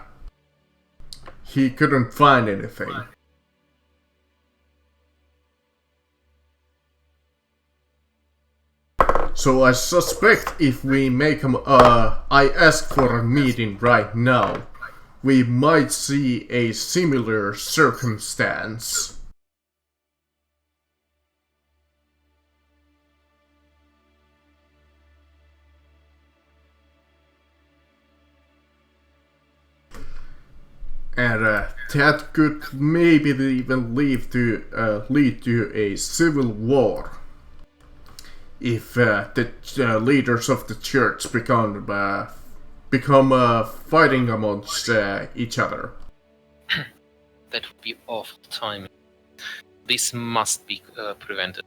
he couldn't find anything. So I suspect if we make I ask for a meeting right now, we might see a similar circumstance. And that could maybe even lead to a civil war if the leaders of the church become fighting amongst each other. That would be awful timing. This must be prevented.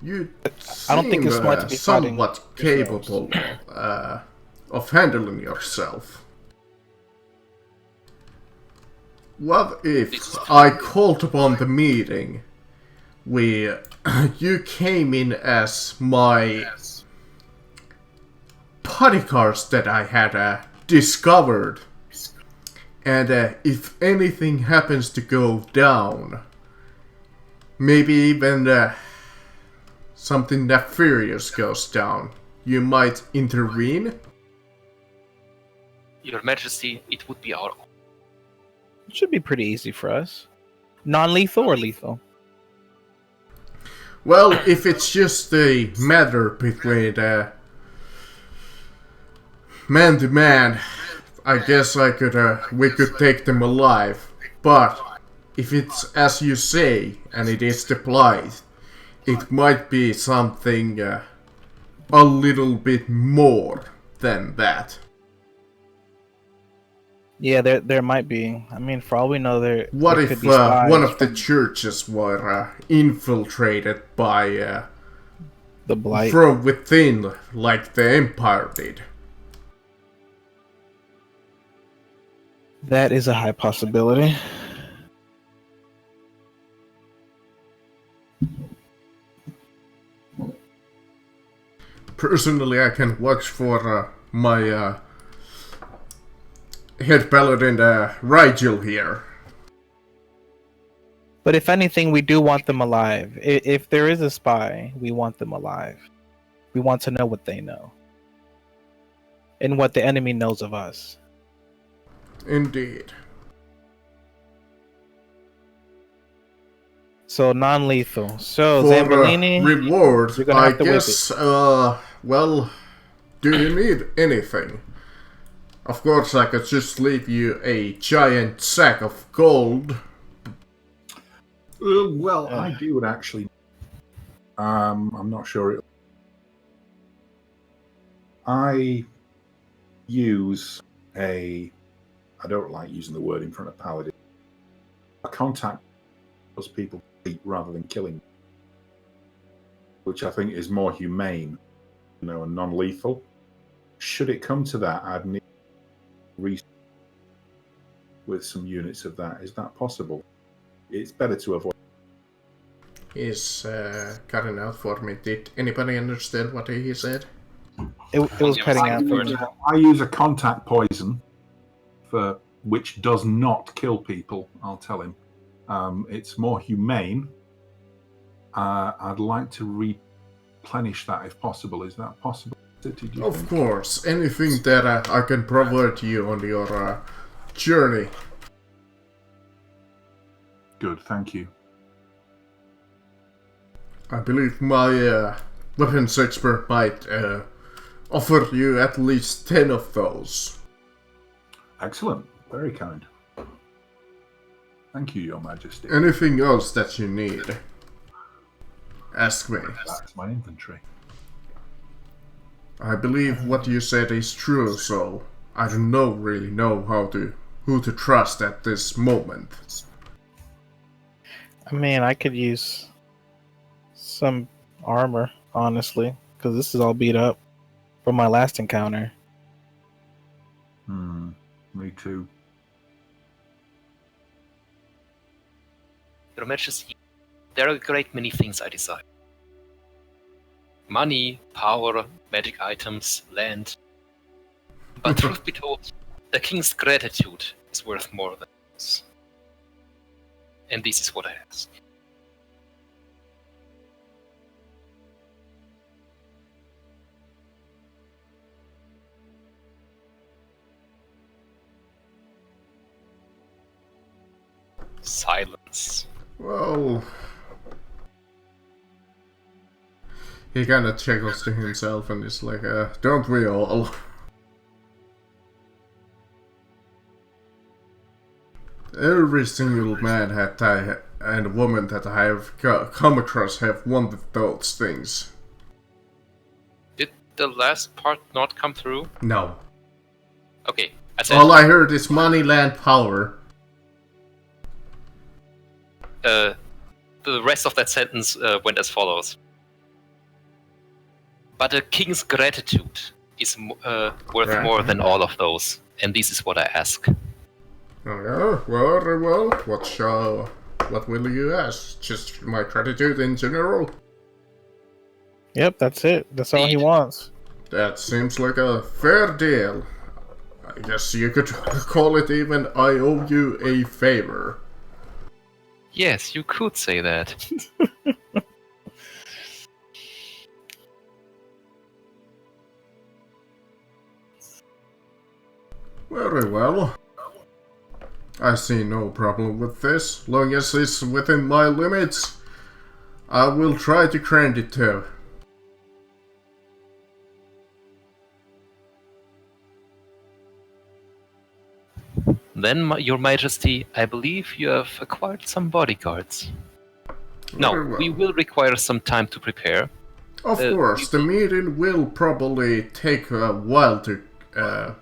I don't think it's smart to be fighting somewhat capable of handling yourself. What if I called upon the meeting? You came in as my bodyguards that I had discovered, and if anything happens to go down, maybe even something nefarious goes down, you might intervene? Your Majesty, it would be our... It should be pretty easy for us. Non-lethal or lethal? Well, if it's just a matter between man to man, I guess we could take them alive. But if it's as you say, and it is the Blight, it might be something a little bit more than that. Yeah, there might be. I mean, for all we know, What there if could be spies one of the from churches were infiltrated by the Blight. from within, like the Empire did? That is a high possibility. Personally, I can watch for my head paladin Rigel here. But if anything, we do want them alive. If there is a spy, we want them alive. We want to know what they know. And what the enemy knows of us. Indeed. So non-lethal. So For Zambolini, reward, you're gonna I have to whip guess. Well, do you need anything? Of course, I could just leave you a giant sack of gold. Well, I do actually. I'm not sure. I use I don't like using the word in front of paladin. I contact those people rather than killing, which I think is more humane, and non-lethal. Should it come to that, I'd need with some units of that. Is that possible? It's better to avoid. He's cutting out for me. Did anybody understand what he said? it was cutting out for me. I use a contact poison for which does not kill people. I'll tell him. It's more humane. I'd like to replenish that if possible. Is that possible? Of course. Anything that I can provide you on your journey. Good, thank you. I believe my weapons expert might offer you at least 10 of those. Excellent. Very kind. Thank you, Your Majesty. Anything else that you need? Ask me. That's my inventory. I believe what you said is true, so I don't really know who to trust at this moment. I mean, I could use some armor, honestly, because this is all beat up from my last encounter. Me too. Your Majesty, there are a great many things I desire. Money, power, magic items, land. But truth be told, the king's gratitude is worth more than this. And this is what I ask. Silence. Well, he kind of chuckles to himself and is like, don't we all? Every single man and woman that I have come across have wanted those things. Did the last part not come through? No. Okay, I said... All I heard is money, land, power. The rest of that sentence went as follows. But a king's gratitude is worth more than all of those, and this is what I ask. Oh yeah, very well. What will you ask? Just my gratitude in general? Yep, that's it. That's all he wants. That seems like a fair deal. I guess you could call it even I owe you a favor. Yes, you could say that. Very well. I see no problem with this. Long as it's within my limits, I will try to grant it to. Then, Your Majesty, I believe you have acquired some bodyguards. No, Very well. we will require some time to prepare. Of course, the meeting will probably take a while to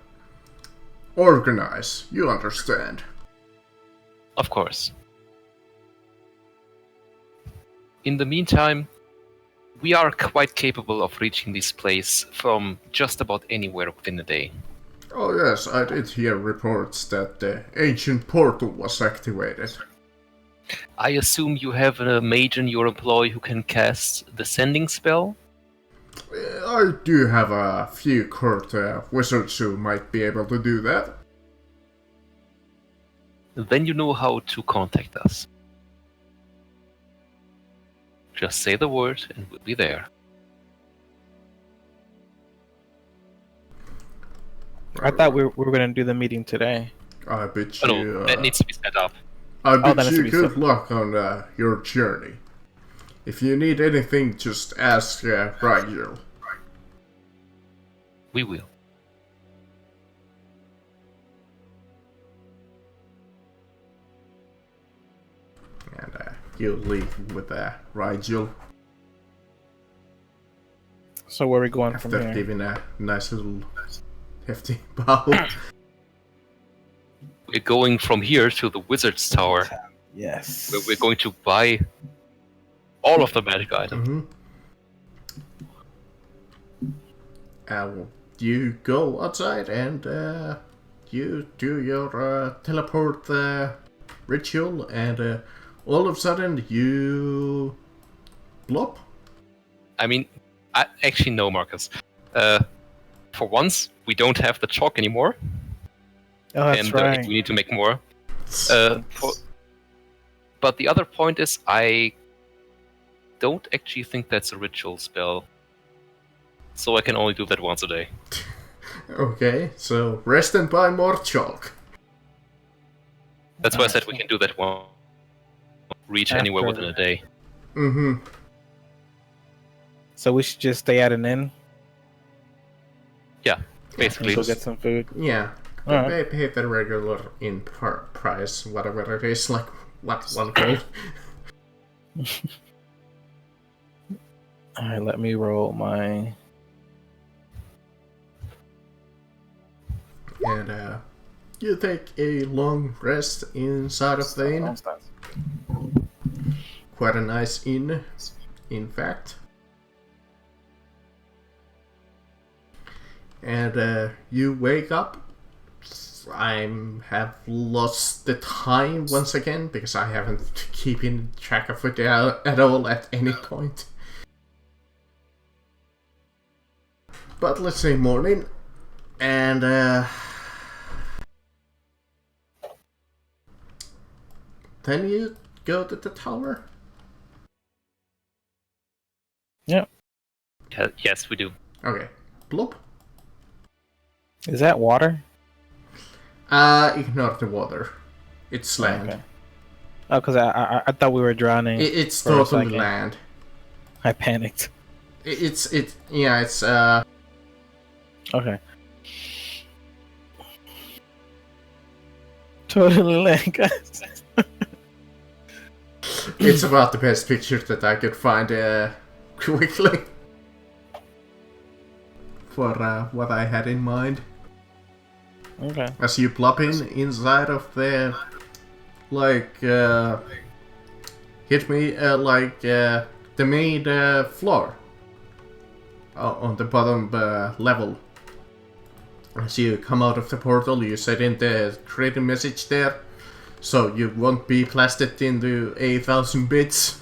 organize. You understand. Of course. In the meantime, we are quite capable of reaching this place from just about anywhere within a day. Oh yes, I did hear reports that the ancient portal was activated. I assume you have a mage in your employ who can cast the sending spell? I do have a few court wizards who might be able to do that. Then you know how to contact us. Just say the word and we'll be there. I thought we were going to do the meeting today. I bet Oh, you. no, that needs to be set up. I bet that has to you be good set. luck on your journey. If you need anything, just ask Rigel. We will. And you leave with Rigel So where are we going from after here? giving a nice little hefty bow. We're going from here to the Wizard's Tower, Yes. where we're going to buy all of the magic items. You go outside and you do your teleport ritual, and all of a sudden you blop. I mean, actually no, Marcus. For once, we don't have the chalk anymore, Oh, that's and right. we need to make more. But the other point is, I don't actually think that's a ritual spell, so I can only do that once a day. Okay, so rest and buy more chalk. That's why I said we can do that one. Reach anywhere After- within a day. Mm-hmm. So we should just stay at an inn Yeah, and basically. go get some food. Yeah, Alright. Pay the regular in price, whatever it is, like what, 1 gold. Alright, let me roll my. And you take a long rest inside of the inn. Quite a nice inn, in fact. And you wake up. I have lost the time once again because I haven't keeping track of it at all at any point. But let's say morning, and then you go to the tower. Yeah. Yes, we do. Okay, bloop. Is that water? Ignore the water. It's land. Okay. Oh, because I thought we were drowning. It's for a totally second. land. I panicked. It's Okay. Totally land, guys. it's about the best picture that I could find quickly for what I had in mind. Okay. As you plop inside of the hit me the main floor on the bottom level. As you come out of the portal, you set in the trading message there, so you won't be blasted into 1,000 bits.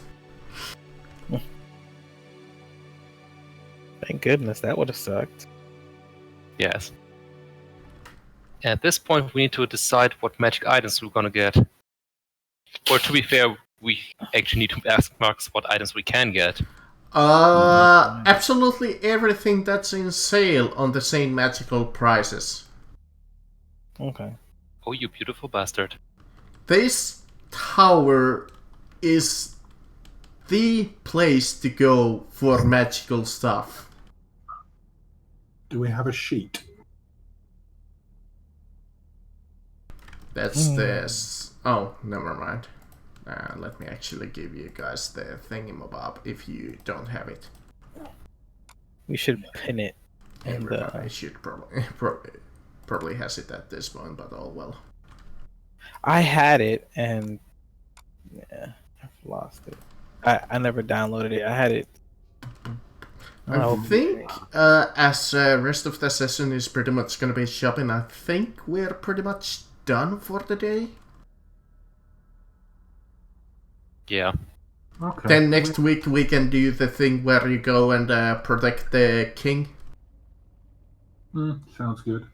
Thank goodness, that would have sucked. Yes. At this point, we need to decide what magic items we're gonna get. Or to be fair, we actually need to ask Marks what items we can get. Absolutely everything that's in sale on the same magical prices. Okay. Oh, you beautiful bastard. This tower is the place to go for magical stuff. Do we have a sheet? That's this. Oh, never mind. Let me actually give you guys the thingamabob if you don't have it. We should pin it. And, Everybody should probably has it at this point, but oh well. I had it, and yeah, I've lost it. I never downloaded it. I had it. I think as rest of the session is pretty much gonna be shopping, I think we're pretty much done for the day. Yeah. Okay. Then next week we can do the thing where you go and protect the king. Sounds good.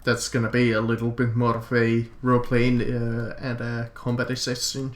That's gonna be a little bit more of a role-playing and a combat session.